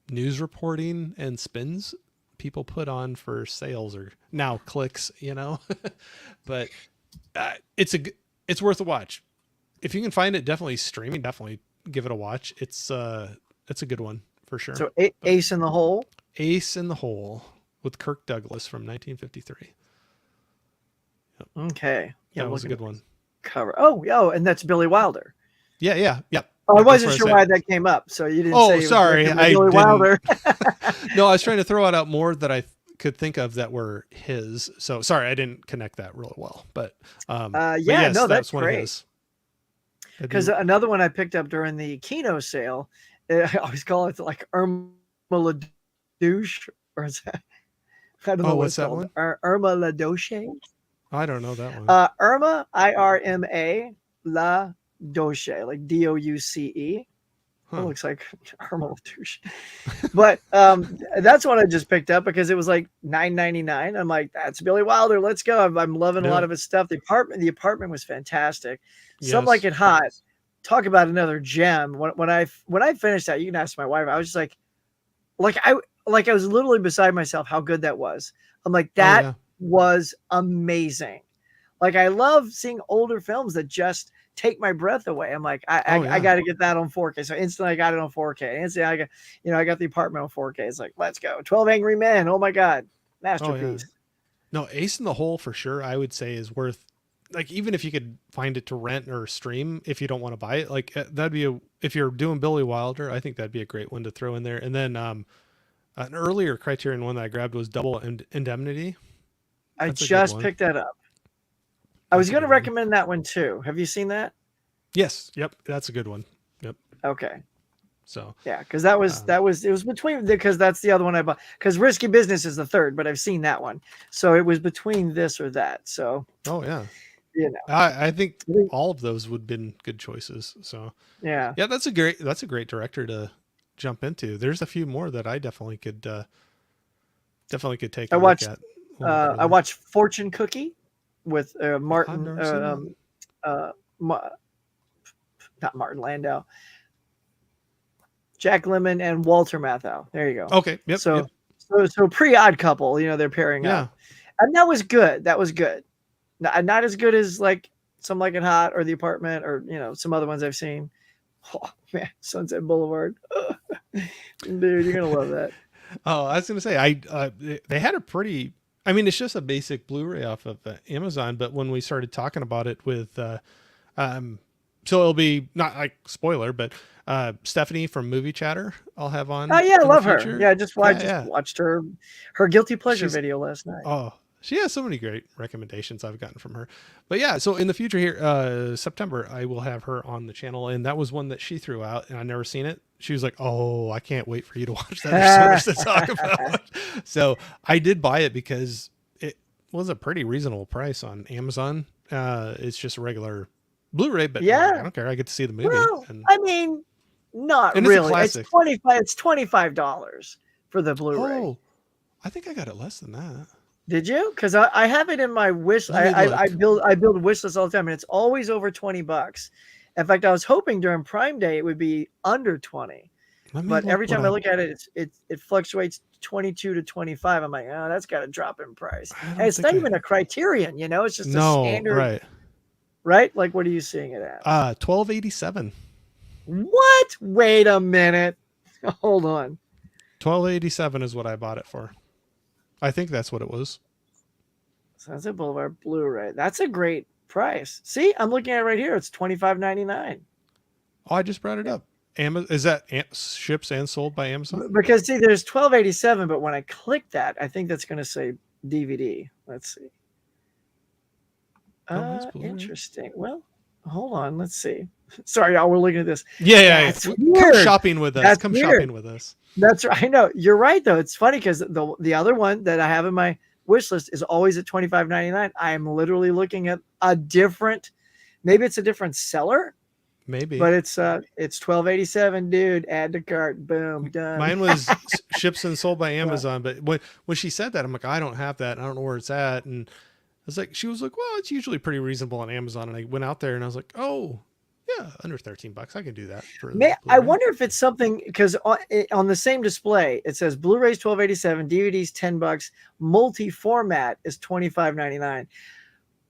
Speaker 1: news reporting and spins people put on for sales or now clicks, but it's worth a watch. If you can find it, definitely streaming, definitely give it a watch. It's a good one for sure.
Speaker 2: So Ace in the Hole.
Speaker 1: Ace in the Hole with Kirk Douglas from 1953. Yep.
Speaker 2: Okay. Yeah,
Speaker 1: That was a good one.
Speaker 2: Cover. Oh, and that's Billy Wilder.
Speaker 1: Yeah.
Speaker 2: Oh, I wasn't sure why that came up, so you didn't say.
Speaker 1: Oh, sorry, I
Speaker 2: Billy
Speaker 1: didn't.
Speaker 2: Wilder.
Speaker 1: No, I was trying to throw out more that I could think of that were his. So sorry, I didn't connect that really well. But
Speaker 2: yeah, no, that's
Speaker 1: one
Speaker 2: great.
Speaker 1: of his.
Speaker 2: Because another one I picked up during the Kino sale, I always call it like Irma La Douche, or is that? I don't know
Speaker 1: what's that
Speaker 2: called.
Speaker 1: one?
Speaker 2: Irma La Douche.
Speaker 1: I don't know that one.
Speaker 2: Irma, IRMA, La Douche, like DOUCE. It looks like Irma La Douche. But that's one I just picked up because it was like $9.99. I'm like, that's Billy Wilder. Let's go. I'm loving a lot of his stuff. The apartment was fantastic.
Speaker 1: Yes.
Speaker 2: Some Like It Hot. Talk about another gem. When I finished that, you can ask my wife. I was just like I was literally beside myself how good that was. I'm like, that was amazing. Like, I love seeing older films that just take my breath away. I'm like, I got to get that on 4K. So instantly I got it on 4K. Instantly I got The Apartment on 4K. It's like, let's go. 12 Angry Men. Oh my God. Masterpiece.
Speaker 1: No, Ace in the Hole for sure, I would say is worth, like, even if you could find it to rent or stream, if you don't want to buy it, like that'd be if you're doing Billy Wilder, I think that'd be a great one to throw in there. And then an earlier Criterion one that I grabbed was Double Indemnity.
Speaker 2: That's I just picked that up. I was going to recommend that one too. Have you seen that?
Speaker 1: Yes. Yep. That's a good one. Yep.
Speaker 2: Okay.
Speaker 1: So
Speaker 2: yeah, because it was between, because that's the other one I bought, because Risky Business is the third, but I've seen that one, so it was between this or that. So
Speaker 1: I think all of those would have been good choices. So yeah, that's a great director to jump into. There's a few more that I definitely could take a look at.
Speaker 2: I watched Fortune Cookie with Martin not Martin Landau, Jack Lemmon, and Walter Matthau. There you go.
Speaker 1: Okay. Yep.
Speaker 2: So pre-Odd Couple, they're pairing up, and that was good. Not as good as like Some Like It Hot or The Apartment or some other ones I've seen. Oh man, Sunset Boulevard. Dude, you're gonna love that.
Speaker 1: Oh, I was gonna say they had a pretty. I mean, it's just a basic Blu-ray off of Amazon, but when we started talking about it with, so it'll be not like spoiler, but Stephanie from Movie Chatter, I'll have on.
Speaker 2: Oh yeah, I love her. Yeah, I just watched her guilty pleasure video last night.
Speaker 1: Oh, she has so many great recommendations I've gotten from her. But yeah, so in the future here, September, I will have her on the channel, and that was one that she threw out, and I've never seen it. She was like, "Oh, I can't wait for you to watch that. There's so much to talk about." So I did buy it because it was a pretty reasonable price on Amazon. It's just a regular Blu-ray, but like, I
Speaker 2: Yeah.
Speaker 1: don't care. I get to see the movie,
Speaker 2: Well,
Speaker 1: and
Speaker 2: I mean, not
Speaker 1: it's a
Speaker 2: really. It's
Speaker 1: classic.
Speaker 2: 25. It's $25 for the Blu-ray.
Speaker 1: Oh, I think I got it less than that.
Speaker 2: Did you? Because I have it in my wish.
Speaker 1: Let me look.
Speaker 2: I build wish lists all the time, and it's always over $20. In fact, I was hoping during Prime Day it would be under 20,
Speaker 1: Let me
Speaker 2: but
Speaker 1: look
Speaker 2: every
Speaker 1: what
Speaker 2: time I look at it, it fluctuates 22 to 25. I'm like, oh, that's got to drop in price.
Speaker 1: I
Speaker 2: And
Speaker 1: don't
Speaker 2: it's
Speaker 1: think
Speaker 2: not even a criterion, it's just a
Speaker 1: No,
Speaker 2: standard,
Speaker 1: right.
Speaker 2: right? Like, what are you seeing it at?
Speaker 1: 1287.
Speaker 2: What? Wait a minute. Hold on.
Speaker 1: 1287 is what I bought it for. I think that's what it was.
Speaker 2: Sunset Boulevard Blu-ray. That's a great price. See, I'm looking at it right here. It's $25.99.
Speaker 1: Oh, I just brought it up. Is that ships and sold by Amazon?
Speaker 2: Because see, there's $12.87, but when I click that, I think that's going to say DVD. Let's see. Interesting. Well, hold on. Let's see. Sorry, y'all. We're looking at this.
Speaker 1: Yeah. Come shopping with us.
Speaker 2: That's
Speaker 1: Come
Speaker 2: weird.
Speaker 1: shopping with us.
Speaker 2: That's right. I know. You're right, though. It's funny because the other one that I have in my wish list is always at $25.99. I am literally looking at a different, maybe it's a different seller.
Speaker 1: Maybe.
Speaker 2: But it's $12.87, dude. Add to cart. Boom. Done.
Speaker 1: Mine was ships and sold by Amazon. But when she said that, I'm like, I don't have that. I don't know where it's at. And I was like, she was like, well, it's usually pretty reasonable on Amazon. And I went out there and I was like, oh, yeah, under $13. I can do that.
Speaker 2: I wonder if it's something, because on the same display, it says Blu-ray's $12.87, DVD's $10, multi-format is $25.99.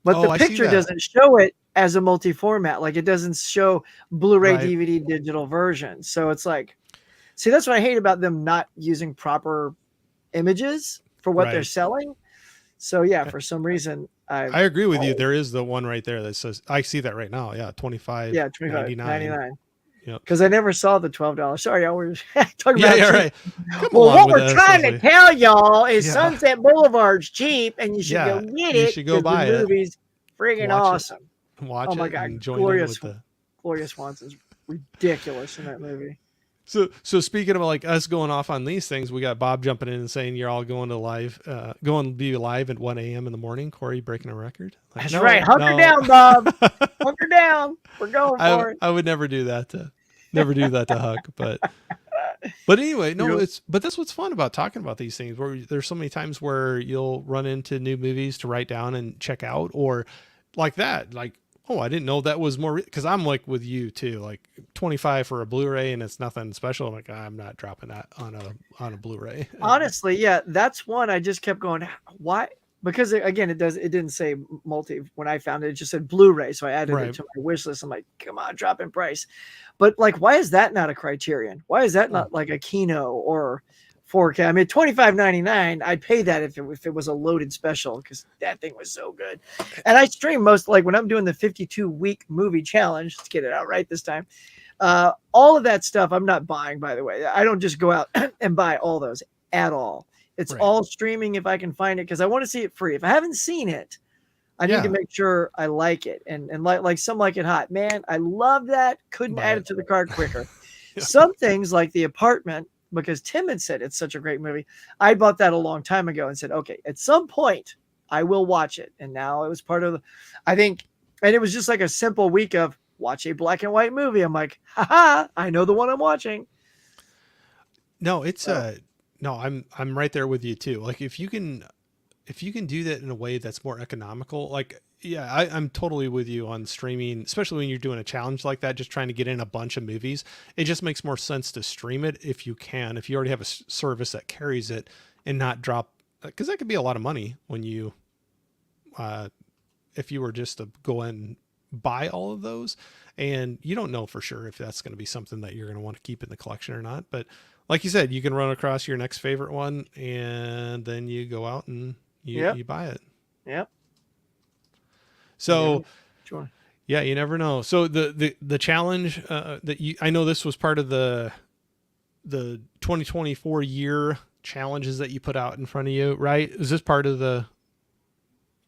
Speaker 2: But the picture doesn't show it as a multi-format. Like, it doesn't show Blu-ray, DVD, digital version. So it's like, see, that's what I hate about them not using proper images for what they're selling. So yeah, for some reason,
Speaker 1: I agree with you. There is the one right there that says, I see that right now. Yeah,
Speaker 2: $25.99.
Speaker 1: Yep.
Speaker 2: Because I never saw the $12. Sorry, y'all were talking about.
Speaker 1: Yeah, right.
Speaker 2: Well, what we're trying to tell y'all is Sunset Boulevard's cheap, and you should go get it.
Speaker 1: You should go buy it.
Speaker 2: The movie's friggin' awesome.
Speaker 1: Watch it. Oh my God,
Speaker 2: and Gloria Swanson's ridiculous in that movie.
Speaker 1: So speaking of like us going off on these things, we got Bob jumping in and saying you're all going to be live at 1 a.m. in the morning. Corey breaking a record. Like,
Speaker 2: that's right. Hunker down, Bob. Hunker down. We're going for it.
Speaker 1: I would never do that to Huck, but anyway, no, but that's what's fun about talking about these things, where there's so many times where you'll run into new movies to write down and check out, or like that, like, oh, I didn't know that was more, because I'm like with you too, like 25 for a Blu-ray and it's nothing special. I'm like, I'm not dropping that on a Blu-ray.
Speaker 2: Honestly, yeah, that's one I just kept going, why? Because again, it didn't say multi when I found it. It just said Blu-ray, so I added it to my wish list. I'm like, come on, drop in price. But like, why is that not a criterion? Why is that not like a Kino or 4K? I mean, $25.99, I'd pay that if it was a loaded special, because that thing was so good. And I stream like when I'm doing the 52-week movie challenge. Let's get it out right this time. All of that stuff I'm not buying, by the way. I don't just go out and buy all those at all. It's all streaming if I can find it, because I want to see it free. If I haven't seen it, I need to make sure I like it. And like Some Like It Hot. Man, I love that. Couldn't add it to the cart quicker. Some things like The Apartment, because Tim had said it's such a great movie. I bought that a long time ago and said, okay, at some point I will watch it. And now it was part of and it was just like a simple week of watch a black and white movie. I'm like, haha, I know the one I'm watching.
Speaker 1: No, it's no, I'm right there with you too. Like if you can do that in a way that's more economical, like, yeah, I'm totally with you on streaming, especially when you're doing a challenge like that, just trying to get in a bunch of movies. It just makes more sense to stream it if you already have a service that carries it, and not drop, because that could be a lot of money when you, if you were just to go and buy all of those, and you don't know for sure if that's going to be something that you're going to want to keep in the collection or not. But like you said, you can run across your next favorite one, and then you go out and you buy it.
Speaker 2: Yep.
Speaker 1: So,
Speaker 2: sure.
Speaker 1: Yeah, you never know. So the challenge I know this was part of the 2024 year challenges that you put out in front of you, right? Is this part of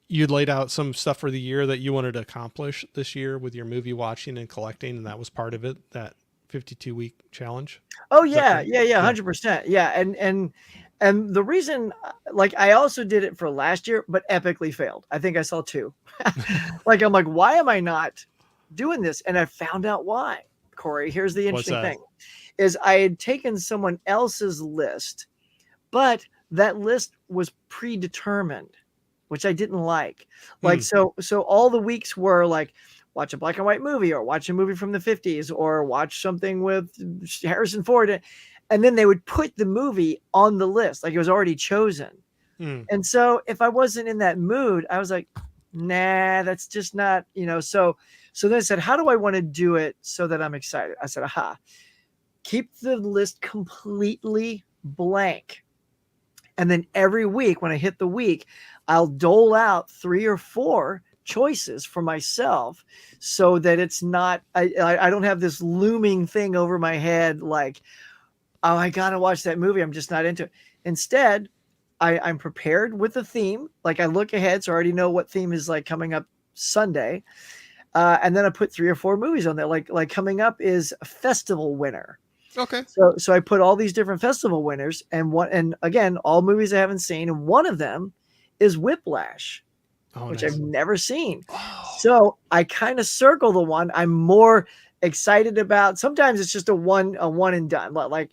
Speaker 1: you'd laid out some stuff for the year that you wanted to accomplish this year with your movie watching and collecting, and that was part of it, that 52-week challenge?
Speaker 2: Oh yeah, 100%. Yeah, and the reason, like, I also did it for last year, but epically failed. I think I saw 2. Like, I'm like, why am I not doing this, and I found out why. Corey, here's the
Speaker 1: What's
Speaker 2: interesting
Speaker 1: that?
Speaker 2: thing: is I had taken someone else's list, but that list was predetermined, which I didn't like. Like,
Speaker 1: Hmm.
Speaker 2: so all the weeks were like, watch a black and white movie, or watch a movie from the 50s, or watch something with Harrison Ford. And then they would put the movie on the list, like it was already chosen.
Speaker 1: Hmm.
Speaker 2: And so if I wasn't in that mood, I was like, nah, that's just not, so then I said, how do I want to do it so that I'm excited? I said, aha, keep the list completely blank. And then every week when I hit the week, I'll dole out 3 or 4 choices for myself, so that it's not, I don't have this looming thing over my head like, oh, I gotta watch that movie, I'm just not into it. Instead, I'm prepared with a theme. Like, I look ahead, so I already know what theme is like coming up Sunday. And then I put 3 or 4 movies on there. Like coming up is a festival winner.
Speaker 1: Okay.
Speaker 2: So I put all these different festival winners, and again, all movies I haven't seen, and one of them is Whiplash,
Speaker 1: Oh,
Speaker 2: which
Speaker 1: nice.
Speaker 2: I've never seen.
Speaker 1: Oh,
Speaker 2: So I kind of circle the one I'm more excited about. Sometimes it's just a one and done. Like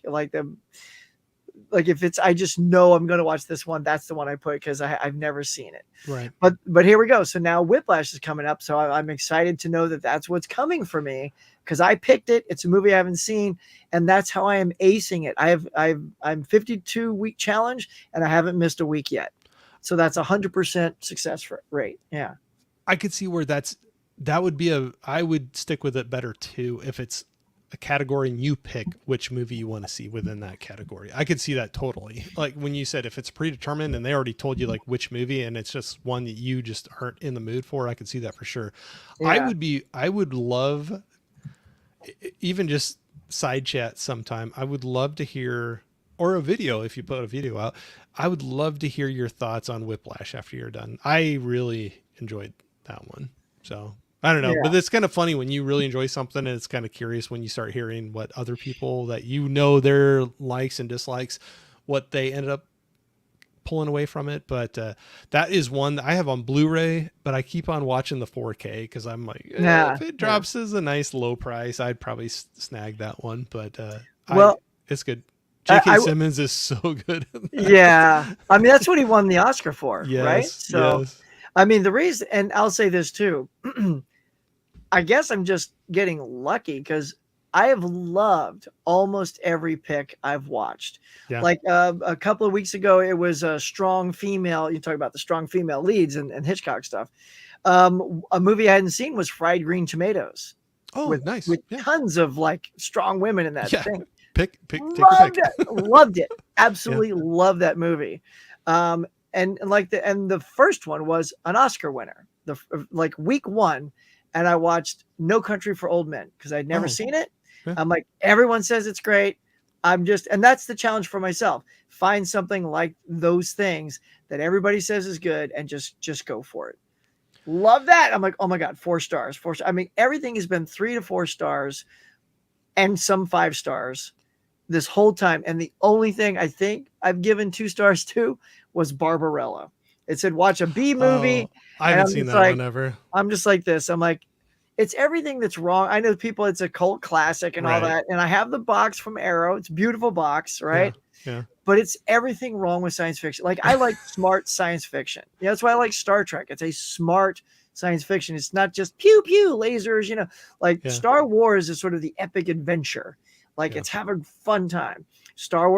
Speaker 2: if it's, I just know I'm going to watch this one, that's the one I put, because I've never seen it.
Speaker 1: right.
Speaker 2: But here we go. So now Whiplash is coming up. So I'm excited to know that that's what's coming for me, because I picked it. It's a movie I haven't seen, and that's how I am acing it. I'm 52-week challenge, and I haven't missed a week yet. So that's 100% success rate. Yeah.
Speaker 1: I could see where that would be I would stick with it better too if it's a category and you pick which movie you want to see within that category. I could see that totally. Like when you said if it's predetermined and they already told you like which movie and it's just one that you just aren't in the mood for, I could see that for sure.
Speaker 2: Yeah.
Speaker 1: I would love, even just side chat sometime, I would love to hear, or a video if you put a video out, I would love to hear your thoughts on Whiplash after you're done. I really enjoyed that one. So I don't know,
Speaker 2: Yeah.
Speaker 1: but it's kind of funny when you really enjoy something, and it's kind of curious when you start hearing what other people that their likes and dislikes, what they ended up pulling away from it. But that is one that I have on Blu-ray, but I keep on watching the 4K because I'm like,
Speaker 2: Yeah.
Speaker 1: if it drops as a nice low price, I'd probably snag that one. But
Speaker 2: Well,
Speaker 1: it's good. J.K.
Speaker 2: I
Speaker 1: Simmons is so good.
Speaker 2: yeah. I mean, that's what he won the Oscar for, right?
Speaker 1: Yes,
Speaker 2: So,
Speaker 1: yes.
Speaker 2: I mean, the reason, and I'll say this too, I guess I'm just getting lucky, because I have loved almost every pick I've watched.
Speaker 1: Yeah.
Speaker 2: Like a couple of weeks ago, it was a strong female. You talk about the strong female leads and Hitchcock stuff. A movie I hadn't seen was Fried Green Tomatoes,
Speaker 1: Oh, nice.
Speaker 2: with
Speaker 1: Yeah.
Speaker 2: tons of like strong women in that
Speaker 1: Yeah.
Speaker 2: thing.
Speaker 1: Take your pick.
Speaker 2: Loved it. Absolutely loved that movie. And the first one was an Oscar winner. Like week 1, and I watched No Country for Old Men because I'd never
Speaker 1: Oh,
Speaker 2: seen it.
Speaker 1: yeah.
Speaker 2: I'm like, everyone says it's great. And that's the challenge for myself. Find something like those things that everybody says is good, and just go for it. Love that. I'm like, oh my God, 4 stars, 4 stars. I mean, everything has been 3 to 4 stars and some 5 stars this whole time. And the only thing I think I've given 2 stars to was Barbarella. It said, watch a B movie.
Speaker 1: Oh, I haven't seen that one ever.
Speaker 2: I'm just like this. I'm like, it's everything that's wrong. I know people, it's a cult classic and all
Speaker 1: Right.
Speaker 2: that. And I have the box from Arrow. It's a beautiful box, right?
Speaker 1: Yeah.
Speaker 2: But it's everything wrong with science fiction. Like, I like smart science fiction. That's why I like Star Trek. It's a smart science fiction. It's not just pew pew lasers, like Star Wars is sort of the epic adventure. Like it's having fun time. Star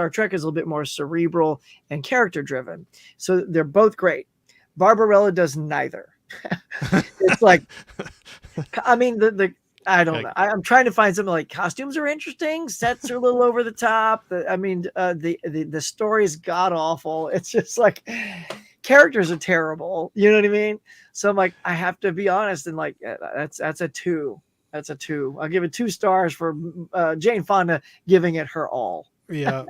Speaker 2: Trek is a little bit more cerebral and character driven. So they're both great. Barbarella does neither. It's like, I mean, I don't know. I'm trying to find something like costumes are interesting. Sets are a little over the top. The story is god awful. It's just like characters are terrible. You know what I mean? So I'm like, I have to be honest, and like that's a 2. That's a 2. I'll give it 2 stars for Jane Fonda giving it her all.
Speaker 1: Yeah.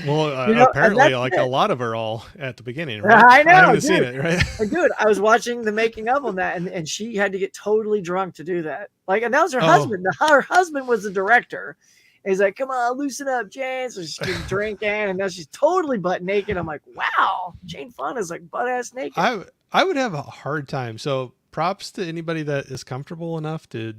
Speaker 1: Well, apparently like a lot of her all at the beginning, right?
Speaker 2: I know.
Speaker 1: I haven't seen it, right?
Speaker 2: Dude, I was watching the making of on that, and she had to get totally drunk to do that. Like, and that was her husband. Her husband was the director. And he's like, come on, loosen up, Jane. So she's getting drinking, and now she's totally butt naked. I'm like, wow, Jane Fonda's like butt ass naked.
Speaker 1: I would have a hard time. So props to anybody that is comfortable enough to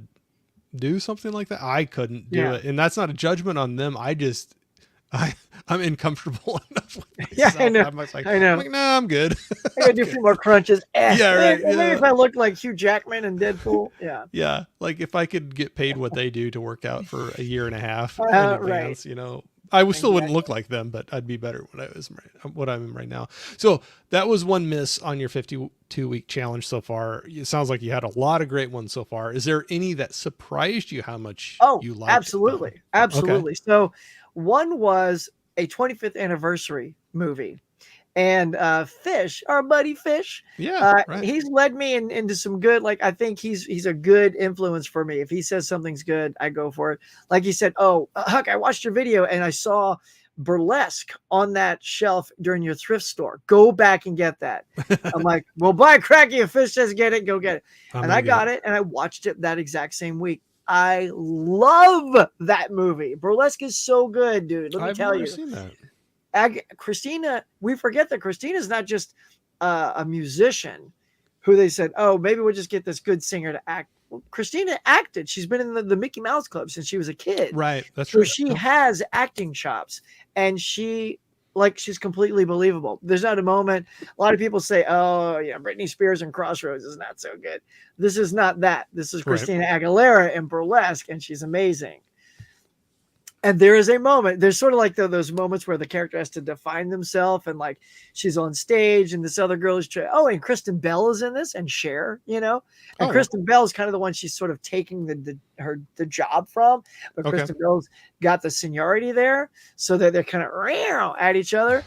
Speaker 1: do something like that. I couldn't do
Speaker 2: Yeah.
Speaker 1: it. And that's not a judgment on them. I'm uncomfortable enough with
Speaker 2: Yeah, I
Speaker 1: myself.
Speaker 2: know.
Speaker 1: I'm like,
Speaker 2: I know.
Speaker 1: no, I'm good.
Speaker 2: I gotta do a few more crunches.
Speaker 1: Yeah, right.
Speaker 2: Maybe
Speaker 1: Yeah.
Speaker 2: if I look like Hugh Jackman in Deadpool. Yeah.
Speaker 1: Yeah. Like if I could get paid what they do to work out for a year and a half in
Speaker 2: Right.
Speaker 1: advance, I would still wouldn't
Speaker 2: Exactly.
Speaker 1: look like them, but I'd be better what I'm right now. So that was one miss on your 52-week challenge so far. It sounds like you had a lot of great ones so far. Is there any that surprised you how much
Speaker 2: Oh,
Speaker 1: you liked
Speaker 2: absolutely.
Speaker 1: them?
Speaker 2: Absolutely. So one was a 25th anniversary movie. And Fish, our buddy Fish,
Speaker 1: Yeah, right.
Speaker 2: he's led me into some good. Like I think he's a good influence for me. If he says something's good, I go for it. Like he said, "Oh, Huck, I watched your video and I saw Burlesque on that shelf during your thrift store. Go back and get that." I'm like, "Well, buy cracky. If Fish says get it, go get it." And I got it and I watched it that exact same week. I love that movie. Burlesque is so good, dude. Let me tell you.
Speaker 1: I've never seen that.
Speaker 2: Christina, we forget that Christina's not just a musician who they said, oh, maybe we'll just get this good singer to act. Well, Christina acted. She's been in the Mickey Mouse Club since she was a kid.
Speaker 1: Right. That's
Speaker 2: so
Speaker 1: right.
Speaker 2: she has acting chops, and she's completely believable. There's not a moment. A lot of people say, oh, yeah, Britney Spears and Crossroads is not so good. This is not that. This is Christina Aguilera in Burlesque, and she's amazing. And there is a moment, there's sort of like those moments where the character has to define themselves, and like she's on stage and this other girl is and Kristen Bell is in this, and Cher, and Kristen Bell is kind of the one she's sort of taking the job from, but Kristen Bell's got the seniority there so that they're kind of at each other.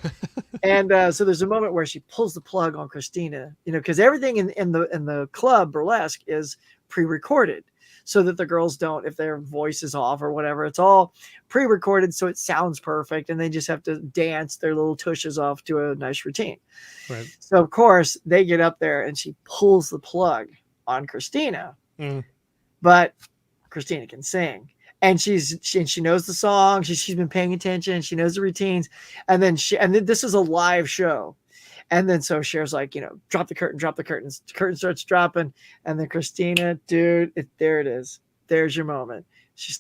Speaker 2: And so there's a moment where she pulls the plug on Christina, because everything in the club Burlesque is pre-recorded, so that the girls don't, if their voice is off or whatever, it's all pre-recorded so it sounds perfect, and they just have to dance their little tushes off to a nice routine.
Speaker 1: Right.
Speaker 2: So of course they get up there and she pulls the plug on Christina, but Christina can sing, and she knows the song. She's been paying attention. She knows the routines, and then this is a live show. And then so Cher's like, drop the curtain. The curtain starts dropping. And then Christina, dude, there it is. There's your moment. She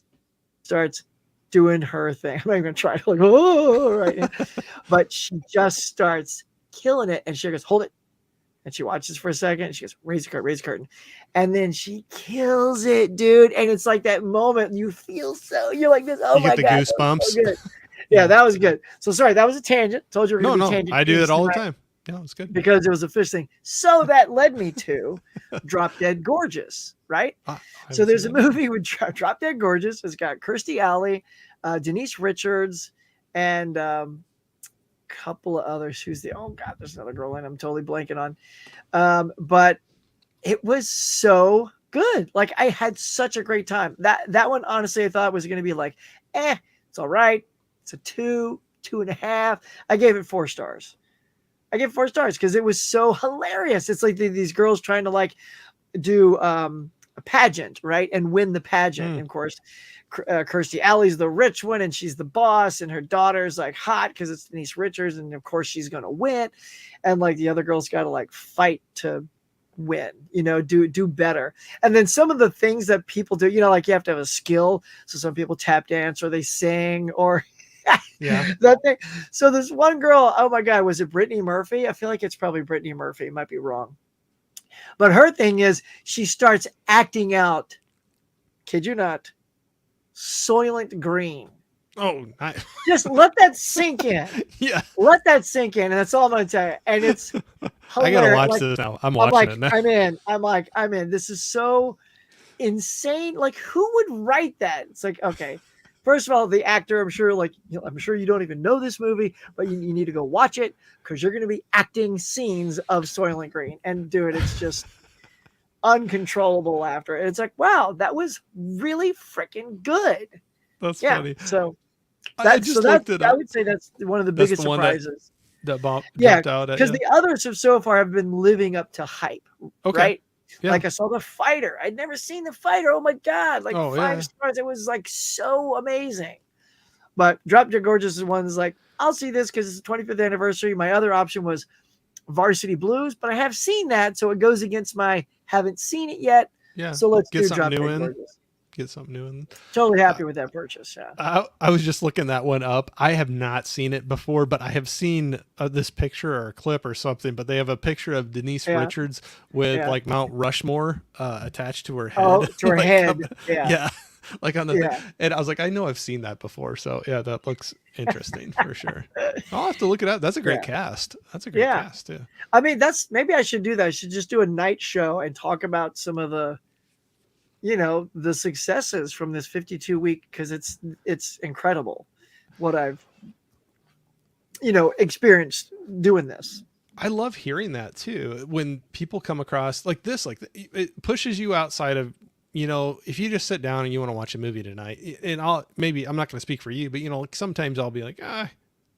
Speaker 2: starts doing her thing. I'm not even going to try to right. But she just starts killing it. And Cher goes, hold it. And she watches for a second. And she goes, raise the curtain. And then she kills it, dude. And it's like that moment you feel you're like this. Oh, my God.
Speaker 1: You get the goosebumps.
Speaker 2: So good. Yeah, that was good. So sorry, that was a tangent. Told you we were going to be tangent.
Speaker 1: I do that all the time. Yeah, it's good.
Speaker 2: Because it was a fish thing. So that led me to Drop Dead Gorgeous, right? So there's a movie with Drop Dead Gorgeous. It's got Kirstie Alley, Denise Richards, and a couple of others. There's another girl in I'm totally blanking on. But it was so good. Like, I had such a great time. That one, honestly, I thought was going to be like, it's all right. It's a 2.5. I gave it 4 stars. I give 4 stars because it was so hilarious. It's like these girls trying to like do a pageant, right? And win the pageant. And of course, Kirstie Alley's the rich one and she's the boss, and her daughter's like hot because it's Denise Richards. And of course she's going to win. And like the other girls got to like fight to win, do better. And then some of the things that people do, like you have to have a skill. So some people tap dance or they sing or
Speaker 1: yeah.
Speaker 2: That thing. So this one girl, oh my God, was it Brittany Murphy? I feel like it's probably Brittany Murphy. Might be wrong. But her thing is she starts acting out, kid you not, Soylent Green.
Speaker 1: Oh, nice.
Speaker 2: Just let that sink in.
Speaker 1: Yeah.
Speaker 2: Let that sink in. And that's all I'm going to tell you. And it's hilarious.
Speaker 1: I got to watch this now. I'm watching it now.
Speaker 2: I'm in. This is so insane. Like, who would write that? It's like, okay. First of all, the actor, I'm sure you don't even know this movie, but you need to go watch it because you're going to be acting scenes of Soylent Green. And dude, it's just uncontrollable laughter. And it's like, wow, that was really freaking good.
Speaker 1: That's funny.
Speaker 2: So
Speaker 1: I just looked it up.
Speaker 2: I would say that's one of the biggest surprises.
Speaker 1: That jumped out at
Speaker 2: because the others so far have been living up to hype. Okay. Right? Yeah. Like I saw The Fighter. I'd never seen The Fighter. Oh my God. Like 5 stars. It was like so amazing. But Drop Dead Gorgeous is one that's like, I'll see this because it's the 25th anniversary. My other option was Varsity Blues, but I have seen that, so it goes against my haven't seen it yet.
Speaker 1: Yeah.
Speaker 2: So let's
Speaker 1: Get
Speaker 2: do
Speaker 1: something
Speaker 2: Drop
Speaker 1: new
Speaker 2: Dead
Speaker 1: in.
Speaker 2: Gorgeous.
Speaker 1: Get something new in.
Speaker 2: Totally happy with that purchase. Yeah.
Speaker 1: I was just looking that one up. I have not seen it before, but I have seen this picture or a clip or something. But they have a picture of Denise
Speaker 2: Yeah.
Speaker 1: Richards with
Speaker 2: Yeah.
Speaker 1: like Mount Rushmore attached to her head.
Speaker 2: Oh, to her
Speaker 1: Like,
Speaker 2: head. Yeah.
Speaker 1: yeah, like on the
Speaker 2: Yeah.
Speaker 1: thing. And I was like, I know I've seen that before. So yeah, that looks interesting for sure. I'll have to look it up. That's a great cast. That's a great
Speaker 2: Yeah.
Speaker 1: cast too.
Speaker 2: I mean, maybe I should do that. I should just do a night show and talk about some of the, the successes from this 52-week, because it's incredible what I've, experienced doing this.
Speaker 1: I love hearing that too. When people come across like this, like it pushes you outside of, if you just sit down and you want to watch a movie tonight, and I'm not going to speak for you, but like sometimes I'll be like,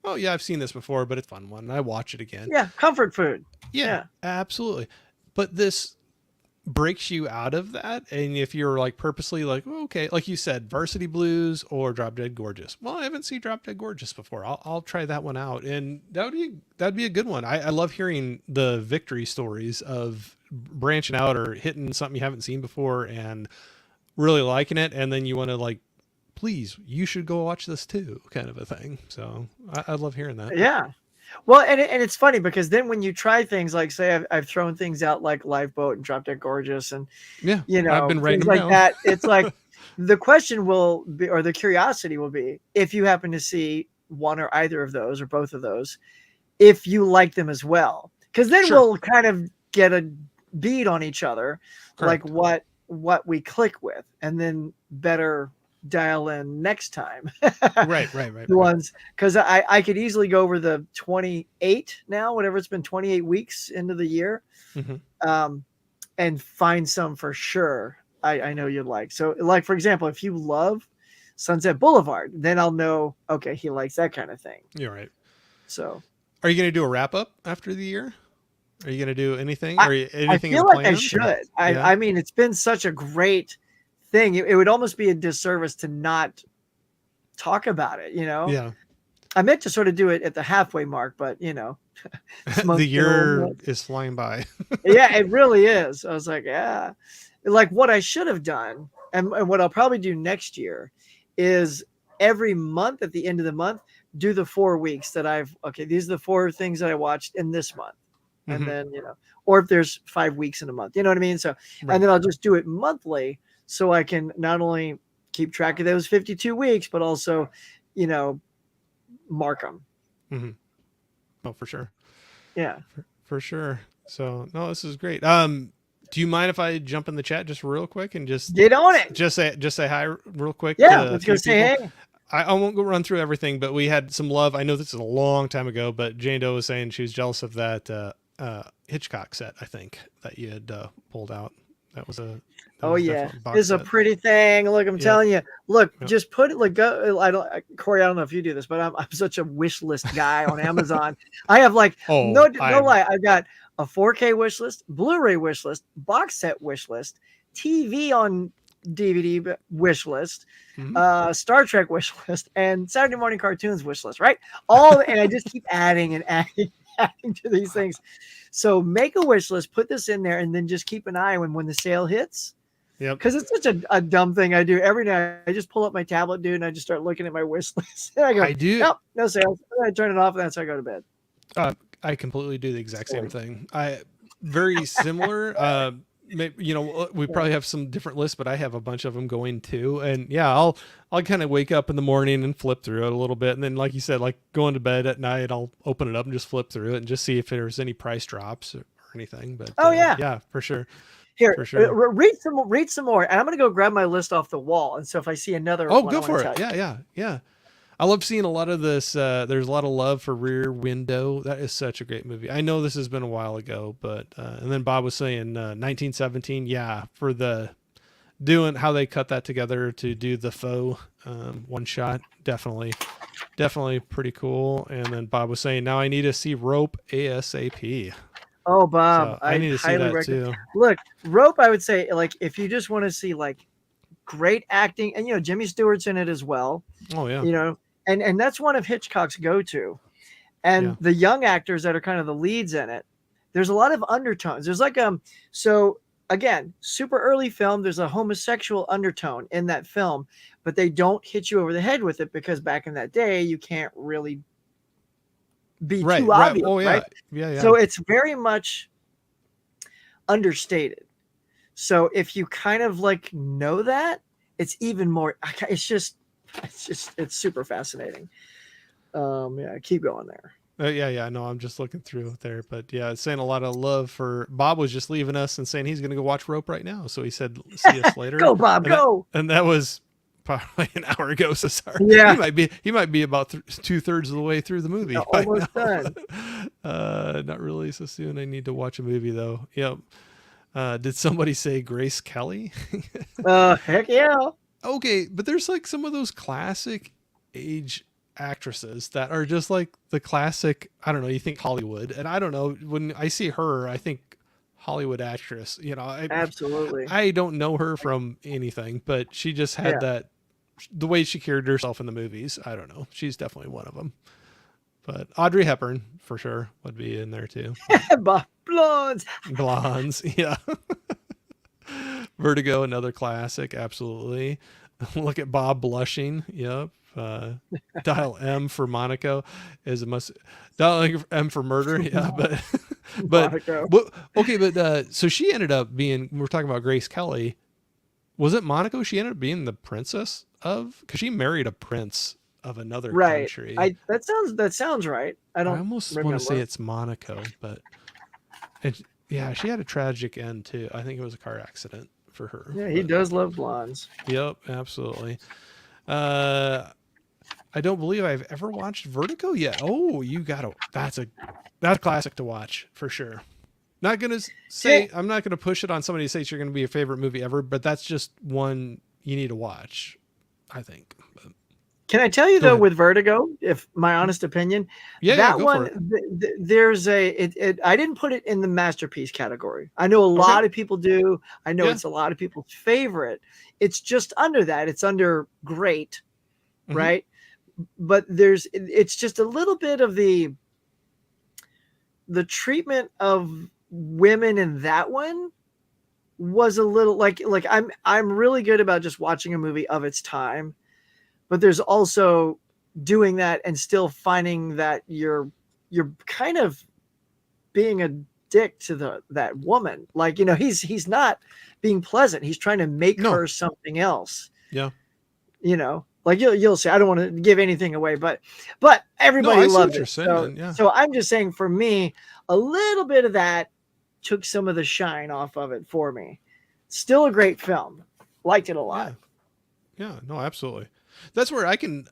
Speaker 1: oh yeah, I've seen this before, but it's a fun one. And I watch it again.
Speaker 2: Yeah. Comfort food.
Speaker 1: Yeah, absolutely. But this breaks you out of that. And if you're like purposely like, okay, like you said, Varsity Blues or Drop Dead Gorgeous. Well, I haven't seen Drop Dead Gorgeous before. I'll try that one out. And that'd be a good one. I love hearing the victory stories of branching out or hitting something you haven't seen before and really liking it. And then you want to like, please, you should go watch this too, kind of a thing. So I love hearing that.
Speaker 2: Yeah. Well, and it's funny because then when you try things like, say, I've thrown things out like Lifeboat and Drop Dead Gorgeous, and
Speaker 1: I've been writing
Speaker 2: things
Speaker 1: them
Speaker 2: like
Speaker 1: down.
Speaker 2: that. It's like the question will be, or the curiosity will be, if you happen to see one or either of those or both of those, if you like them as well, because then we'll kind of get a bead on each other. Correct. Like what we click with, and then better dial in next time.
Speaker 1: right
Speaker 2: the ones, because I could easily go over the 28 now, whatever, it's been 28 weeks into the year, and find some for sure I know you'd like. So like, for example, if you love Sunset Boulevard, then I'll know, okay, he likes that kind of thing.
Speaker 1: You're right.
Speaker 2: So
Speaker 1: are you going to do a wrap up after the year? Are you going to do anything? Anything
Speaker 2: I feel like I should. I mean, it's been such a great thing. It would almost be a disservice to not talk about it,
Speaker 1: Yeah.
Speaker 2: I meant to sort of do it at the halfway mark, but
Speaker 1: the year is flying by.
Speaker 2: Yeah, it really is. I was like, yeah, like what I should have done, and what I'll probably do next year is every month at the end of the month, do the 4 weeks that these are the 4 things that I watched in this month. And then, or if there's 5 weeks in a month, you know what I mean? So, and then I'll just do it monthly, so I can not only keep track of those 52 weeks, but also, mark them.
Speaker 1: Oh, for sure.
Speaker 2: Yeah,
Speaker 1: for sure. So no, this is great. Do you mind if I jump in the chat just real quick and just
Speaker 2: get on it?
Speaker 1: Just say hi real quick.
Speaker 2: Yeah, let's go say hey.
Speaker 1: I won't go run through everything, but we had some love. I know this is a long time ago, but Jane Doe was saying she was jealous of that Hitchcock set, I think, that you had pulled out. That was a
Speaker 2: it's a pretty thing. Look, I'm telling you. Look, just put it. Like, go. Corey, I don't know if you do this, but I'm such a wish list guy on Amazon. I have like no lie. I've got a 4K wish list, Blu-ray wish list, box set wish list, TV on DVD wish list, Star Trek wish list, and Saturday morning cartoons wish list. Right, and I just keep adding and adding to these things. So make a wish list, put this in there, and then just keep an eye when the sale hits.
Speaker 1: Yeah,
Speaker 2: because it's such a dumb thing I do every night. I just pull up my tablet, dude, and I just start looking at my wish list. And I go, nope, no sales. And I turn it off, and that's how I go to bed.
Speaker 1: I completely do the exact same thing. Very similar. We probably have some different lists, but I have a bunch of them going too. And yeah, I'll kind of wake up in the morning and flip through it a little bit. And then, like you said, like going to bed at night, I'll open it up and just flip through it and just see if there's any price drops or anything. But yeah, for sure.
Speaker 2: Here,
Speaker 1: for sure.
Speaker 2: Read some more. And I'm going to go grab my list off the wall. And so if I see another
Speaker 1: one, go for it. Yeah. I love seeing a lot of this. There's a lot of love for Rear Window. That is such a great movie. I know this has been a while ago, but and then Bob was saying 1917. Yeah, for the doing how they cut that together to do the faux one shot. Definitely pretty cool. And then Bob was saying, now I need to see Rope ASAP.
Speaker 2: Oh, Bob,
Speaker 1: so I need to see that too.
Speaker 2: Look, Rope, I would say, like, if you just want to see like great acting, and Jimmy Stewart's in it as well.
Speaker 1: Oh yeah.
Speaker 2: And that's one of Hitchcock's go-to. And the young actors that are kind of the leads in it, there's a lot of undertones. There's like so again, super early film. There's a homosexual undertone in that film, but they don't hit you over the head with it because back in that day, you can't really be
Speaker 1: Right,
Speaker 2: too
Speaker 1: right.
Speaker 2: obvious,
Speaker 1: Oh
Speaker 2: right?
Speaker 1: yeah, yeah, yeah.
Speaker 2: So it's very much understated. So if you kind of like know that, it's even more. It's super fascinating. Yeah, keep going there.
Speaker 1: Yeah, yeah. No, I'm just looking through there, but yeah, it's saying a lot of love for Bob was just leaving us and saying he's going to go watch Rope right now. So he said, "See us later."
Speaker 2: Go, Bob, go.
Speaker 1: And that was probably an hour ago. So sorry.
Speaker 2: Yeah,
Speaker 1: He might be about 2/3 of the way through the movie by
Speaker 2: almost
Speaker 1: now.
Speaker 2: done.
Speaker 1: Not really so soon. I need to watch a movie though. Yep. Did somebody say Grace Kelly?
Speaker 2: Heck yeah.
Speaker 1: Okay, but there's like some of those classic age actresses that are just like the classic, I don't know, you think Hollywood, and I don't know, when I see her I think Hollywood actress,
Speaker 2: Absolutely.
Speaker 1: I don't know her from anything, but she just had
Speaker 2: Yeah.
Speaker 1: that, the way she carried herself in the movies. I don't know, she's definitely one of them. But Audrey Hepburn for sure would be in there too.
Speaker 2: Bob Blondes.
Speaker 1: Blondes. Yeah. Vertigo, another classic. Absolutely. Look at Bob blushing. Yep. Dial M for Monaco is a must. Dial M for murder. Yeah. But,
Speaker 2: Monaco.
Speaker 1: okay. But, so she ended up being, we're talking about Grace Kelly. Was it Monaco? She ended up being the princess of, cause she married a prince of another
Speaker 2: Right.
Speaker 1: country.
Speaker 2: That sounds right. I don't
Speaker 1: almost
Speaker 2: remember.
Speaker 1: want to say it's Monaco, but yeah, she had a tragic end too. I think it was a car accident for her.
Speaker 2: Yeah, he does love blondes.
Speaker 1: Yep, absolutely. I don't believe I've ever watched Vertigo yet. Oh, you gotta. That's a classic to watch for sure. Not gonna say, I'm not gonna push it on somebody to say it's gonna be your favorite movie ever, but that's just one you need to watch, I think. But,
Speaker 2: can I tell you though, with Vertigo, if my honest opinion, that
Speaker 1: go
Speaker 2: one, there's I didn't put it in the masterpiece category. I know a lot of people do. I know it's a lot of people's favorite. It's just under that. It's under great, right? But it's just a little bit of the treatment of women in that one was a little like I'm really good about just watching a movie of its time. But there's also doing that and still finding that you're kind of being a dick to that woman. Like, he's not being pleasant. He's trying to make her something else.
Speaker 1: Yeah.
Speaker 2: Like you'll see. I don't want to give anything away, but everybody loved it. So I'm just saying, for me, a little bit of that took some of the shine off of it for me. Still a great film. Liked it a lot.
Speaker 1: Yeah, no, absolutely. That's where I can,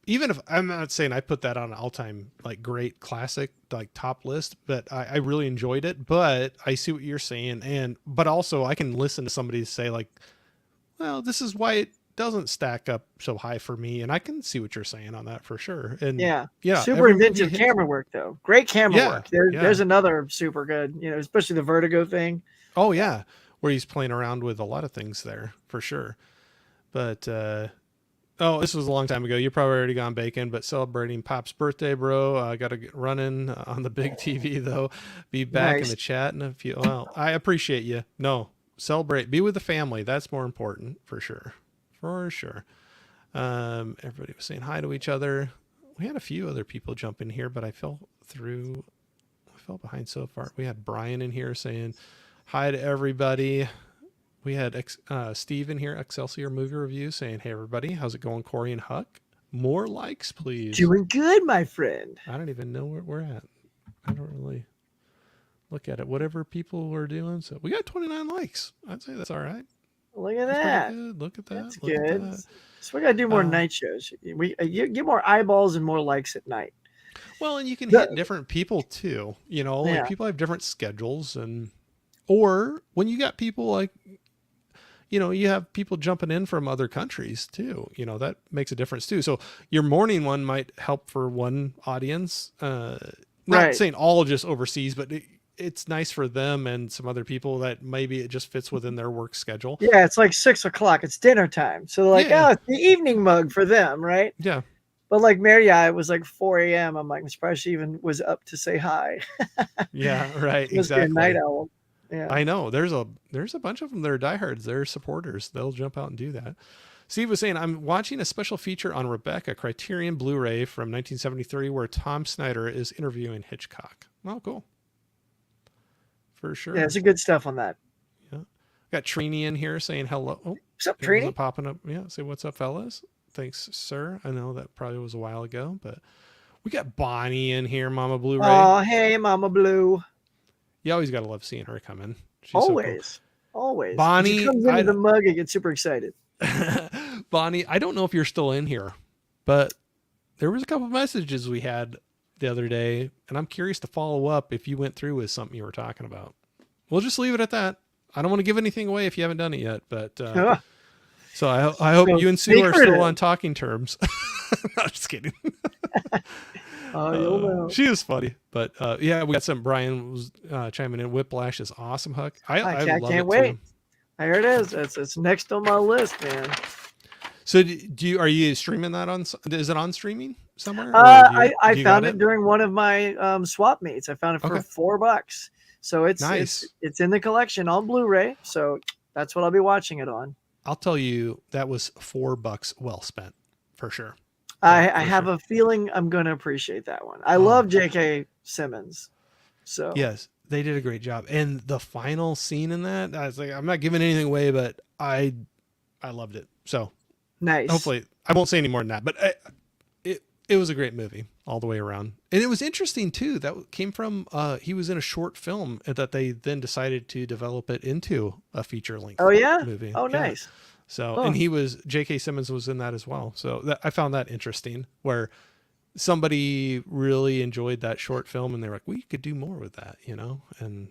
Speaker 1: even if I'm not saying I put that on an all-time like great classic like top list, but I really enjoyed it. But I see what you're saying, but also I can listen to somebody say like, well, this is why it doesn't stack up so high for me, and I can see what you're saying on that for sure. And yeah,
Speaker 2: super inventive camera work though. Great camera work. There's another super good, especially the Vertigo thing.
Speaker 1: Oh yeah, where he's playing around with a lot of things there for sure. But this was a long time ago. You're probably already gone bacon, but celebrating Pop's birthday, bro. I got to get running on the big TV though. Be back in the chat in a few. Well, I appreciate you. No, celebrate. Be with the family. That's more important for sure. For sure. Everybody was saying hi to each other. We had a few other people jump in here, but I fell behind so far. We had Brian in here saying hi to everybody. We had Steve in here, Excelsior Movie Review, saying, hey, everybody, how's it going, Corey and Huck? More likes, please.
Speaker 2: Doing good, my friend.
Speaker 1: I don't even know where we're at. I don't really look at it. Whatever people are doing. So we got 29 likes. I'd say that's all right.
Speaker 2: Look at that.
Speaker 1: Good. Look at that.
Speaker 2: That's good. So we got to do more night shows. You get more eyeballs and more likes at night.
Speaker 1: Well, and you can hit different people too. Like people have different schedules, or when you got people like, you have people jumping in from other countries too. That makes a difference too. So your morning one might help for one audience. Not saying all just overseas, but it's nice for them and some other people that maybe it just fits within their work schedule.
Speaker 2: Yeah, it's like 6 o'clock. It's dinner time. So they're like, it's the evening mug for them, right?
Speaker 1: Yeah.
Speaker 2: But like Mary, it was like 4 a.m. I'm like, I'm surprised she even was up to say hi.
Speaker 1: Yeah, right,
Speaker 2: She must be a night
Speaker 1: exactly.
Speaker 2: owl. Yeah.
Speaker 1: I know there's a bunch of them that are diehards. They're supporters. They'll jump out and do that. Steve was saying, I'm watching a special feature on Rebecca Criterion Blu-ray from 1973 where Tom Snyder is interviewing Hitchcock. Oh, cool. For
Speaker 2: Yeah,
Speaker 1: sure.
Speaker 2: it's a good stuff on that.
Speaker 1: Yeah. Got Trini in here saying hello. Oh,
Speaker 2: What's up,
Speaker 1: it wasn't
Speaker 2: Trini?
Speaker 1: popping up. Yeah, say what's up, fellas. Thanks, sir. I know that probably was a while ago, but we got Bonnie in here, Mama Blu-ray.
Speaker 2: Oh, hey, Mama Blue.
Speaker 1: You always got to love seeing her come in. She's so cool.
Speaker 2: Always. Always. When she
Speaker 1: Bonnie,
Speaker 2: comes into the mug, I get super excited.
Speaker 1: Bonnie, I don't know if you're still in here, but there was a couple of messages we had the other day, and I'm curious to follow up if you went through with something you were talking about. We'll just leave it at that. I don't want to give anything away if you haven't done it yet, but so I hope
Speaker 2: So
Speaker 1: you and Sue are still
Speaker 2: secretive.
Speaker 1: on talking terms. I'm just kidding.
Speaker 2: Oh, you'll know.
Speaker 1: She is funny, but yeah, we got some. Brian was chiming in. Whiplash is awesome, Huck. I love
Speaker 2: can't
Speaker 1: it
Speaker 2: wait.
Speaker 1: too.
Speaker 2: Here it is. It's next on my list, man.
Speaker 1: So are you streaming that on? Is it on streaming somewhere?
Speaker 2: I found it during one of my swap meets. I found it for $4. So it's
Speaker 1: nice.
Speaker 2: It's in the collection on Blu-ray. So that's what I'll be watching it on.
Speaker 1: I'll tell you, that was $4 well spent for sure.
Speaker 2: I have a feeling I'm going to appreciate that one. I love J.K. Simmons. So
Speaker 1: yes, they did a great job. And the final scene in that, I was like, I'm not giving anything away, but I loved it. So
Speaker 2: nice.
Speaker 1: Hopefully, I won't say any more than that. But it was a great movie all the way around, and it was interesting too. That came from he was in a short film that they then decided to develop it into a feature length.
Speaker 2: Oh yeah,
Speaker 1: movie.
Speaker 2: Oh nice.
Speaker 1: So and J.K. Simmons was in that as well. So I found that interesting, where somebody really enjoyed that short film, and they were like, we could do more with that, and.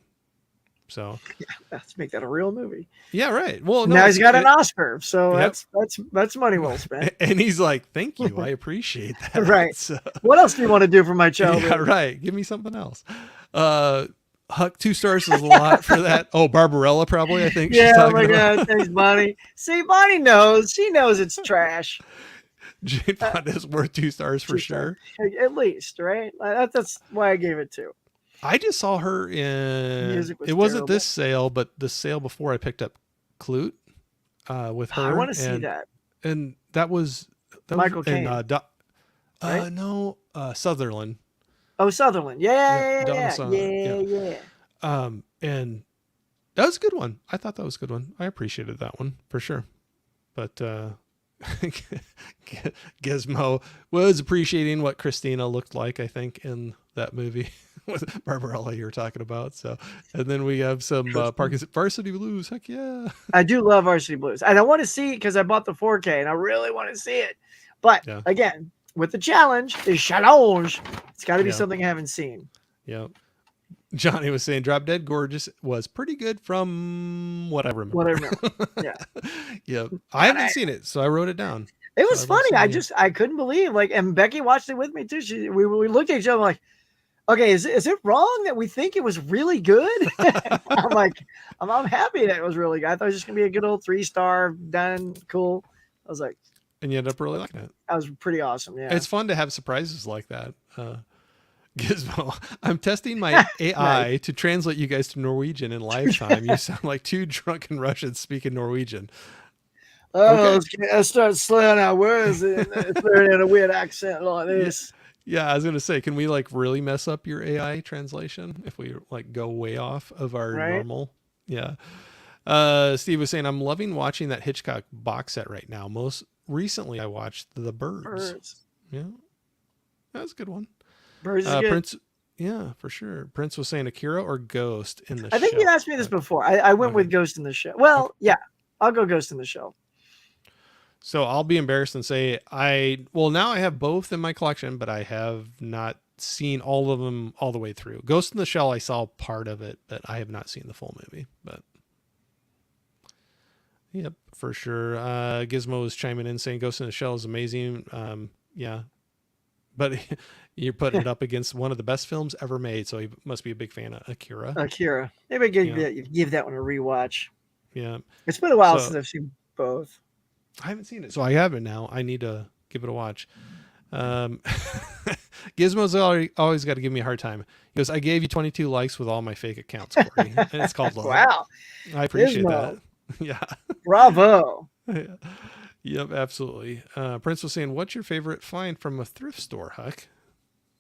Speaker 1: So
Speaker 2: let's make that a real movie.
Speaker 1: Yeah, right. Well,
Speaker 2: now he's got an Oscar, so that's money well spent.
Speaker 1: And he's like, "Thank you, I appreciate that."
Speaker 2: Right.
Speaker 1: So,
Speaker 2: what else do you want to do for my child?
Speaker 1: Yeah, right. Give me something else. Huck, 2 stars is a lot for that. Oh, Barbarella, probably. I think.
Speaker 2: Yeah. Oh my God. Thanks, Bonnie. See, Bonnie knows. She knows it's trash.
Speaker 1: Jane Fonda is worth 2 stars for sure.
Speaker 2: At least, right? That's why I gave it 2.
Speaker 1: I just saw her in. It wasn't this sale, but the sale before I picked up Clute with her.
Speaker 2: I want to see that.
Speaker 1: And that was
Speaker 2: Michael Caine.
Speaker 1: Right? No, Sutherland.
Speaker 2: Oh, Sutherland. Yeah.
Speaker 1: And that was a good one. I thought that was a good one. I appreciated that one for sure. But Gizmo was appreciating what Christina looked like, I think, in that movie with Barbarella you were talking about. So, and then we have some Varsity Blues. Heck yeah.
Speaker 2: I do love Varsity Blues. And I want to see it because I bought the 4K and I really want to see it. But again, with the challenge, it's got to be something I haven't seen.
Speaker 1: Yeah. Johnny was saying Drop Dead Gorgeous was pretty good from what I remember.
Speaker 2: Yeah.
Speaker 1: Yeah. I haven't seen it, so I wrote it down.
Speaker 2: It was funny. I couldn't believe, and Becky watched it with me too. We looked at each other like, okay, is it wrong that we think it was really good? I'm like, I'm happy that it was really good. I thought it was just gonna be a good old 3-star, done, cool. I was like,
Speaker 1: and you ended up really liking it.
Speaker 2: That was pretty awesome. Yeah,
Speaker 1: it's fun to have surprises like that. Gizmo, I'm testing my AI to translate you guys to Norwegian in live time. You sound like 2 drunken Russians speaking Norwegian.
Speaker 2: Oh, okay. I start slurring our words and slurring in a weird accent like this.
Speaker 1: Yeah, I was gonna say, can we like really mess up your AI translation if we like go way off of our normal? Yeah. Steve was saying, I'm loving watching that Hitchcock box set right now. Most recently, I watched The Birds. Yeah, that's a good one.
Speaker 2: Birds is good.
Speaker 1: Prince, yeah, for sure. Prince was saying Akira or Ghost in the show.
Speaker 2: I think you asked me this before. I went with Ghost in the Shell. Well, yeah, I'll go Ghost in the Shell.
Speaker 1: So I'll be embarrassed and say now I have both in my collection, but I have not seen all of them all the way through. Ghost in the Shell, I saw part of it, but I have not seen the full movie. But yep, for sure. Gizmo is chiming in saying Ghost in the Shell is amazing. Yeah, but you're putting it up against one of the best films ever made, so he must be a big fan of Akira.
Speaker 2: Maybe give that one a rewatch.
Speaker 1: Yeah,
Speaker 2: it's been a while since I've seen both.
Speaker 1: I haven't seen it, so I have it now. I need to give it a watch. Um, Gizmo's always got to give me a hard time. He goes, I gave you 22 likes with all my fake accounts, Corey. And it's called love.
Speaker 2: Wow.
Speaker 1: I appreciate
Speaker 2: Gizmo.
Speaker 1: that. Yeah.
Speaker 2: Bravo.
Speaker 1: Yeah. Yep, absolutely. Prince was saying, what's your favorite find from a thrift store, Huck?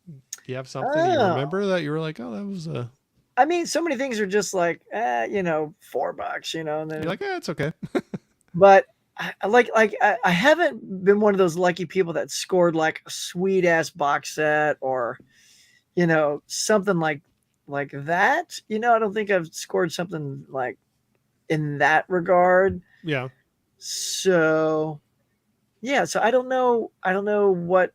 Speaker 1: Do you have something you remember that you were like, oh, that was a...
Speaker 2: I mean, so many things are just like, $4, and then
Speaker 1: You're like, it's okay.
Speaker 2: but I haven't been one of those lucky people that scored like a sweet ass box set or, something like that. I don't think I've scored something like in that regard.
Speaker 1: Yeah.
Speaker 2: So yeah, so I don't know what.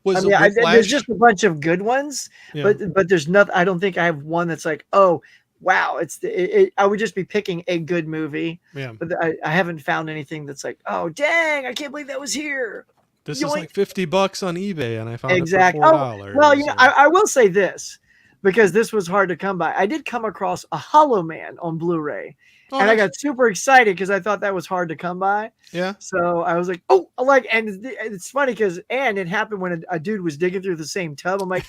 Speaker 1: Was
Speaker 2: there's just a bunch of good ones,
Speaker 1: yeah.
Speaker 2: but there's nothing. I don't think I have one that's like, oh wow, I would just be picking a good movie.
Speaker 1: Yeah.
Speaker 2: But I haven't found anything that's like, oh dang, I can't believe that was here.
Speaker 1: This is like $50 on eBay, and I found it for $4.
Speaker 2: Oh, well, I will say this, because this was hard to come by. I did come across a Hollow Man on Blu-ray.
Speaker 1: Oh,
Speaker 2: and
Speaker 1: nice.
Speaker 2: I got super excited because I thought that was hard to come by.
Speaker 1: Yeah.
Speaker 2: So I was like, and it's funny because, and it happened when a dude was digging through the same tub. I'm like,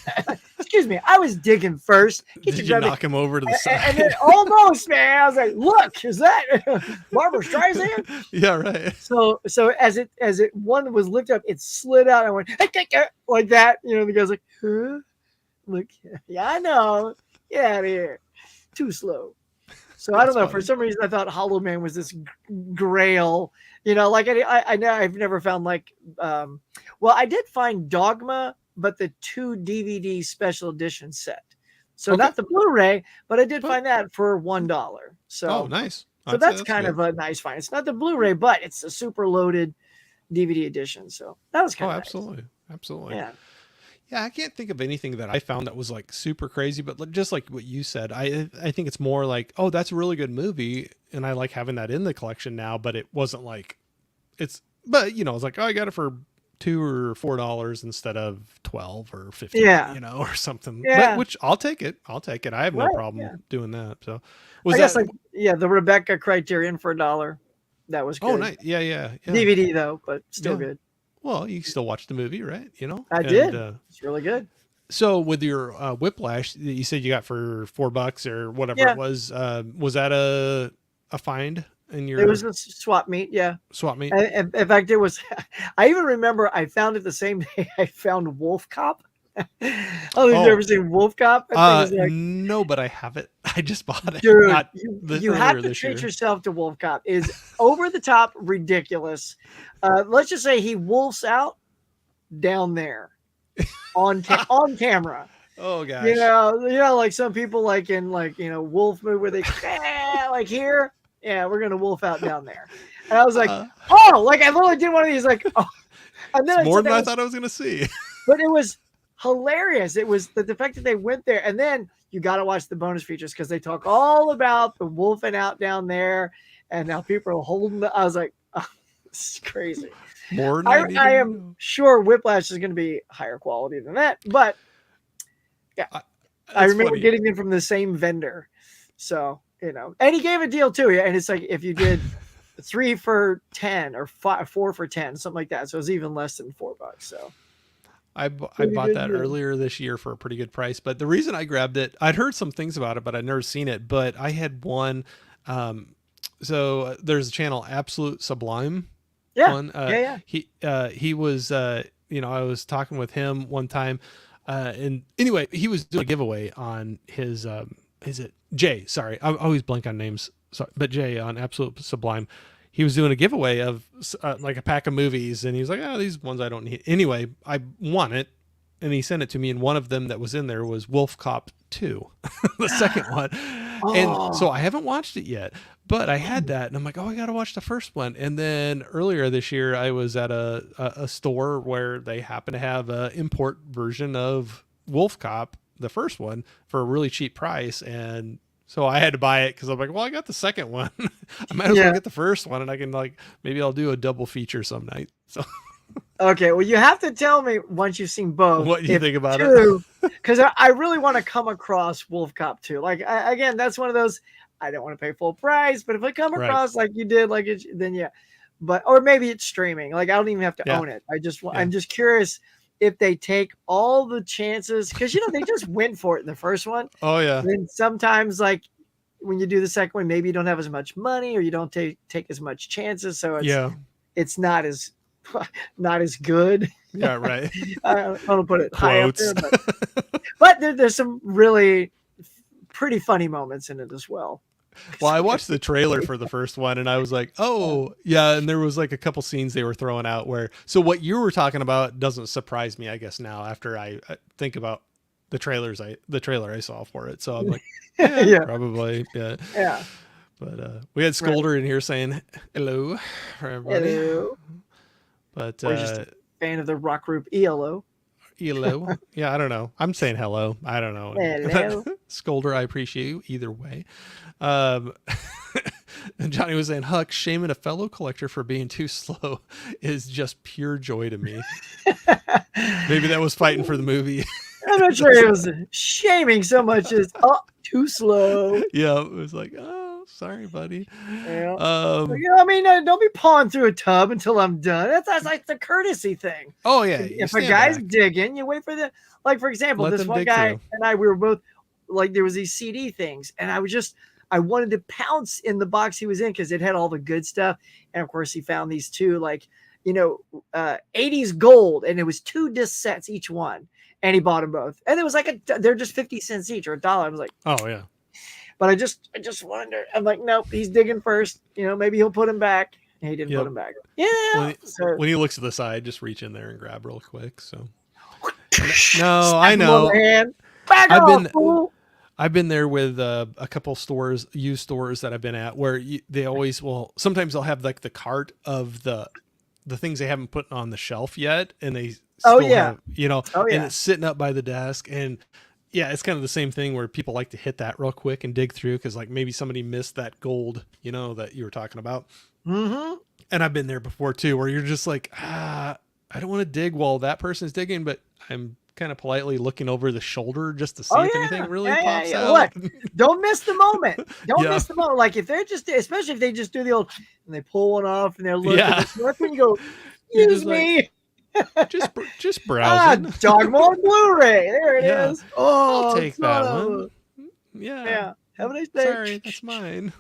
Speaker 2: excuse me, I was digging first.
Speaker 1: Did you knock him over to the side?
Speaker 2: And then almost, man, I was like, look, is that Barbara Streisand?
Speaker 1: Yeah, right.
Speaker 2: So as it one was lifted up, it slid out. I went, hey, like that. The guy's like, huh? I'm like, yeah, I know. Get out of here. Too slow. So I don't know. Funny. For some reason, I thought Hollow Man was this grail. Like I know I've never found like, well, I did find Dogma, but the 2 DVD special edition set. So not the Blu-ray, but I did find that for $1. So
Speaker 1: nice.
Speaker 2: So that's kind of a nice find. It's not the Blu-ray, but it's a super loaded DVD edition. So that was kind of
Speaker 1: absolutely, absolutely.
Speaker 2: Yeah.
Speaker 1: Yeah, I can't think of anything that I found that was like super crazy, but just like what you said, I think it's more like, oh, that's a really good movie, and I like having that in the collection now. But it wasn't like it's like, oh, I got it for $2 or $4 instead of 12 or 15, or something.
Speaker 2: Yeah.
Speaker 1: But, which I'll take it. I have no problem doing that. So
Speaker 2: the Rebecca Criterion for $1. That was good.
Speaker 1: Oh, nice. Yeah.
Speaker 2: DVD though, but still good.
Speaker 1: Well, you still watch the movie, right?
Speaker 2: I did. It's really good.
Speaker 1: So with your Whiplash that you said you got for $4 or whatever it was that a find in your?
Speaker 2: It was a swap meet. Yeah.
Speaker 1: Swap meet.
Speaker 2: In fact, it was. I even remember I found it the same day I found Wolf Cop. You've ever seen Wolf Cop?
Speaker 1: No, but I have it. I just bought it.
Speaker 2: Dude, you have to treat yourself to Wolf Cop. Is over the top ridiculous. Let's just say he wolfs out down there on camera.
Speaker 1: Oh gosh.
Speaker 2: Like some people like in wolf movie where they like here, we're gonna wolf out down there. And I was like, I literally did one of these and then
Speaker 1: it's more than I thought I was gonna see.
Speaker 2: But it was hilarious. It was the fact that they went there, and then you got to watch the bonus features because they talk all about the wolfing out down there and how people are holding I was like, oh, this is crazy.
Speaker 1: More than
Speaker 2: I am sure Whiplash is going to be higher quality than that, but I remember getting them from the same vendor. So, and he gave a deal too. And it's like, if you did 3 for $10 or 4 for $10, something like that. So it was even less than $4. So
Speaker 1: I bought that earlier this year for a pretty good price. But the reason I grabbed it, I'd heard some things about it, but I'd never seen it. But I had one. So there's a channel, Absolute Sublime.
Speaker 2: Yeah.
Speaker 1: He was, I was talking with him one time. And anyway, he was doing a giveaway on his, is it Jay? Sorry. I always blank on names. Sorry, but Jay on Absolute Sublime. He was doing a giveaway of like a pack of movies, and he was like, these ones I don't need. Anyway, I won it, and he sent it to me, and one of them that was in there was Wolf Cop 2, the second one. And so I haven't watched it yet, but I had that, and I'm like, I got to watch the first one. And then earlier this year, I was at a store where they happen to have an import version of Wolf Cop, the first one, for a really cheap price, and so I had to buy it because I'm like, well, I got the second one. I might as well get the first one, and I can maybe I'll do a double feature some night. So
Speaker 2: okay, well, you have to tell me once you've seen both
Speaker 1: what you think about it,
Speaker 2: because I really want to come across Wolf Cop 2. Again, that's one of those I don't want to pay full price, but if I come across like you did, then yeah. but or maybe it's streaming. Like I don't even have to
Speaker 1: Yeah.
Speaker 2: own it.
Speaker 1: Yeah.
Speaker 2: I'm just curious if they take all the chances because they just went for it in the first one.
Speaker 1: Oh yeah.
Speaker 2: And then sometimes like when you do the second one, maybe you don't have as much money or you don't take as much chances, so
Speaker 1: Yeah.
Speaker 2: it's not as not as good.
Speaker 1: Yeah. Right.
Speaker 2: I don't want to put it high up
Speaker 1: Quotes.
Speaker 2: there, but there's some really pretty funny moments in it as well.
Speaker 1: Well, I watched the trailer for the first one and I was like, oh, yeah. And there was like a couple scenes they were throwing out where, so what you were talking about doesn't surprise me, I guess, now after I think about the trailer I saw for it. So I'm like, yeah,
Speaker 2: Yeah.
Speaker 1: probably. Yeah.
Speaker 2: Yeah.
Speaker 1: But we had Scolder in here saying hello for everybody.
Speaker 2: Hello.
Speaker 1: But
Speaker 2: We're just a fan of the rock group ELO.
Speaker 1: hello. Yeah, I don't know. I'm saying hello. I don't know.
Speaker 2: Hello.
Speaker 1: Scolder, I appreciate you either way. And Johnny was saying, Huck, shaming a fellow collector for being too slow is just pure joy to me. Maybe that was fighting for the movie.
Speaker 2: I'm not sure it was shaming so much as too slow.
Speaker 1: Yeah, it was like, oh, sorry, buddy.
Speaker 2: Yeah. I mean, don't be pawing through a tub until I'm done. That's like the courtesy thing.
Speaker 1: Oh yeah.
Speaker 2: If a guy's digging, you wait for the like. For example,
Speaker 1: Let
Speaker 2: this
Speaker 1: them
Speaker 2: one
Speaker 1: dig
Speaker 2: guy
Speaker 1: through.
Speaker 2: and I, we were both like, there was these CD things, and I wanted to pounce in the box he was in because it had all the good stuff. And of course, he found these two 80s gold, and it was 2 disc sets each one. And he bought them both. And it was like they're just 50 cents each or $1. I was like,
Speaker 1: oh yeah.
Speaker 2: But I just wonder. I'm like, nope, he's digging first. Maybe he'll put him back. And he didn't put him back. Yeah.
Speaker 1: When he looks to the side, just reach in there and grab real quick. So no, I know. I've been there with a couple stores, used stores that I've been at, where they always will. Sometimes they'll have like the cart of the things they haven't put on the shelf yet, and they still have, and it's sitting up by the desk, and yeah, it's kind of the same thing where people like to hit that real quick and dig through because like maybe somebody missed that gold, that you were talking about.
Speaker 2: Mm-hmm.
Speaker 1: And I've been there before too, where you're just like, I don't want to dig while that person's digging, but I'm kind of politely looking over the shoulder just to see if anything really pops out.
Speaker 2: Look, don't miss the moment. Don't miss the moment. Like if they're especially if they just do the old and they pull one off and they're looking, that's when you go, use me.
Speaker 1: Like, just browsing.
Speaker 2: Dogma on Blu-ray. There it is. Oh,
Speaker 1: I'll take that one. Yeah.
Speaker 2: Have a nice day.
Speaker 1: Sorry, that's mine.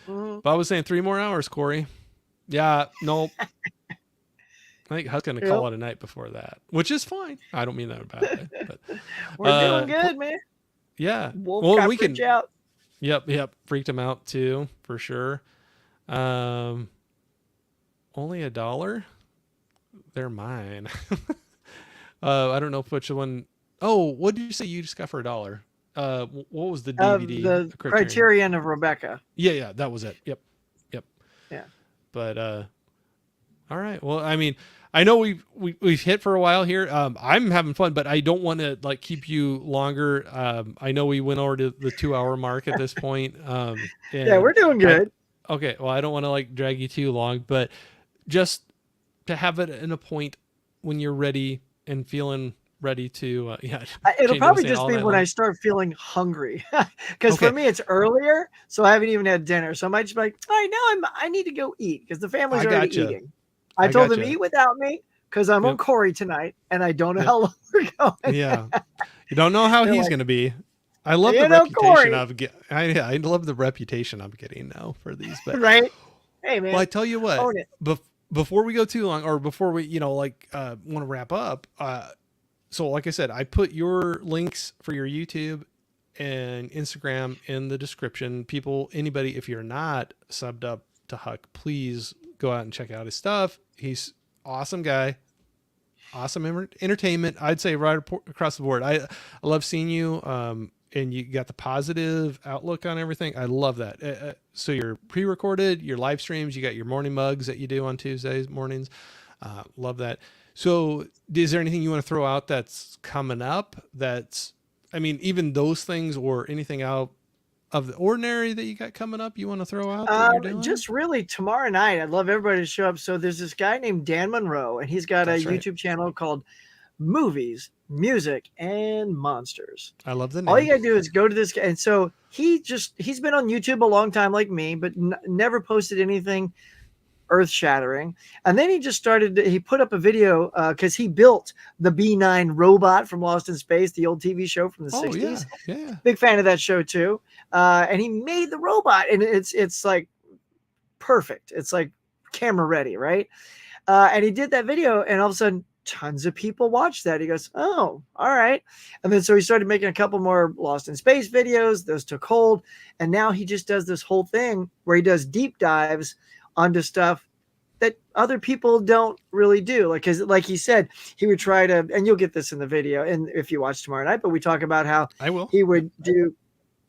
Speaker 1: But I was saying 3 more hours, Corey. Yeah, nope. I think Huck's going to call it a night before that, which is fine. I don't mean that badly. But
Speaker 2: we're doing good, man.
Speaker 1: Yeah.
Speaker 2: Wolf we can out.
Speaker 1: Yep. Freaked him out too, for sure. Only $1. They're mine. I don't know which one. Oh, what did you say you just got for $1? What was the DVD?
Speaker 2: The Criterion of Rebecca.
Speaker 1: Yeah, that was it. Yep.
Speaker 2: Yeah.
Speaker 1: But all right. Well, I mean, I know we've hit for a while here. I'm having fun, but I don't want to like keep you longer. I know we went over to the 2-hour mark at this point.
Speaker 2: Yeah, we're doing good.
Speaker 1: Okay. Well, I don't want to like drag you too long, but just to have it in a point when you're ready and feeling ready to
Speaker 2: it'll probably just be when I start feeling hungry because for me it's earlier, so I haven't even had dinner, so I might just be like, all right, now I need to go eat because the family's already eating. I told them eat without me because I'm on Corey tonight and I don't know how long we're going.
Speaker 1: Yeah, you don't know how he's going to be. I love the reputation I love the reputation I'm getting now for these, but
Speaker 2: right. Hey man,
Speaker 1: well, I tell you what, before we go too long, or before we want to wrap up, so like I said, I put your links for your YouTube and Instagram in the description. People, anybody, if you're not subbed up to Huck, please go out and check out his stuff. He's awesome guy, awesome entertainment. I'd say right across the board. I love seeing you, and you got the positive outlook on everything. I love that. So you're pre-recorded, your live streams, you got your morning mugs that you do on Tuesdays mornings. Love that. So is there anything you want to throw out that's coming up? Even those things or anything out of the ordinary that you got coming up you want to throw out that you're doing?
Speaker 2: Just really tomorrow night, I'd love everybody to show up. So there's this guy named Dan Monroe, and he's got a YouTube channel called Movies, Music, and Monsters.
Speaker 1: I love the name.
Speaker 2: All you gotta do is go to this guy. And so he's been on YouTube a long time like me, but never posted anything earth shattering. And then he just he put up a video because he built the B9 robot from Lost in Space, the old TV show from the
Speaker 1: Oh
Speaker 2: 60s.
Speaker 1: yeah.
Speaker 2: Big fan of that show too. And he made the robot, and it's like perfect. It's like camera ready, right? And he did that video, and all of a sudden, tons of people watched that. He goes, "Oh, all right." And then so he started making a couple more Lost in Space videos. Those took hold, and now he just does this whole thing where he does deep dives onto stuff that other people don't really do. Like, cause like he said, he would try to, and you'll get this in the video, and if you watch tomorrow night, but we talk about how
Speaker 1: I will.
Speaker 2: he would do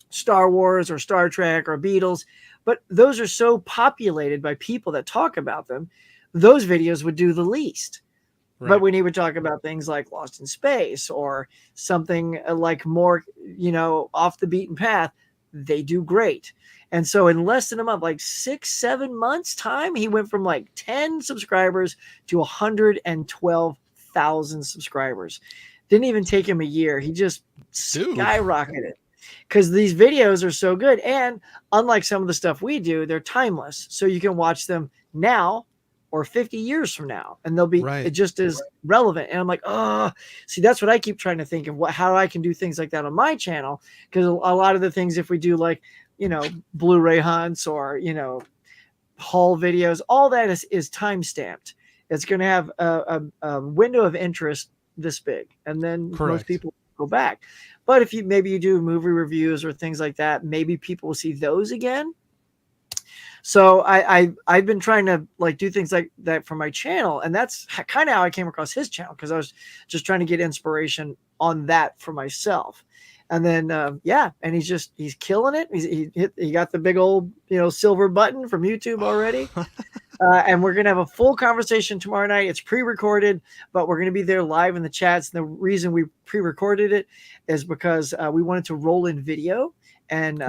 Speaker 2: Star Wars or Star Trek or Beatles, but those are so populated by people that talk about them. Those videos would do the least.
Speaker 1: Right.
Speaker 2: But when he would talk about things like Lost in Space or something like more, off the beaten path, they do great. And so in less than a month, like 6-7 months time, he went from like 10 subscribers to 112,000 subscribers. Didn't even take him a year. He just skyrocketed because these videos are so good. And unlike some of the stuff we do, they're timeless. So you can watch them now or 50 years from now, and they'll be just as relevant. And I'm like, oh, see, that's what I keep trying to think of, how I can do things like that on my channel. Because a lot of the things, if we do like, Blu-ray hunts or, haul videos, all that is time stamped. It's going to have a window of interest this big, and then most people go back. But if you do movie reviews or things like that, maybe people will see those again. So I've been trying to like do things like that for my channel, and that's kind of how I came across his channel, because I was just trying to get inspiration on that for myself. And then and he's killing it. He got the big old silver button from YouTube already. And we're gonna have a full conversation tomorrow night. It's pre-recorded, but we're gonna be there live in the chats. And the reason we pre-recorded it is because we wanted to roll in video and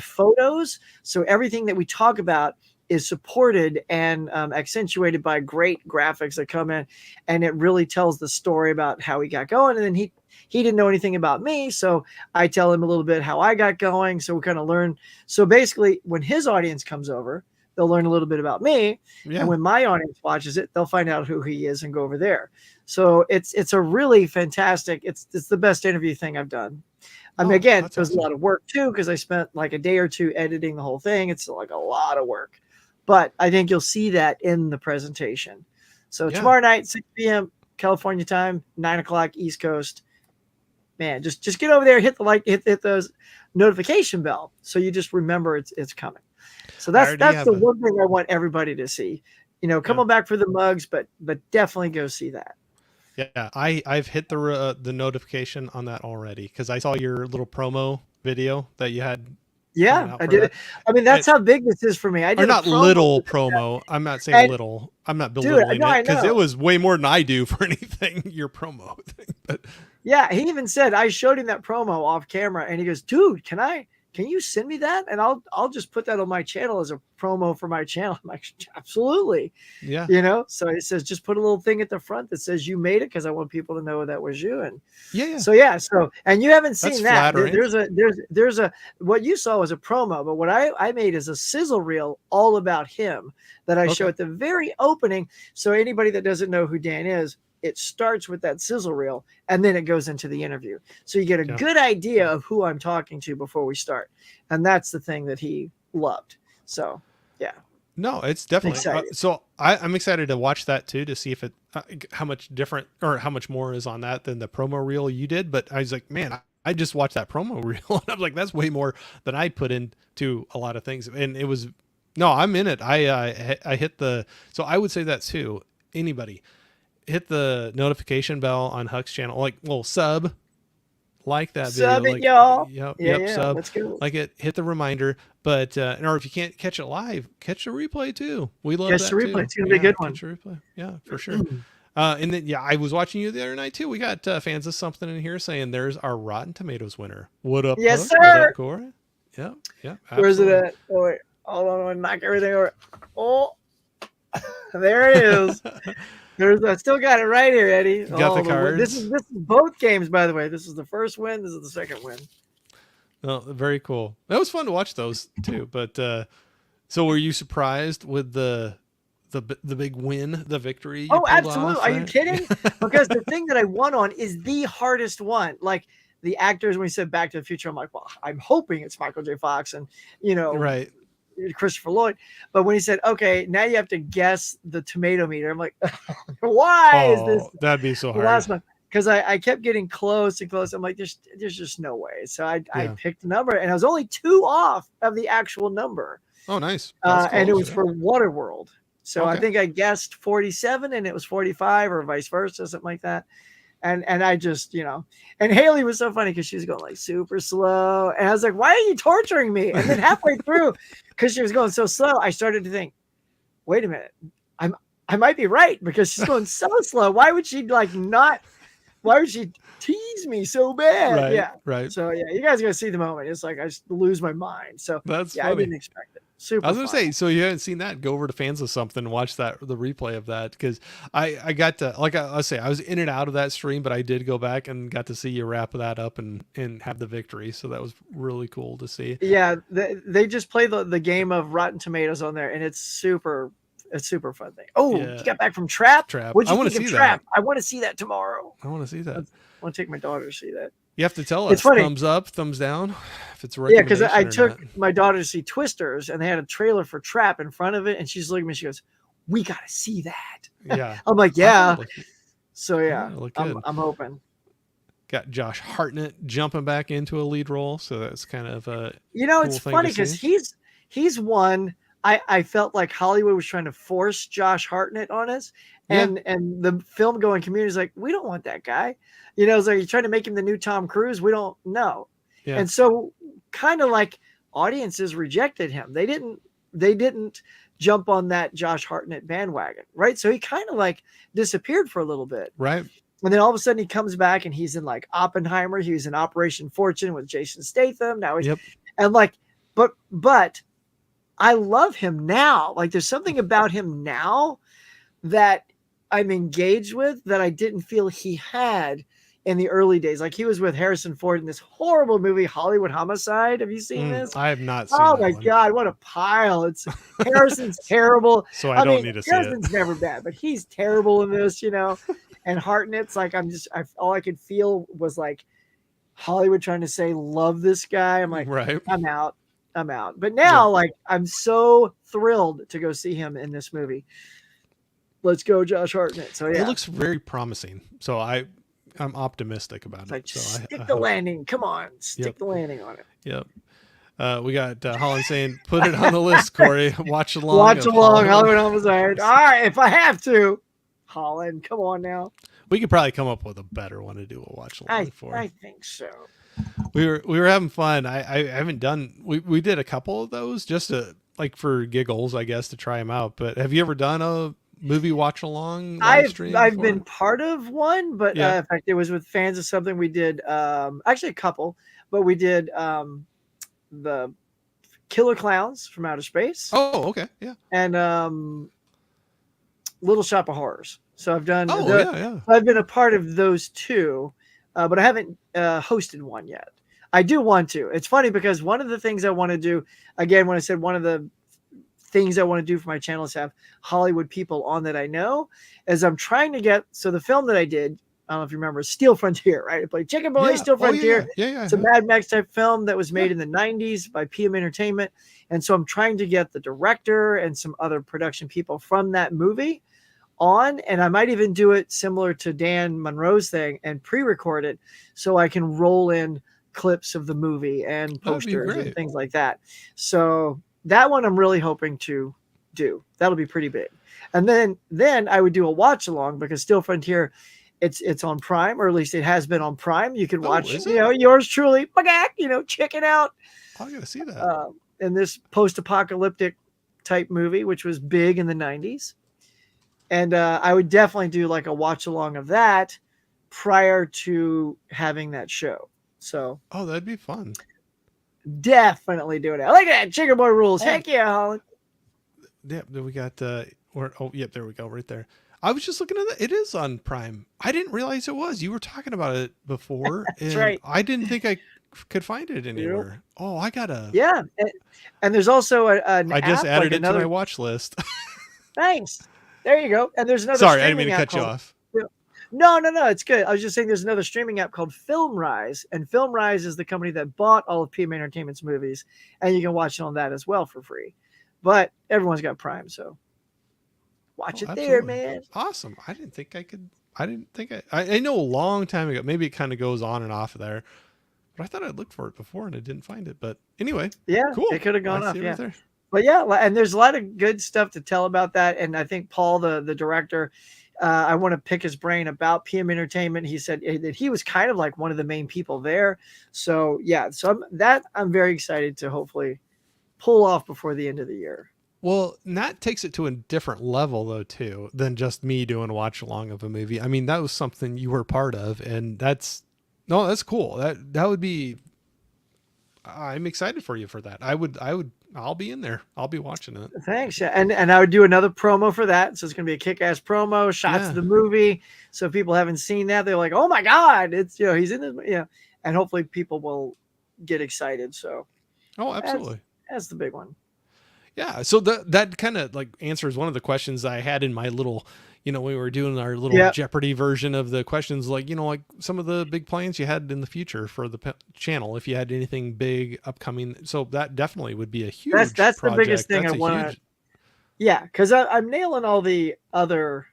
Speaker 2: photos, so everything that we talk about is supported and accentuated by great graphics that come in, and it really tells the story about how he got going. And then he didn't know anything about me, so I tell him a little bit how I got going, so we kind of learn. So basically, when his audience comes over, they'll learn a little bit about me, and when my audience watches it, they'll find out who he is and go over there. So it's a really fantastic, it's the best interview thing I've done. I mean, again, it was a lot of work too, because I spent like a day or two editing the whole thing. It's like a lot of work, but I think you'll see that in the presentation. So tomorrow night, 6 p.m. California time, 9 o'clock East Coast. Man, just get over there, hit the hit those notification bell, so you just remember it's coming. So that's the one thing I want everybody to see. Come on back for the mugs, but definitely go see that.
Speaker 1: Yeah, I've hit the notification on that already, because I saw your little promo video that you had.
Speaker 2: Yeah, I did it. I mean, that's how big this is for me. I did
Speaker 1: not little promo. I'm not saying little. I'm not belittling it, because it was way more than I do for anything. Your promo thing, but
Speaker 2: yeah, he even said, I showed him that promo off camera, and he goes, "Dude, can you send me that? And I'll just put that on my channel as a promo for my channel." I'm like, absolutely.
Speaker 1: Yeah.
Speaker 2: So he says, just put a little thing at the front that says you made it, because I want people to know that was you. And So and you haven't seen that. There's a what you saw was a promo, but what I made is a sizzle reel all about him that I show at the very opening. So anybody that doesn't know who Dan is, it starts with that sizzle reel, and then it goes into the interview. So you get a good idea of who I'm talking to before we start. And that's the thing that he loved. So, yeah.
Speaker 1: No, it's definitely. So I'm excited to watch that too, to see if how much different or how much more is on that than the promo reel you did. But I was like, man, I just watched that promo reel, and I'm like, that's way more than I put into a lot of things. And it was, no, I'm in it. I hit so I would say that too. Anybody, hit the notification bell on Huck's channel, sub like that video,
Speaker 2: sub it, y'all.
Speaker 1: Yep, sub.
Speaker 2: Let's go.
Speaker 1: Like it, hit the reminder, but or if you can't catch it live, catch the replay too. We love
Speaker 2: catch
Speaker 1: that
Speaker 2: the replay.
Speaker 1: too.
Speaker 2: It's gonna be a good one.
Speaker 1: Catch the replay, yeah, for sure. And then I was watching you the other night too. We got fans of something in here saying there's our Rotten Tomatoes winner. What up?
Speaker 2: Yes,
Speaker 1: Huck?
Speaker 2: sir.
Speaker 1: What up, Corey? Yeah.
Speaker 2: Where's it at? Oh wait, hold on, I knock everything over. Oh, there it is. I still got it right here, Eddie.
Speaker 1: You got the cards.
Speaker 2: This is both games, by the way. This is the first win. This is the second win.
Speaker 1: Oh, very cool. That was fun to watch those too. But so, were you surprised with the the big win, the victory you
Speaker 2: Oh,
Speaker 1: pulled
Speaker 2: absolutely.
Speaker 1: off,
Speaker 2: Are you
Speaker 1: right?
Speaker 2: kidding? Because the thing that I won on is the hardest one. Like the actors, when we said Back to the Future, I'm like, well, I'm hoping it's Michael J. Fox and, you know,
Speaker 1: Right.
Speaker 2: Christopher Lloyd. But when he said, okay, now you have to guess the tomato meter, I'm like, why is this
Speaker 1: Oh, that'd be so
Speaker 2: the
Speaker 1: hard.
Speaker 2: last one? Because I kept getting close and close. I'm like, there's just no way. So I
Speaker 1: Yeah.
Speaker 2: picked a number, and I was only 2 off of the actual number.
Speaker 1: Oh, nice. That's
Speaker 2: And it
Speaker 1: close.
Speaker 2: was
Speaker 1: Yeah.
Speaker 2: for Waterworld. So I
Speaker 1: Okay.
Speaker 2: think I guessed 47 and it was 45 or vice versa, something like that. And I just, and Haley was so funny because she was going like super slow. And I was like, why are you torturing me? And then halfway through, because she was going so slow, I started to think, wait a minute, I might be right because she's going so slow. Why would she why would she tease me so bad?
Speaker 1: Right.
Speaker 2: Yeah.
Speaker 1: Right.
Speaker 2: So yeah, you guys are gonna see the moment. It's like I just lose my mind. So
Speaker 1: That's
Speaker 2: yeah, I
Speaker 1: funny.
Speaker 2: didn't expect it. Super
Speaker 1: I was gonna
Speaker 2: fun.
Speaker 1: say, so you haven't seen that? Go over to Fans of Something, and watch the replay of that, because I got to, like I say, I was in and out of that stream, but I did go back and got to see you wrap that up and have the victory. So that was really cool to see.
Speaker 2: Yeah, they just play the game of Rotten Tomatoes on there, and it's super fun thing. Oh,
Speaker 1: Yeah.
Speaker 2: you got back from Trap?
Speaker 1: Trap.
Speaker 2: What'd
Speaker 1: I
Speaker 2: you
Speaker 1: want to
Speaker 2: think of
Speaker 1: see
Speaker 2: Trap?
Speaker 1: that.
Speaker 2: I want to see that tomorrow.
Speaker 1: I want to see that.
Speaker 2: I want to take my daughter to see that.
Speaker 1: You have to tell
Speaker 2: It's
Speaker 1: us
Speaker 2: funny.
Speaker 1: thumbs up, thumbs down, if it's a
Speaker 2: Yeah, because
Speaker 1: recommendation.
Speaker 2: I took
Speaker 1: not.
Speaker 2: my daughter to see Twisters, and they had a trailer for Trap in front of it, and she's looking at me. She goes, "We got to see that."
Speaker 1: Yeah.
Speaker 2: I'm like, "Yeah." So yeah,
Speaker 1: look good.
Speaker 2: I'm hoping.
Speaker 1: Got Josh Hartnett jumping back into a lead role, so that's kind of a
Speaker 2: cool
Speaker 1: thing
Speaker 2: it's funny because he's one. I felt like Hollywood was trying to force Josh Hartnett on us, and the film going community is like, we don't want that guy. It's like you're trying to make him the new Tom Cruise. We don't know.
Speaker 1: Yeah.
Speaker 2: And so kind of like audiences rejected him. They didn't jump on that Josh Hartnett bandwagon, right? So he kind of like disappeared for a little bit.
Speaker 1: Right.
Speaker 2: And then all of a sudden he comes back and he's in like Oppenheimer. He was in Operation Fortune with Jason Statham. Now he's and like, but I love him now. Like there's something about him now that I'm engaged with that I didn't feel he had in the early days. Like he was with Harrison Ford in this horrible movie, Hollywood Homicide. Have you seen this?
Speaker 1: I have not seen
Speaker 2: Oh
Speaker 1: that
Speaker 2: my
Speaker 1: one.
Speaker 2: God, what a pile. It's Harrison's terrible.
Speaker 1: So I don't need to see it.
Speaker 2: Harrison's never bad, but he's terrible in this, and Hartnett's like, all I could feel was like Hollywood trying to say, love this guy. I'm like,
Speaker 1: right.
Speaker 2: I'm out. But now, like, I'm so thrilled to go see him in this movie. Let's go, Josh Hartnett. So yeah,
Speaker 1: it looks very promising. So I'm optimistic about it.
Speaker 2: like,
Speaker 1: so
Speaker 2: stick the landing. Come on, stick the landing on it.
Speaker 1: Yep. We got Holland saying, put it on the list, Corey. Watch along.
Speaker 2: Hollywood Homicide. All right, if I have to. Holland, come on now.
Speaker 1: We could probably come up with a better one to do a watch along for.
Speaker 2: I think so.
Speaker 1: We were having fun. I haven't done. We did a couple of those just to like for giggles, I guess, to try them out. But have you ever done a movie watch along live stream?
Speaker 2: I've been part of one, but in fact, it was with Fans of Something. We did actually a couple, but we did the Killer Clowns from Outer Space.
Speaker 1: Oh, okay, yeah,
Speaker 2: and Little Shop of Horrors. So I've done.
Speaker 1: Yeah.
Speaker 2: I've been a part of those two, but I haven't hosted one yet. I do want to. It's funny because one of the things I want to do, again, when I said one of the things I want to do for my channel is have Hollywood people on that I know, is I'm trying to get. So the film that I did, I don't know if you remember, Steel Frontier, right? I played Chicken Boy, Steel Frontier.
Speaker 1: Yeah.
Speaker 2: It's a Mad Max type film that was made in the 90s by PM Entertainment. And so I'm trying to get the director and some other production people from that movie on, and I might even do it similar to Dan Monroe's thing and pre-record it so I can roll in clips of the movie and posters and things like that. So that one I'm really hoping to do. That'll be pretty big. And then I would do a watch along because Steel Frontier, it's on Prime, or at least it has been on Prime. You can watch, yours truly, chicken out.
Speaker 1: I gotta see that.
Speaker 2: In this post-apocalyptic type movie, which was big in the 90s. And I would definitely do like a watch along of that prior to having that show. So
Speaker 1: that'd be fun.
Speaker 2: Definitely doing it. I like that. Chicken Boy rules. Heck yeah, Holland.
Speaker 1: Yeah, we got there we go, right there. I was just looking at it. It is on Prime. I didn't realize it was. You were talking about it before.
Speaker 2: That's right.
Speaker 1: I didn't think I could find it anywhere. Yep. I gotta.
Speaker 2: Yeah, and there's also an.
Speaker 1: I just
Speaker 2: app,
Speaker 1: added
Speaker 2: like
Speaker 1: it to my watch list.
Speaker 2: Thanks. There you go. And there's another
Speaker 1: Sorry, I didn't mean
Speaker 2: streaming
Speaker 1: to
Speaker 2: app
Speaker 1: cut you
Speaker 2: called.
Speaker 1: off.
Speaker 2: No, no, no. It's good. I was just saying there's another streaming app called FilmRise, and FilmRise is the company that bought all of PMA Entertainment's movies, and you can watch it on that as well for free. But everyone's got Prime, so watch it there,
Speaker 1: Absolutely.
Speaker 2: man.
Speaker 1: Awesome. I didn't think I could. I know a long time ago. Maybe it kind of goes on and off there, but I thought I'd looked for it before and I didn't find it. But anyway,
Speaker 2: Yeah,
Speaker 1: cool.
Speaker 2: it could have gone
Speaker 1: I
Speaker 2: off.
Speaker 1: see it
Speaker 2: Yeah.
Speaker 1: right there.
Speaker 2: But yeah, and there's a lot of good stuff to tell about that. And I think Paul, the director, I want to pick his brain about PM Entertainment. He said that he was kind of like one of the main people there. So yeah, so I'm very excited to hopefully pull off before the end of the year.
Speaker 1: Well, that takes it to a different level though too than just me doing a watch along of a movie. I mean, that was something you were part of, and that's cool. That would be. I'm excited for you for that. I'll be in there. I'll be watching it.
Speaker 2: Thanks. Yeah. And I would do another promo for that. So it's going to be a kick-ass promo, shots of the movie. So if people haven't seen that, they're like, oh my God, it's, he's in this, and hopefully people will get excited. So.
Speaker 1: Oh, absolutely.
Speaker 2: That's the big one.
Speaker 1: Yeah. So that kind of like answers one of the questions I had in my little, when we were doing our little Jeopardy version of the questions, like, like some of the big plans you had in the future for the channel, if you had anything big upcoming. So that definitely would be a huge
Speaker 2: That's
Speaker 1: project.
Speaker 2: The biggest thing I want to. Yeah. Cause I'm nailing all the other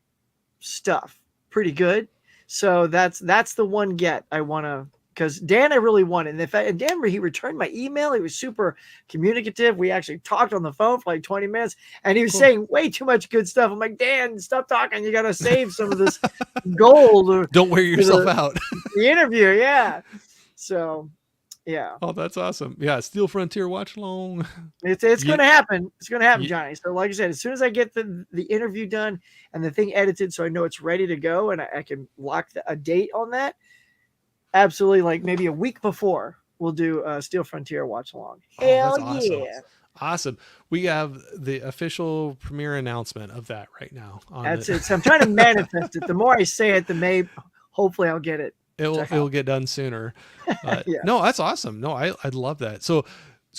Speaker 2: stuff pretty good. So that's the one get I want to, because Dan, I really wanted. And in fact, Dan, he returned my email. He was super communicative. We actually talked on the phone for like 20 minutes, and he was saying way too much good stuff. I'm like, Dan, stop talking. You got to save some of this gold.
Speaker 1: Don't wear yourself out.
Speaker 2: The interview, yeah. So, yeah.
Speaker 1: Oh, that's awesome. Yeah, Steel Frontier watch along.
Speaker 2: It's going to happen. It's going to happen, Johnny. So, like I said, as soon as I get the interview done and the thing edited, so I know it's ready to go, and I can lock a date on that. Absolutely, like maybe a week before we'll do Steel Frontier watch along. Hell
Speaker 1: awesome.
Speaker 2: Yeah.
Speaker 1: Awesome. We have the official premiere announcement of that right now.
Speaker 2: That's it. So I'm trying to manifest it. The more I say it, hopefully I'll get it.
Speaker 1: It'll get done sooner. No, that's awesome. No, I'd love that. So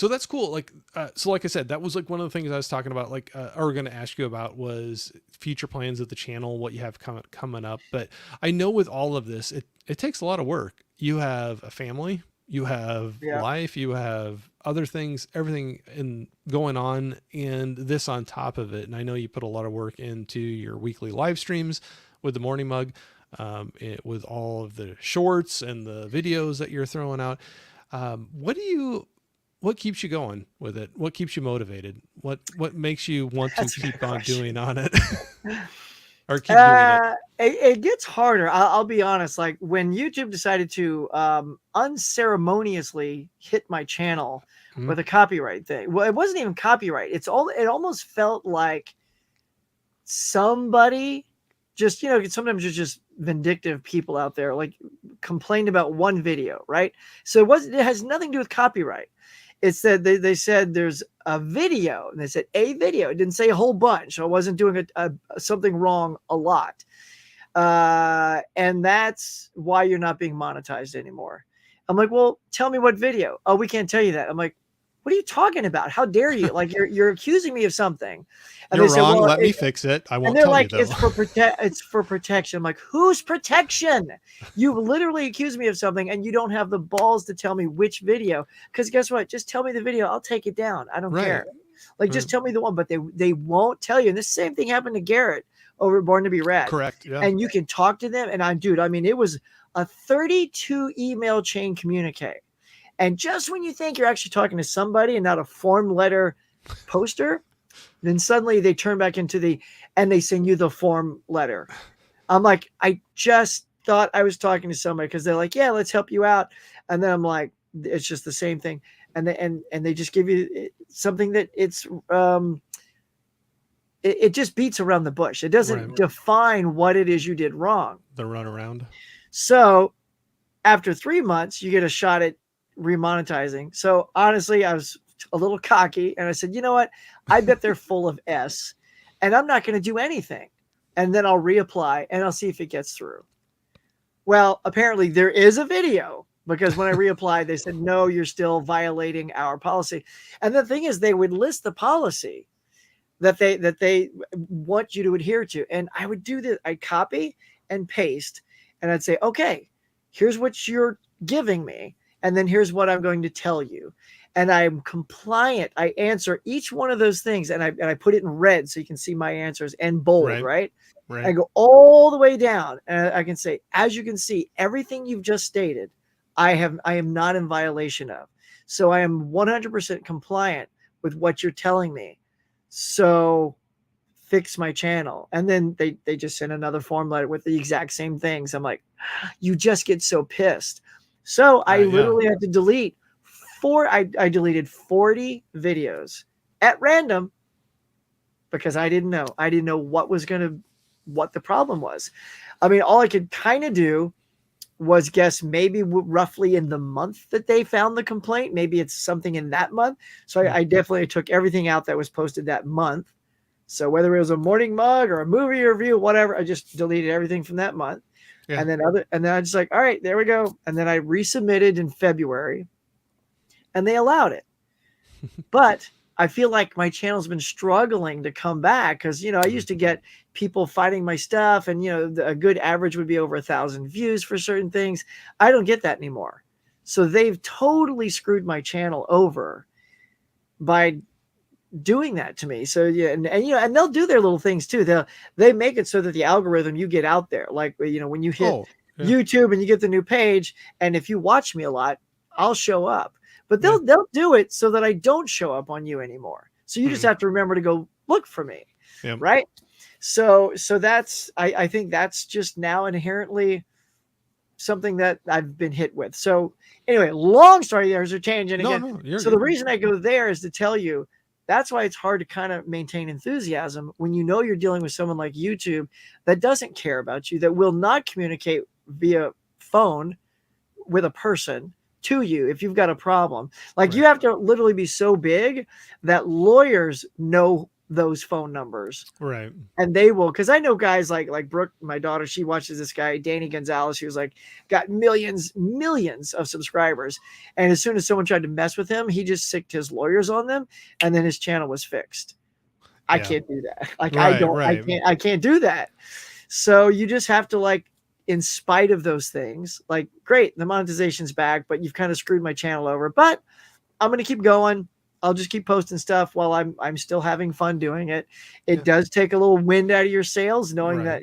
Speaker 1: that's cool. Like, so like I said, that was like one of the things I was talking about, like, or going to ask you about was future plans of the channel, what you have coming up. But I know with all of this, it takes a lot of work. You have a family, you have life, you have other things, everything going on, and this on top of it. And I know you put a lot of work into your weekly live streams with the Morning Mug, with all of the shorts and the videos that you're throwing out. What keeps you going with it? What keeps you motivated? What makes you want to keep on doing on it? Or keep doing it?
Speaker 2: It gets harder. I'll be honest. Like when YouTube decided to unceremoniously hit my channel with a copyright thing. Well, it wasn't even copyright. It almost felt like somebody just, sometimes there's just vindictive people out there, like complained about one video, right? So it has nothing to do with copyright. It said they said there's a video, and they said a video. It didn't say a whole bunch. So I wasn't doing something wrong a lot, and that's why you're not being monetized anymore. I'm like, well, tell me what video. Oh, we can't tell you that. I'm like, what are you talking about? How dare you? Like you're accusing me of something. And
Speaker 1: you're
Speaker 2: they
Speaker 1: wrong.
Speaker 2: Said, well,
Speaker 1: let me fix it. I won't
Speaker 2: and they're
Speaker 1: tell
Speaker 2: like,
Speaker 1: you though.
Speaker 2: it's for protection. I'm like, whose protection? You literally accused me of something and you don't have the balls to tell me which video. Because guess what? Just tell me the video. I'll take it down. I don't care. Like, just tell me the one. But they won't tell you. And the same thing happened to Garrett over at Born to Be Rad.
Speaker 1: Correct. Yeah.
Speaker 2: And you can talk to them. And it was a 32 email chain communique. And just when you think you're actually talking to somebody and not a form letter poster, then suddenly they turn back into and they send you the form letter. I'm like, I just thought I was talking to somebody, because they're like, yeah, let's help you out. And then I'm like, it's just the same thing. And they just give you something that it just beats around the bush. It doesn't define what it is you did wrong.
Speaker 1: The runaround.
Speaker 2: So after 3 months, you get a shot at remonetizing. So honestly, I was a little cocky and I said, you know what? I bet they're full of S and I'm not going to do anything. And then I'll reapply and I'll see if it gets through. Well, apparently there is a video, because when I reapplied, they said, no, you're still violating our policy. And the thing is, they would list the policy that they want you to adhere to. And I would do this. I'd copy and paste, and I'd say, okay, here's what you're giving me, and then here's what I'm going to tell you. And I'm compliant. I answer each one of those things, and I put it in red so you can see my answers, and bold, right?
Speaker 1: Right.
Speaker 2: I go all the way down, and I can say, as you can see, everything you've just stated, I am not in violation of. So I am 100% compliant with what you're telling me. So fix my channel. And then they just send another form letter with the exact same things. I'm like, you just get so pissed. So I literally had to delete I deleted 40 videos at random because I didn't know. I didn't know what the problem was. I mean, all I could kind of do was guess maybe roughly in the month that they found the complaint. Maybe it's something in that month. So I definitely took everything out that was posted that month. So whether it was a morning mug or a movie review, whatever, I just deleted everything from that month. Yeah. And then I just like, all right, there we go. And then I resubmitted in February, and they allowed it. But I feel like my channel's been struggling to come back because, I used to get people fighting my stuff, and, a good average would be over 1,000 views for certain things. I don't get that anymore. So they've totally screwed my channel over by doing that to me. So and they'll do their little things too. They make it so that the algorithm, you get out there, like, when you hit YouTube and you get the new page, and if you watch me a lot, I'll show up. But they'll do it so that I don't show up on you anymore. So you just have to remember to go look for me, right? So that's I think that's just now inherently something that I've been hit with. So anyway, long story, there's a change. And again, so the reason I go there is to tell you that's why it's hard to kind of maintain enthusiasm when you're dealing with someone like YouTube that doesn't care about you, that will not communicate via phone with a person to you if you've got a problem. Like you have to literally be so big that lawyers know those phone numbers.
Speaker 1: Right.
Speaker 2: And they will, because I know guys like Brooke, my daughter, she watches this guy, Danny Gonzalez, who's like got millions of subscribers. And as soon as someone tried to mess with him, he just sicked his lawyers on them, and then his channel was fixed. I can't do that. Like I can't do that. So you just have to, like, in spite of those things, like, great, the monetization's back, but you've kind of screwed my channel over. But I'm going to keep going. I'll just keep posting stuff while I'm still having fun doing it. It does take a little wind out of your sails, knowing that,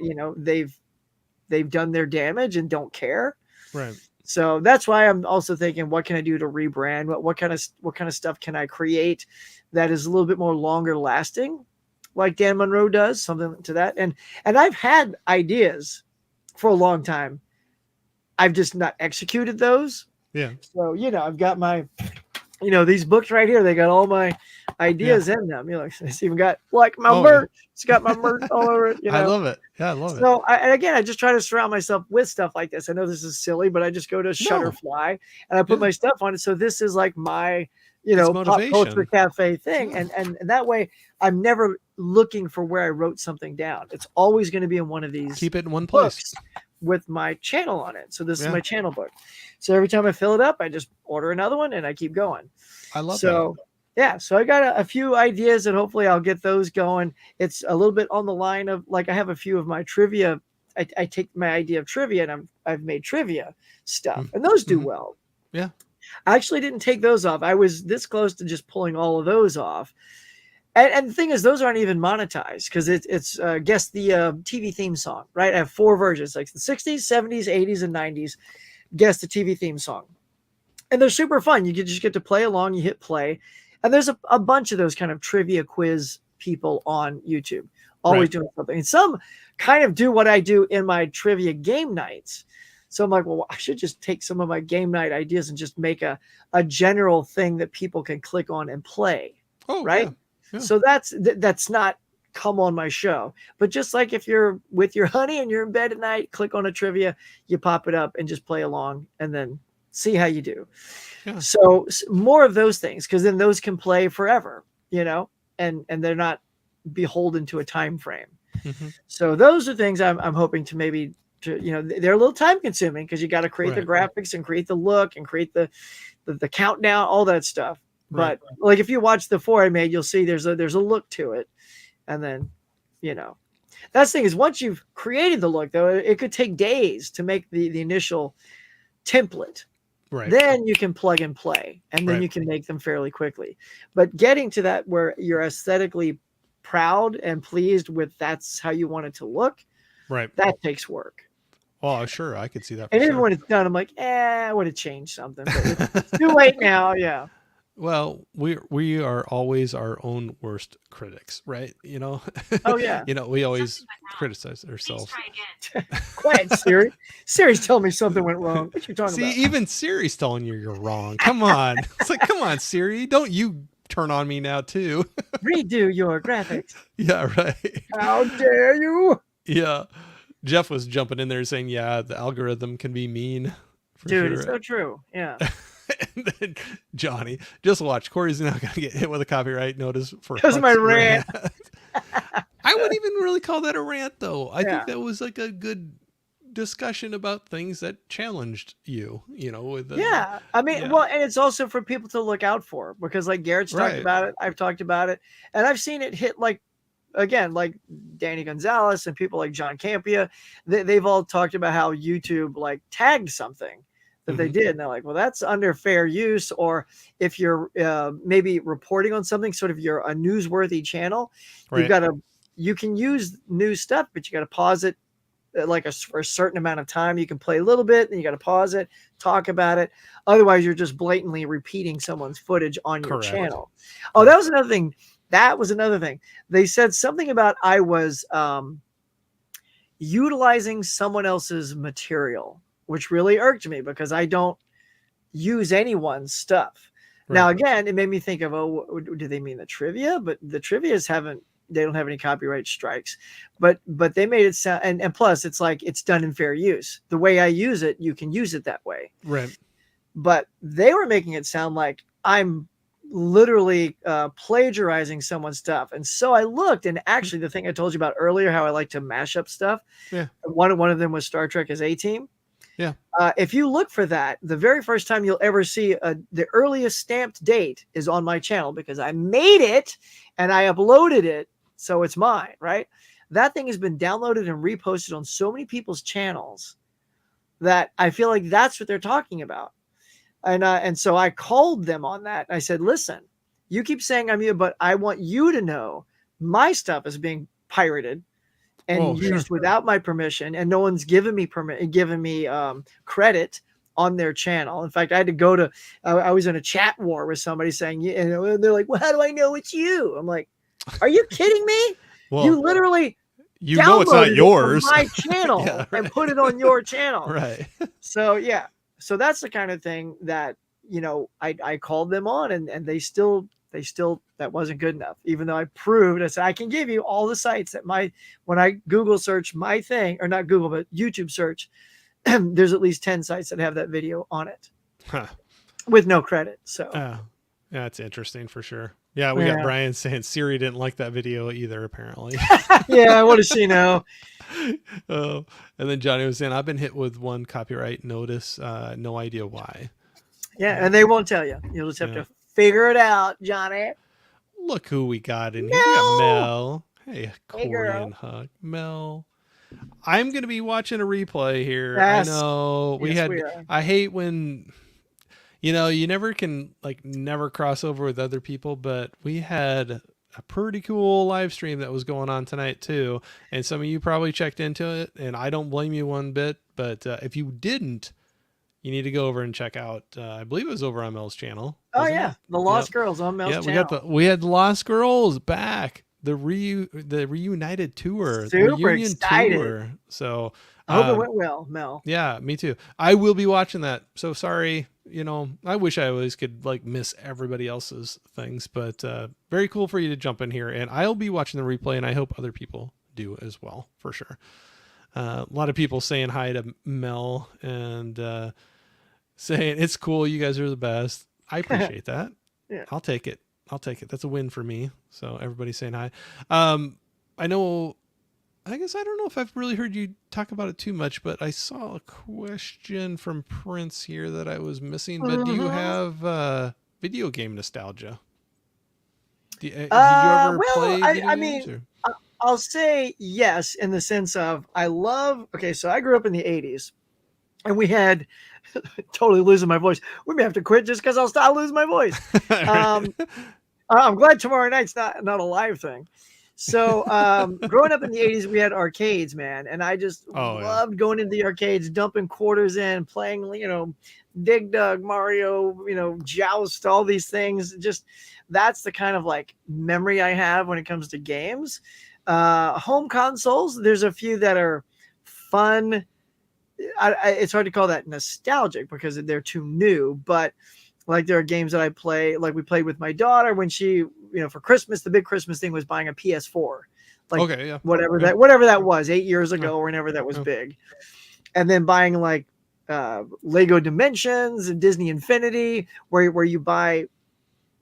Speaker 2: they've done their damage and don't care.
Speaker 1: Right.
Speaker 2: So that's why I'm also thinking, what can I do to rebrand? What kind of stuff can I create that is a little bit more longer lasting, like Dan Monroe does, something to that. And I've had ideas for a long time. I've just not executed those. Yeah. So, I've got my, these books right here. They got all my ideas in them. It's even got my merch. Yeah. It's got my merch all over it.
Speaker 1: I love it. Yeah, I love it.
Speaker 2: So, I just try to surround myself with stuff like this. I know this is silly, but I just go to Shutterfly and I put my stuff on it. So this is like my, pop culture cafe thing. And that way I'm never looking for where I wrote something down. It's always going to be in one of these.
Speaker 1: Keep it in one place
Speaker 2: with my channel on it. So this is my channel book. So every time I fill it up, I just order another one and I keep going.
Speaker 1: I love that.
Speaker 2: Yeah, so I got a few ideas, and hopefully I'll get those going. It's a little bit on the line of, like, I have a few of my trivia. I take my idea of trivia, and I've made trivia stuff, and those do well.
Speaker 1: Yeah.
Speaker 2: I actually didn't take those off. I was this close to just pulling all of those off. And the thing is, those aren't even monetized because it's guess the TV theme song, right? I have 4 versions, like the 60s, 70s, 80s, and 90s. Guess the TV theme song. And they're super fun. You just get to play along. You hit play. And there's a bunch of those kind of trivia quiz people on YouTube, always doing something. And some kind of do what I do in my trivia game nights. So I'm like, well, I should just take some of my game night ideas and just make a general thing that people can click on and play. Oh, right. Yeah. Yeah. So that's not come on my show. But just like if you're with your honey and you're in bed at night, click on a trivia, you pop it up and just play along and then see how you do. Yeah. So more of those things, because then those can play forever, and they're not beholden to a time frame. Mm-hmm. So those are things I'm hoping to maybe, they're a little time consuming because you got to create the graphics and create the look and create the countdown, all that stuff. But like if you watch the 4 I made, you'll see there's a look to it. and then, you know, that's the thing is once you've created the look, though, it could take days to make the initial template.
Speaker 1: Right.
Speaker 2: Then you can plug and play, and then
Speaker 1: Right.
Speaker 2: you can make them fairly quickly. But getting to that where you're aesthetically proud and pleased with that's how you want it to look,
Speaker 1: Right.
Speaker 2: that takes work.
Speaker 1: Oh, sure. I could see that. For
Speaker 2: And even
Speaker 1: sure.
Speaker 2: when it's done, I'm like, I would have changed something. But it's too late now. Yeah.
Speaker 1: Well, we are always our own worst critics, right? You know,
Speaker 2: Oh, yeah.
Speaker 1: you know, we always criticize ourselves.
Speaker 2: Quiet, Siri. Siri's telling me something went wrong. What you talking
Speaker 1: See,
Speaker 2: about?
Speaker 1: even Siri's telling you're wrong. Come on. It's like, come on, Siri. Don't you turn on me now, too.
Speaker 2: Redo your graphics.
Speaker 1: Yeah, right.
Speaker 2: How dare you?
Speaker 1: Yeah. Jeff was jumping in there saying, yeah, the algorithm can be mean. For
Speaker 2: Dude,
Speaker 1: sure.
Speaker 2: it's so true. Yeah.
Speaker 1: And then Johnny, just watch. Corey's now going to get hit with a copyright notice for
Speaker 2: Because of my
Speaker 1: Huck's
Speaker 2: rant.
Speaker 1: I wouldn't even really call that a rant, though. I
Speaker 2: Yeah.
Speaker 1: think that was like a good discussion about things that challenged you, you know, with the,
Speaker 2: Yeah. I mean,
Speaker 1: yeah.
Speaker 2: well, and it's also for people to look out for because like Garrett's talked
Speaker 1: Right.
Speaker 2: about it. I've talked about it. And I've seen it hit like, again, like Danny Gonzalez and people like John Campia. They've all talked about how YouTube like tagged something that they did. And they're like, well, that's under fair use. Or if you're maybe reporting on something, sort of you're a newsworthy channel,
Speaker 1: Right.
Speaker 2: you've got to, you can use news stuff, but you got to pause it like for a certain amount of time. You can play a little bit, then you got to pause it, talk about it. Otherwise, you're just blatantly repeating someone's footage on your
Speaker 1: Correct.
Speaker 2: channel. Oh, that was another thing. That was another thing. They said something about I was utilizing someone else's material, which really irked me because I don't use anyone's stuff.
Speaker 1: Right.
Speaker 2: Now, again, it made me think of, oh, do they mean the trivia? But the trivias they don't have any copyright strikes, but they made it sound, and plus it's like, it's done in fair use. The way I use it, you can use it that way.
Speaker 1: Right.
Speaker 2: But they were making it sound like I'm literally plagiarizing someone's stuff. And so I looked, and actually the thing I told you about earlier, how I like to mash up stuff.
Speaker 1: Yeah.
Speaker 2: One of them was Star Trek as A-Team.
Speaker 1: Yeah.
Speaker 2: If you look for that, the very first time you'll ever see the earliest stamped date is on my channel because I made it and I uploaded it. So it's mine, right? That thing has been downloaded and reposted on so many people's channels that I feel like that's what they're talking about. And so I called them on that. I said, listen, you keep saying I'm you, but I want you to know my stuff is being pirated and used without my permission, and no one's given me credit on their channel. In fact, I had to go to, I was in a chat war with somebody saying, and they're like, well, how do I know it's you? I'm like, are you kidding me?
Speaker 1: Well,
Speaker 2: you literally
Speaker 1: know it's not yours.
Speaker 2: my channel
Speaker 1: Yeah, right.
Speaker 2: and put it on your channel.
Speaker 1: Right.
Speaker 2: So yeah. So that's the kind of thing that, you know, I called them on, and they still, that wasn't good enough. Even though I proved, I said, I can give you all the sites that when I Google search my thing, or not Google, but YouTube search, there's at least 10 sites that have that video on it.
Speaker 1: Huh.
Speaker 2: With no credit. So
Speaker 1: yeah, it's interesting for sure. Yeah, we got Brian saying Siri didn't like that video either, apparently.
Speaker 2: Yeah, what does she know?
Speaker 1: Oh, and then Johnny was saying, I've been hit with one copyright notice. No idea why.
Speaker 2: Yeah, and they won't tell you. You'll just have to figure it out, Johnny.
Speaker 1: Look who we got in here. We got Mel. Hey, Corey and Huck. Mel. I'm going to be watching a replay here. Yes. I know. I hate when... You know, you never can never cross over with other people, but we had a pretty cool live stream that was going on tonight too. And some of you probably checked into it, and I don't blame you one bit, but if you didn't, you need to go over and check out, I believe it was over on Mel's channel.
Speaker 2: Oh yeah. The Lost Girls on Mel's channel.
Speaker 1: We had the Lost Girls back. The reunited tour.
Speaker 2: Super
Speaker 1: the reunion
Speaker 2: excited.
Speaker 1: Tour. So
Speaker 2: I hope it went well, Mel.
Speaker 1: Yeah, me too. I will be watching that. So sorry. You know, I wish I always could miss everybody else's things, but very cool for you to jump in here, and I'll be watching the replay, and I hope other people do as well, for sure. A lot of people saying hi to Mel and saying it's cool. You guys are the best. I appreciate that.
Speaker 2: Yeah.
Speaker 1: I'll take it. That's a win for me. So everybody's saying hi. I guess I don't know if I've really heard you talk about it too much, but I saw a question from Prince here that I was missing. But do you have video game nostalgia? Did you ever
Speaker 2: Well,
Speaker 1: play
Speaker 2: I
Speaker 1: video
Speaker 2: I
Speaker 1: games?
Speaker 2: mean,
Speaker 1: Or
Speaker 2: I'll say yes in the sense of I love. Okay, so I grew up in the '80s, and we had totally losing my voice. We may have to quit just because I'll start losing my voice. Um, I'm glad tomorrow night's not a live thing. So, growing up in the '80s, we had arcades, man, and I just
Speaker 1: Oh yeah.
Speaker 2: loved going into the arcades, dumping quarters in, playing, Dig Dug, Mario, Joust, all these things. Just that's the kind of like memory I have when it comes to games. Home consoles, there's a few that are fun. It's hard to call that nostalgic because they're too new, but like there are games that I play, like we played with my daughter when she, for Christmas, the big Christmas thing was buying a PS4, like
Speaker 1: Okay. Yeah.
Speaker 2: whatever
Speaker 1: Yeah.
Speaker 2: that was 8 years
Speaker 1: Yeah.
Speaker 2: ago or whenever that was
Speaker 1: Yeah.
Speaker 2: big. And then buying like Lego Dimensions and Disney Infinity, where you buy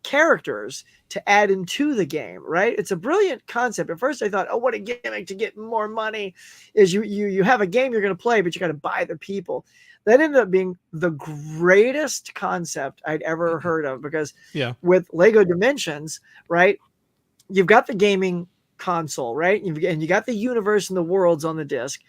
Speaker 2: characters to add into the game, right? It's a brilliant concept. At first I thought, oh, what a gimmick to get more money is you have a game you're going to play, but you got to buy the people. That ended up being the greatest concept I'd ever heard of because
Speaker 1: Yeah.
Speaker 2: with Lego Dimensions, right? You've got the gaming console, right? And you got the universe and the worlds on the disc,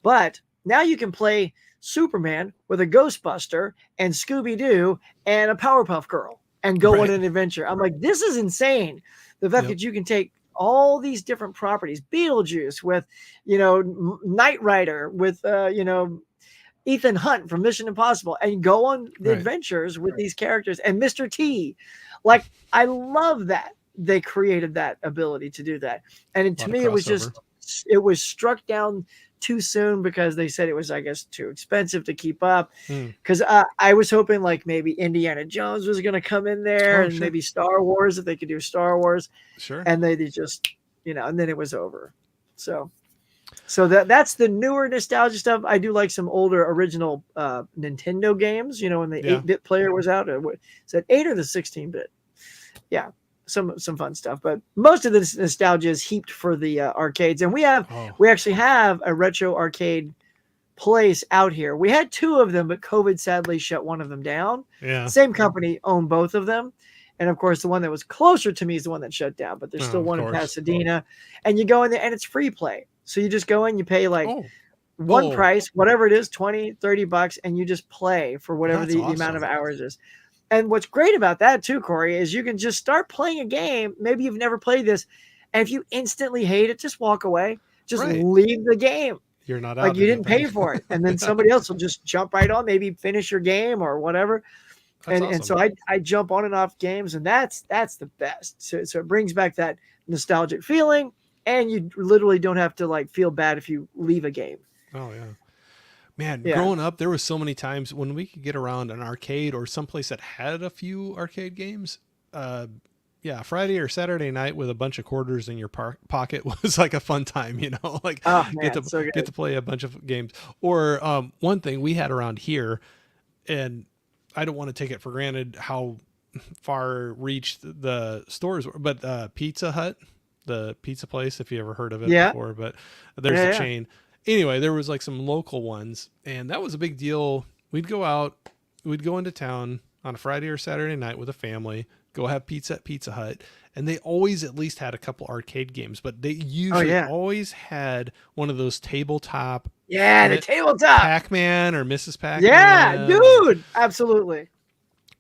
Speaker 2: but now you can play Superman with a Ghostbuster and Scooby-Doo and a Powerpuff Girl and go on
Speaker 1: Right.
Speaker 2: an adventure. I'm like, this is insane. The fact
Speaker 1: Yep.
Speaker 2: that you can take all these different properties, Beetlejuice with, Knight Rider with, Ethan Hunt from Mission Impossible and go on the
Speaker 1: Right.
Speaker 2: adventures with these characters and Mr. T. Like, I love that they created that ability to do that. And
Speaker 1: A
Speaker 2: to
Speaker 1: lot of
Speaker 2: me,
Speaker 1: crossover.
Speaker 2: it was struck down too soon because they said it was, I guess, too expensive to keep up.
Speaker 1: Mm.
Speaker 2: Because I was hoping like maybe Indiana Jones was going to come in there
Speaker 1: Oh,
Speaker 2: and
Speaker 1: sure.
Speaker 2: maybe Star Wars if they could do Star Wars,
Speaker 1: Sure.
Speaker 2: and they just, and then it was over. So that's the newer nostalgia stuff. I do like some older original Nintendo games. When the
Speaker 1: Yeah.
Speaker 2: 8-bit player was out, is that 8 or the 16-bit? Yeah, some fun stuff. But most of this nostalgia is heaped for the arcades, and we
Speaker 1: Oh.
Speaker 2: actually have a retro arcade place out here. We had 2 of them, but COVID sadly shut one of them down.
Speaker 1: Yeah.
Speaker 2: Same company owned both of them. And of course, the one that was closer to me is the one that shut down, but there's
Speaker 1: Oh,
Speaker 2: still
Speaker 1: of
Speaker 2: one in
Speaker 1: course.
Speaker 2: Pasadena. And you go in there and it's free play. So you just go in, you pay like
Speaker 1: Oh.
Speaker 2: one
Speaker 1: Oh.
Speaker 2: price, whatever it is, 20, 30 bucks, and you just play for whatever
Speaker 1: That's
Speaker 2: the amount of
Speaker 1: awesome.
Speaker 2: hours is. And what's great about that too, Corey, is you can just start playing a game. Maybe you've never played this. And if you instantly hate it, just walk away. Just
Speaker 1: Right.
Speaker 2: leave the game.
Speaker 1: You're not out
Speaker 2: Like you didn't
Speaker 1: anything.
Speaker 2: pay for it. And then somebody else will just jump right on, maybe finish your game or whatever.
Speaker 1: That's
Speaker 2: And
Speaker 1: awesome.
Speaker 2: so I jump on and off games, and that's the best. So it brings back that nostalgic feeling, and you literally don't have to like feel bad if you leave a game.
Speaker 1: Oh yeah. Man,
Speaker 2: Yeah.
Speaker 1: growing up, there was so many times when we could get around an arcade or someplace that had a few arcade games. Yeah, Friday or Saturday night with a bunch of quarters in your pocket was like a fun time, like
Speaker 2: Oh
Speaker 1: get
Speaker 2: man,
Speaker 1: to
Speaker 2: so
Speaker 1: get
Speaker 2: good.
Speaker 1: to play a bunch of games. Or one thing we had around here, and I don't want to take it for granted how far reached the stores were, but Pizza Hut, the pizza place, if you ever heard of it
Speaker 2: Yeah.
Speaker 1: before, but there's
Speaker 2: Yeah,
Speaker 1: a
Speaker 2: yeah.
Speaker 1: chain. Anyway, there was like some local ones, and that was a big deal. We'd go into town on a Friday or Saturday night with a family, go have pizza at Pizza Hut, and they always at least had a couple arcade games, but they usually
Speaker 2: yeah.
Speaker 1: always had one of those tabletop
Speaker 2: Yeah, the tabletop.
Speaker 1: Pac-Man or Mrs. Pac-Man.
Speaker 2: Yeah, dude. Absolutely.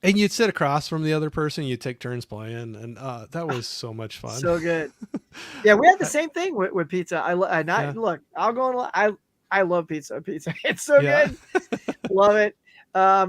Speaker 1: And you'd sit across from the other person, you'd take turns playing, and that was so much fun.
Speaker 2: So good. Yeah, we had the same thing with pizza.
Speaker 1: Yeah.
Speaker 2: Look, I'll go on. I love pizza. Pizza. It's so
Speaker 1: Yeah.
Speaker 2: good. Love it.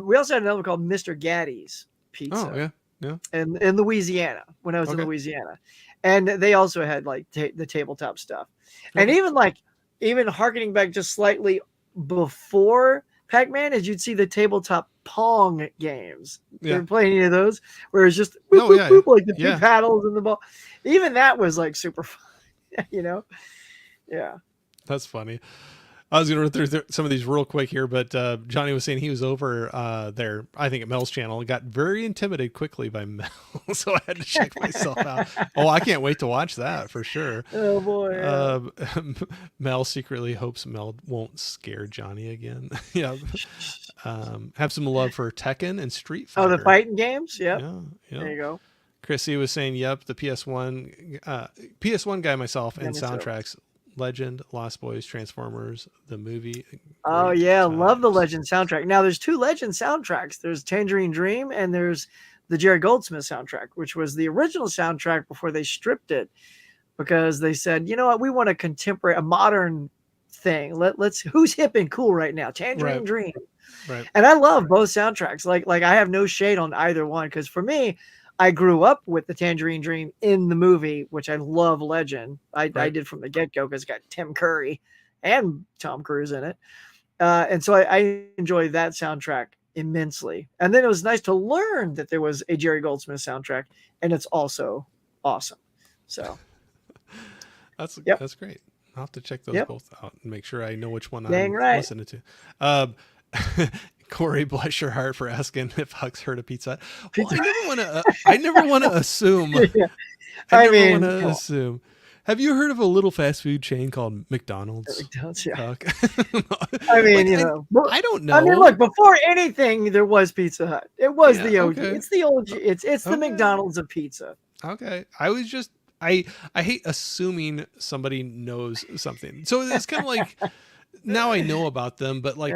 Speaker 2: We also had another one called Mr. Gaddy's Pizza.
Speaker 1: Oh, yeah. Yeah.
Speaker 2: In Louisiana when I was in
Speaker 1: Okay.
Speaker 2: Louisiana, and they also had like the tabletop stuff, and
Speaker 1: Okay.
Speaker 2: even harkening back just slightly before Pac-Man, is you'd see the tabletop Pong games.
Speaker 1: Yeah.
Speaker 2: Did you play any of those where it's just
Speaker 1: Oh, yeah.
Speaker 2: like the two
Speaker 1: Yeah.
Speaker 2: paddles and the ball? Even that was like super fun, Yeah.
Speaker 1: That's funny. I was going to run through some of these real quick here, but Johnny was saying he was over there, I think at Mel's channel, and got very intimidated quickly by Mel. So I had to check myself out. Oh, I can't wait to watch that for sure.
Speaker 2: Oh boy.
Speaker 1: Mel secretly hopes Mel won't scare Johnny again. Yeah. Have some love for Tekken and Street Fighter.
Speaker 2: Oh, the fighting games. Yep.
Speaker 1: Yeah. Yeah.
Speaker 2: There you go.
Speaker 1: Chrissy was saying, "Yep, the PS1 guy myself, and soundtracks: Legend, Lost Boys, Transformers, the movie.
Speaker 2: Oh yeah, love the Legend soundtrack. Now there's 2 Legend soundtracks. There's Tangerine Dream and there's the Jerry Goldsmith soundtrack, which was the original soundtrack before they stripped it because they said, you know what, we want a modern thing. Let's who's hip and cool right now? Tangerine Dream.
Speaker 1: Right.
Speaker 2: And I love both soundtracks. Like I have no shade on either one because for me, I grew up with the Tangerine Dream in the movie, which I love Legend. I did from the get-go because it's got Tim Curry and Tom Cruise in it. And so I enjoy that soundtrack immensely. And then it was nice to learn that there was a Jerry Goldsmith soundtrack, and it's also awesome. So
Speaker 1: that's great. I'll have to check those
Speaker 2: Yep.
Speaker 1: both out and make sure I know which one
Speaker 2: Dang
Speaker 1: I'm
Speaker 2: right.
Speaker 1: listening to. Corey, bless your heart for asking if Huck's heard of Pizza Hut. Well, I never want to assume.
Speaker 2: Yeah.
Speaker 1: I never want to assume. Have you heard of a little fast food chain called McDonald's?
Speaker 2: McDonald's, yeah.
Speaker 1: Huck?
Speaker 2: I mean,
Speaker 1: Like, I don't know.
Speaker 2: I mean, look, before anything, there was Pizza Hut. It was the OG.
Speaker 1: Okay.
Speaker 2: It's the OG. It's the McDonald's of pizza.
Speaker 1: Okay. I was just I hate assuming somebody knows something. So it's kind of like now I know about them, but like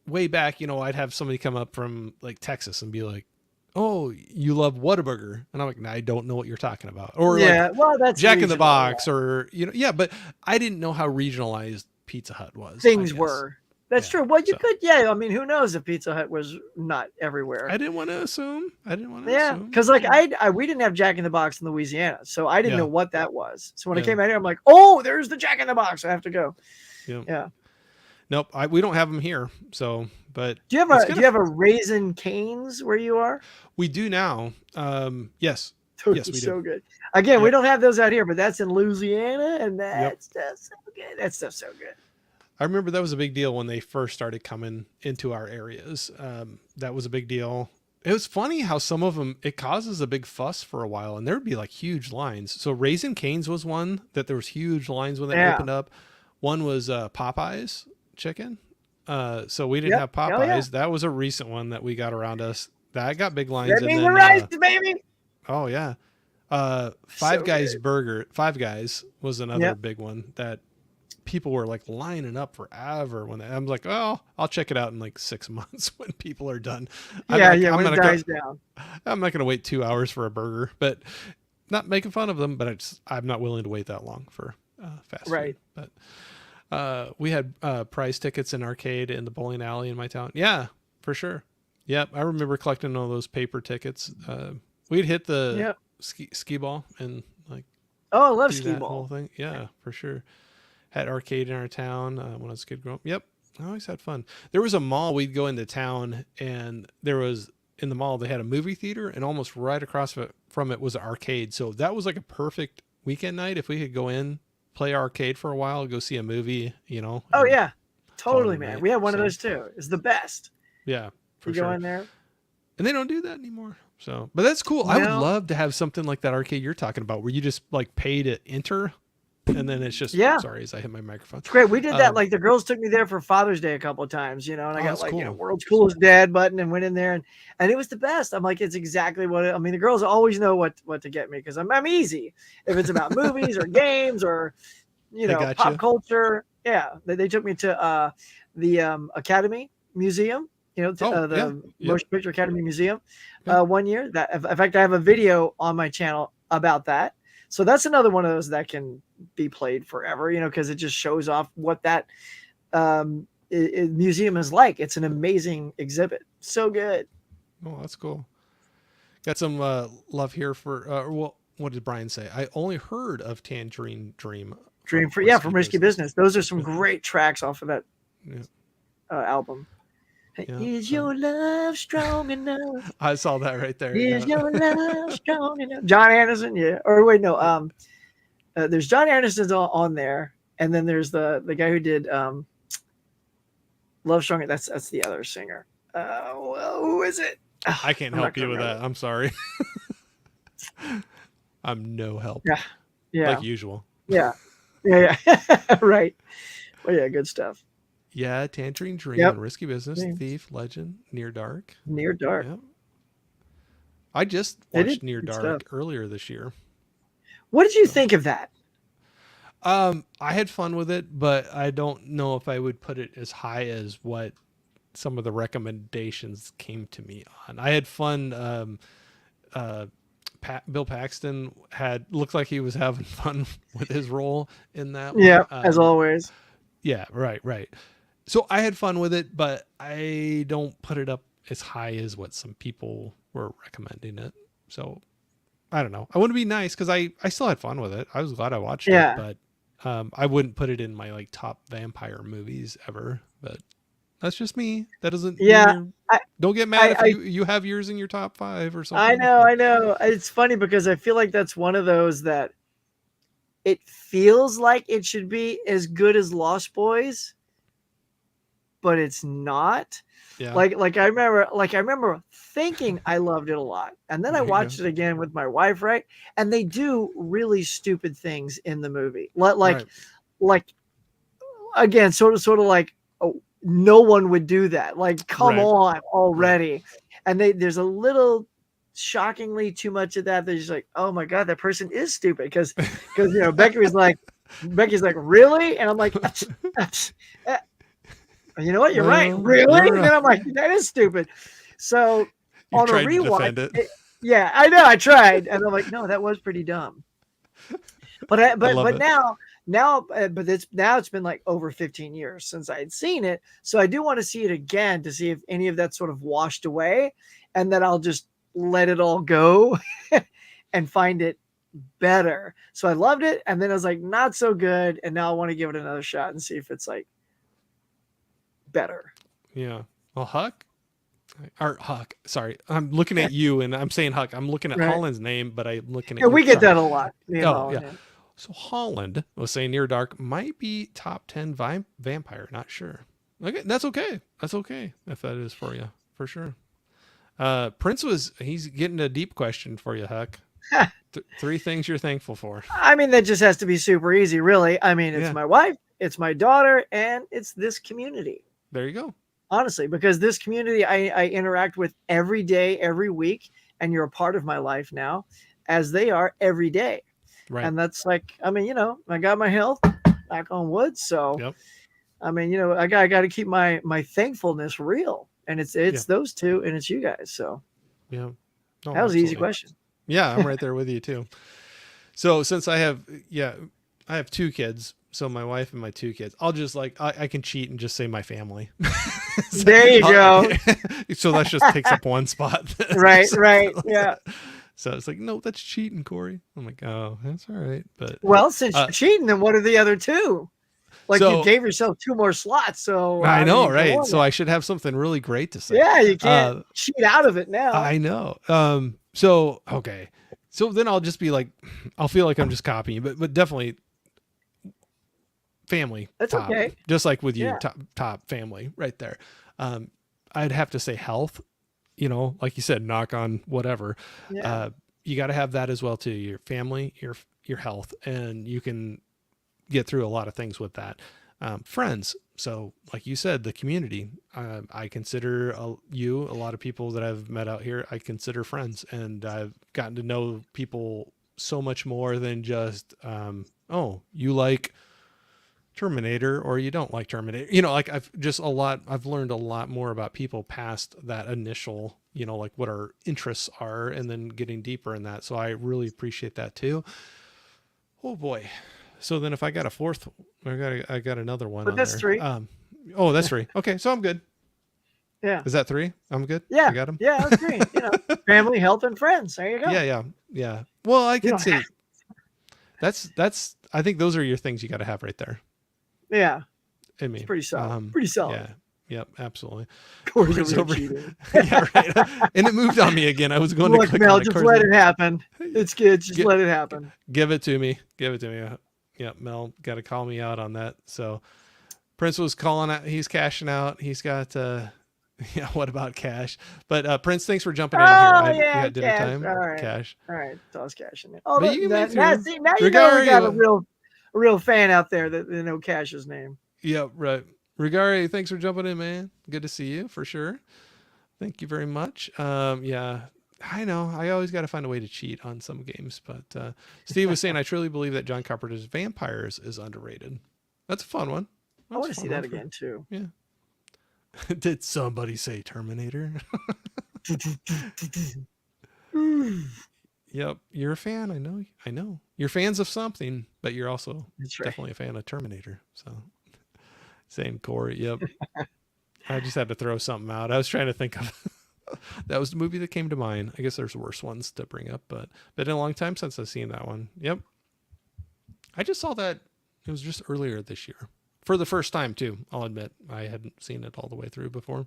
Speaker 1: way back, I'd have somebody come up from like Texas and be like, "Oh, you love Whataburger," and I'm like, "I don't know what you're talking about." Or
Speaker 2: well, that's
Speaker 1: Jack in the Box, or but I didn't know how regionalized Pizza Hut was.
Speaker 2: Things were. That's true. Well, you could, I mean, who knows if Pizza Hut was not everywhere?
Speaker 1: I didn't want to assume.
Speaker 2: Because like we didn't have Jack in the Box in Louisiana, so I didn't know what that was. So when I came out here, I'm like, "Oh, there's the Jack in the Box. I have to go." Yeah.
Speaker 1: Nope, we don't have them here. So, but
Speaker 2: do you have a Raisin Cane's where you are?
Speaker 1: We do now. Yes.
Speaker 2: Those
Speaker 1: yes, we do.
Speaker 2: So good. Again, we don't have those out here, but that's in Louisiana, and that stuff's so good. That stuff's so good.
Speaker 1: I remember that was a big deal when they first started coming into our areas. That was a big deal. It was funny how some of them, it causes a big fuss for a while, and there'd be like huge lines. So Raisin Cane's was one that there was huge lines when they opened up. One was Popeye's chicken. So we didn't have Popeyes. That was a recent one that we got around us. That got big lines.
Speaker 2: That means the rice, baby.
Speaker 1: Oh yeah. Five Guys burger. Five Guys was another big one that people were like lining up forever when I'm like, "Oh, I'll check it out in like 6 months when people are done."
Speaker 2: When it dies down.
Speaker 1: I'm not going to wait 2 hours for a burger, but not making fun of them, but I'm not willing to wait that long for fast food. But we had prize tickets in arcade in the bowling alley in my town. Yeah, for sure. Yep. I remember collecting all those paper tickets. We'd hit the ski ball and like,
Speaker 2: I love ski ball.
Speaker 1: Whole thing. Yeah, for sure. Had arcade in our town when I was a kid growing up. Yep. I always had fun. There was a mall we'd go into town, and in the mall, they had a movie theater, and almost right across from it was an arcade. So that was like a perfect weekend night if we could go in, play arcade for a while, go see a movie,
Speaker 2: Oh yeah, totally, man. We had one of those too. It's the best.
Speaker 1: Yeah, for
Speaker 2: you
Speaker 1: sure.
Speaker 2: Go in there,
Speaker 1: and they don't do that anymore. So, but that's cool. I would love to have something like that arcade you're talking about, where you just like pay to enter, and then it's just sorry as I hit my microphone.
Speaker 2: It's great. We did that. Like the girls took me there for Father's Day a couple of times, and I got like world's coolest dad button and went in there and it was the best. I'm like, it's exactly what the girls always know what to get me because I'm easy if it's about movies or games or pop culture. Yeah, they took me to the Academy Museum. The Motion Picture Academy Museum 1 year. That in fact, I have a video on my channel about that. So that's another one of those that can be played forever, because it just shows off what that museum is like. It's an amazing exhibit. So good.
Speaker 1: Oh, that's cool. Got some love here for, what did Brian say? I only heard of Tangerine Dream.
Speaker 2: From Risky Business. Those are some great tracks off of that album. Is your love strong enough?
Speaker 1: I saw that right there.
Speaker 2: Is your love strong enough? John Anderson, Or wait, no. There's John Anderson's on there, and then there's the guy who did Love Strong. That's the other singer. Who is it?
Speaker 1: I can't help you with that. I'm sorry. I'm no help.
Speaker 2: Yeah.
Speaker 1: Like usual.
Speaker 2: Yeah. Right. Well, yeah, good stuff.
Speaker 1: Yeah, Tangerine Dream, Risky Business, Thief, Legend, Near Dark.
Speaker 2: Near Dark.
Speaker 1: Yep. I just
Speaker 2: They did
Speaker 1: watched Near
Speaker 2: good stuff.
Speaker 1: Dark earlier this year.
Speaker 2: What did you
Speaker 1: So,
Speaker 2: think of that?
Speaker 1: I had fun with it, but I don't know if I would put it as high as what some of the recommendations came to me on. I had fun. Uh, Bill Paxton looked like he was having fun with his role in that one.
Speaker 2: Yeah, as always.
Speaker 1: Yeah, right. So I had fun with it, but I don't put it up as high as what some people were recommending it. So I don't know. I want to be nice because I still had fun with it. I was glad I watched it,
Speaker 2: Yeah.
Speaker 1: but I wouldn't put it in my like top vampire movies ever. But that's just me. That doesn't mean
Speaker 2: Yeah.
Speaker 1: you're.
Speaker 2: I
Speaker 1: Don't get mad
Speaker 2: I
Speaker 1: if
Speaker 2: I
Speaker 1: you have yours in your top 5 or
Speaker 2: I
Speaker 1: something.
Speaker 2: know,
Speaker 1: But
Speaker 2: I know. It's funny because I feel like that's one of those that it feels like it should be as good as Lost Boys, but it's not.
Speaker 1: yeah,
Speaker 2: I remember thinking I loved it a lot. And then I
Speaker 1: there you go.
Speaker 2: watched it again with my wife, right? And they do really stupid things in the movie. Like again, sort of like, oh, no one would do that. Like, come
Speaker 1: Right,
Speaker 2: on
Speaker 1: right.
Speaker 2: already. And there's a little shockingly too much of that. They're just like, oh my god, that person is stupid. Because Becky's like, really? And I'm like, "Uh, you know what? You're right.
Speaker 1: Well,
Speaker 2: Really?"
Speaker 1: you're
Speaker 2: And then I'm like, that is stupid. So
Speaker 1: you
Speaker 2: on a
Speaker 1: tried to
Speaker 2: rewatch,
Speaker 1: defend it.
Speaker 2: yeah, I know I tried, and I'm like, no, that was pretty dumb. But
Speaker 1: I love
Speaker 2: but
Speaker 1: it.
Speaker 2: now it's been like over 15 years since I had seen it, so I do want to see it again to see if any of that sort of washed away, and then I'll just let it all go and find it better. So I loved it, and then I was like, not so good, and now I want to give it another shot and see if it's like better.
Speaker 1: Yeah. Well, Huck or Huck. Sorry, I'm looking at you and I'm saying Huck. I'm looking at
Speaker 2: Right?
Speaker 1: Holland's name, but I'm looking at
Speaker 2: Yeah,
Speaker 1: you.
Speaker 2: we get
Speaker 1: Sorry.
Speaker 2: that a lot. Me and
Speaker 1: Oh yeah.
Speaker 2: Holland. Yeah.
Speaker 1: So Holland was saying Near Dark might be top 10 vampire. Not sure. Okay, that's okay. That's okay if that is for you for sure. Prince he's getting a deep question for you, Huck. 3 things you're thankful for.
Speaker 2: I mean, that just has to be super easy, really. I mean, it's
Speaker 1: Yeah,
Speaker 2: my wife, it's my daughter, and it's this community.
Speaker 1: there you go.
Speaker 2: Honestly, because this community I interact with every day, every week, and you're a part of my life now, as they are every day.
Speaker 1: Right.
Speaker 2: And that's like, I mean, I got my health, knock on wood. So,
Speaker 1: Yep.
Speaker 2: I mean, I got to keep my thankfulness real, and
Speaker 1: Yeah.
Speaker 2: it's those two, and it's you guys. So
Speaker 1: Yeah. No,
Speaker 2: that was an easy
Speaker 1: absolutely.
Speaker 2: question.
Speaker 1: Yeah, I'm right there with you too. So since I have 2 kids. So my wife and my 2 kids. I'll just like I can cheat and just say my family. So,
Speaker 2: There you go.
Speaker 1: so that just takes up one spot.
Speaker 2: Right,
Speaker 1: so,
Speaker 2: right, yeah.
Speaker 1: so it's like, no, that's cheating, Corey. I'm like, oh, that's all right. But
Speaker 2: Well, since
Speaker 1: uh,
Speaker 2: you're cheating, then what are the other two? Like, you
Speaker 1: so
Speaker 2: gave yourself 2 more slots. So
Speaker 1: I
Speaker 2: I
Speaker 1: know,
Speaker 2: mean, come
Speaker 1: right?
Speaker 2: on
Speaker 1: So
Speaker 2: now.
Speaker 1: I should have something really great to say.
Speaker 2: Yeah, you can't cheat out of it now.
Speaker 1: I know. So okay. So then I'll just be like, I'll feel like I'm just copying, but definitely family
Speaker 2: That's
Speaker 1: top,
Speaker 2: okay.
Speaker 1: just like with you,
Speaker 2: Yeah,
Speaker 1: top family right there. I'd have to say health, like you said, knock on whatever.
Speaker 2: yeah.
Speaker 1: uh, you got to have that as well too, your family, your health, and you can get through a lot of things with that. Friends, so like you said, the community, I consider a lot of people that I've met out here, I consider friends, and I've gotten to know people so much more than just oh, you like Terminator or you don't like Terminator. Like I've learned a lot more about people past that initial, like what our interests are, and then getting deeper in that. So I really appreciate that too. Oh boy. So then if I got a fourth, I got another one
Speaker 2: But
Speaker 1: on
Speaker 2: that's
Speaker 1: there.
Speaker 2: 3.
Speaker 1: Oh, that's 3. Okay. So I'm good.
Speaker 2: Yeah,
Speaker 1: Is that 3? I'm good. I
Speaker 2: yeah,
Speaker 1: got them.
Speaker 2: yeah. That's 3. Family, health, and friends. There you go.
Speaker 1: Yeah. Well, I
Speaker 2: You
Speaker 1: could
Speaker 2: don't
Speaker 1: say
Speaker 2: have.
Speaker 1: I think those are your things you got to have right there.
Speaker 2: Yeah,
Speaker 1: I
Speaker 2: it's
Speaker 1: mean,
Speaker 2: pretty solid. Pretty solid.
Speaker 1: yeah. Yep, absolutely.
Speaker 2: Corey's
Speaker 1: Corey's
Speaker 2: over
Speaker 1: over.
Speaker 2: here cheating.
Speaker 1: Yeah, right. And it moved on me again. I was going to
Speaker 2: Look,
Speaker 1: click
Speaker 2: Mel,
Speaker 1: on it.
Speaker 2: just
Speaker 1: Corey's
Speaker 2: let
Speaker 1: like,
Speaker 2: it happen. It's good. Just
Speaker 1: Gi-
Speaker 2: let it happen.
Speaker 1: give it to me. Give it to me. Yeah, Mel got to call me out on that. So Prince was calling out. He's cashing out. He's got. Yeah. What about Cash? But Prince, thanks for jumping in here.
Speaker 2: Oh
Speaker 1: We
Speaker 2: yeah,
Speaker 1: had dinner
Speaker 2: cash.
Speaker 1: time.
Speaker 2: All right,
Speaker 1: Cash.
Speaker 2: all right. Toss cash in there. Oh,
Speaker 1: But you can make
Speaker 2: now
Speaker 1: through.
Speaker 2: see, now you know we got
Speaker 1: Regari.
Speaker 2: a real fan out there that they know Cash's name.
Speaker 1: Yeah. Right. Regari, thanks for jumping in, man. Good to see you for sure. Thank you very much. Yeah. I know. I always got to find a way to cheat on some games. But Steve was saying, I truly believe that John Carpenter's Vampires is underrated. That's a fun one.
Speaker 2: I
Speaker 1: That's
Speaker 2: want
Speaker 1: a
Speaker 2: to
Speaker 1: fun
Speaker 2: see
Speaker 1: one
Speaker 2: that again too.
Speaker 1: Yeah. Did somebody say Terminator? Yep. You're a fan. I know. I know. You're fans of something, but you're also
Speaker 2: That's right.
Speaker 1: definitely a fan of Terminator. So same Corey. Yep. I just had to throw something out. I was trying to think of that was the movie that came to mind. I guess there's worse ones to bring up, but been a long time since I've seen that one. Yep. I just saw that. It was just earlier this year for the first time too. I'll admit I hadn't seen it all the way through before.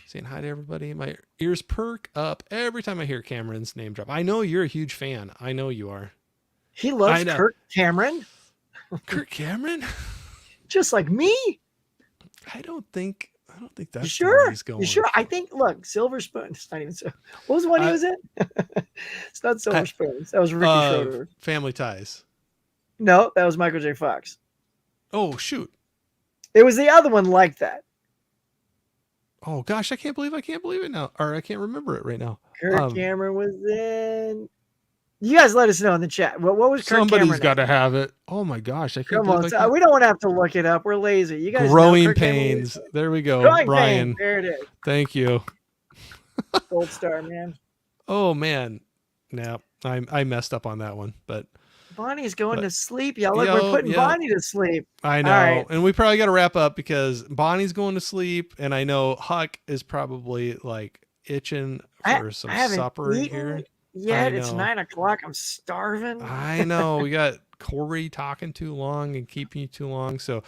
Speaker 1: Saying hi to everybody. My ears perk up every time I hear Cameron's name drop. I know you're a huge fan. I know you are.
Speaker 2: He loves Kirk Cameron.
Speaker 1: Kirk Cameron?
Speaker 2: Just like me.
Speaker 1: I don't think that's
Speaker 2: you sure?
Speaker 1: where he's going.
Speaker 2: You sure? I think, look, Silver Spoon. It's not even so. What was the one he was in? It's not Silver Spoons. That was Ricky Schroeder.
Speaker 1: Family Ties.
Speaker 2: No, that was Michael J. Fox.
Speaker 1: Oh, shoot.
Speaker 2: It was the other one like that.
Speaker 1: Oh, gosh, I can't believe it now. Or I can't remember it right now.
Speaker 2: Kirk Cameron was in. You guys let us know in the chat. What was Kirk Cameron?
Speaker 1: Somebody's got to have it. Oh, my gosh. I can't believe
Speaker 2: it. We don't want to have to look it up. We're lazy. You guys
Speaker 1: Growing Pains. There we go.
Speaker 2: Growing
Speaker 1: Brian.
Speaker 2: Pains. There it is.
Speaker 1: Thank you.
Speaker 2: Gold star, man.
Speaker 1: Oh, man. No, I messed up on that one, but
Speaker 2: Bonnie's going to sleep. Y'all, look, we're putting Bonnie to sleep.
Speaker 1: I know. Right. And we probably got to wrap up because Bonnie's going to sleep. And I know Huck is probably like itching for some supper here.
Speaker 2: Yeah, it's 9 o'clock. I'm starving.
Speaker 1: I know. We got Corey talking too long and keeping you too long. So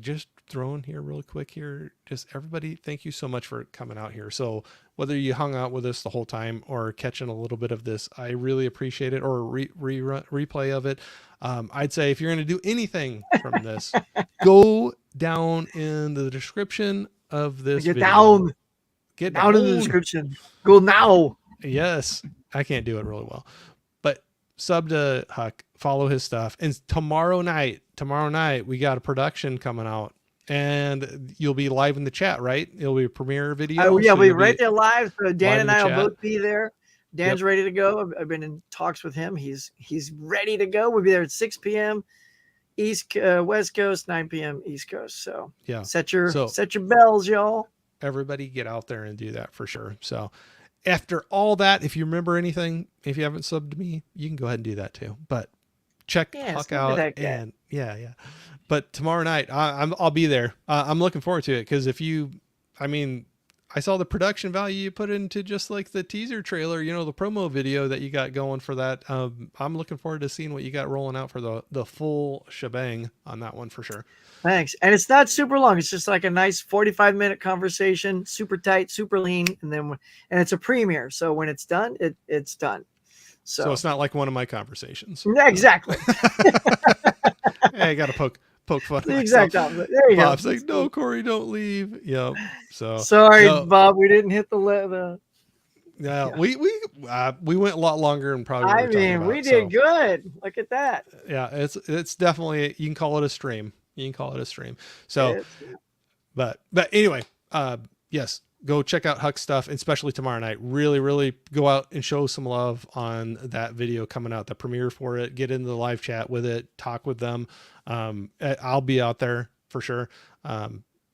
Speaker 1: just throwing here really quick here. Just everybody, thank you so much for coming out here. So whether you hung out with us the whole time or catching a little bit of this, I really appreciate it, or replay of it. I'd say if you're going to do anything from this, go down in the description of this video. Get down in the description.
Speaker 2: Go now.
Speaker 1: Yes. I can't do it really well, but sub to Huck, follow his stuff. And tomorrow night, we got a production coming out. And you'll be live in the chat, right? It'll be a premiere video.
Speaker 2: Oh, yeah, we'll be right there live. So Dan and I will both be there. Dan's ready to go. I've been in talks with him. He's ready to go. We'll be there at 6 p.m. West Coast, 9 p.m. East Coast. So yeah, set your bells, y'all.
Speaker 1: Everybody get out there and do that for sure. So after all that, if you remember anything, if you haven't subbed to me, you can go ahead and do that too. But check Huck out and yeah. But tomorrow night, I'll be there. I'm looking forward to it because I saw the production value you put into just like the teaser trailer, the promo video that you got going for that. I'm looking forward to seeing what you got rolling out for the full shebang on that one for sure.
Speaker 2: Thanks. And it's not super long. It's just like a nice 45-minute conversation, super tight, super lean, and it's a premiere. So when it's done, it's done. So
Speaker 1: it's not like one of my conversations.
Speaker 2: Yeah, exactly.
Speaker 1: Hey, I got to poke fun.
Speaker 2: The exact opposite. There you
Speaker 1: Bob's
Speaker 2: go.
Speaker 1: Like, no, Corey, don't leave. Yep. So
Speaker 2: sorry, Bob, we didn't hit the.
Speaker 1: Yeah, we went a lot longer and probably.
Speaker 2: We did good. Look at that.
Speaker 1: Yeah, it's definitely, you can call it a stream. So, but anyway, yes, go check out Huck's stuff, especially tomorrow night. Really, really go out and show some love on that video coming out, the premiere for it. Get into the live chat with it, talk with them. I'll be out there for sure.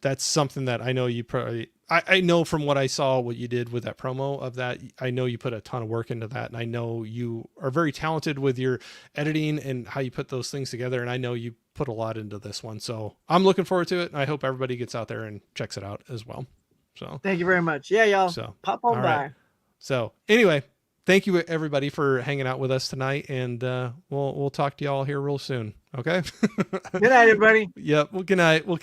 Speaker 1: That's something that I know you probably, I know from what I saw, what you did with that promo of that, I know you put a ton of work into that. And I know you are very talented with your editing and how you put those things together. And I know you put a lot into this one. So I'm looking forward to it. And I hope everybody gets out there and checks it out as well. So
Speaker 2: thank you very much. Yeah, y'all. So pop on by. Right.
Speaker 1: So anyway, thank you everybody for hanging out with us tonight. And we'll talk to y'all here real soon. Okay.
Speaker 2: Good night, everybody.
Speaker 1: Yep. Well, good night. We'll catch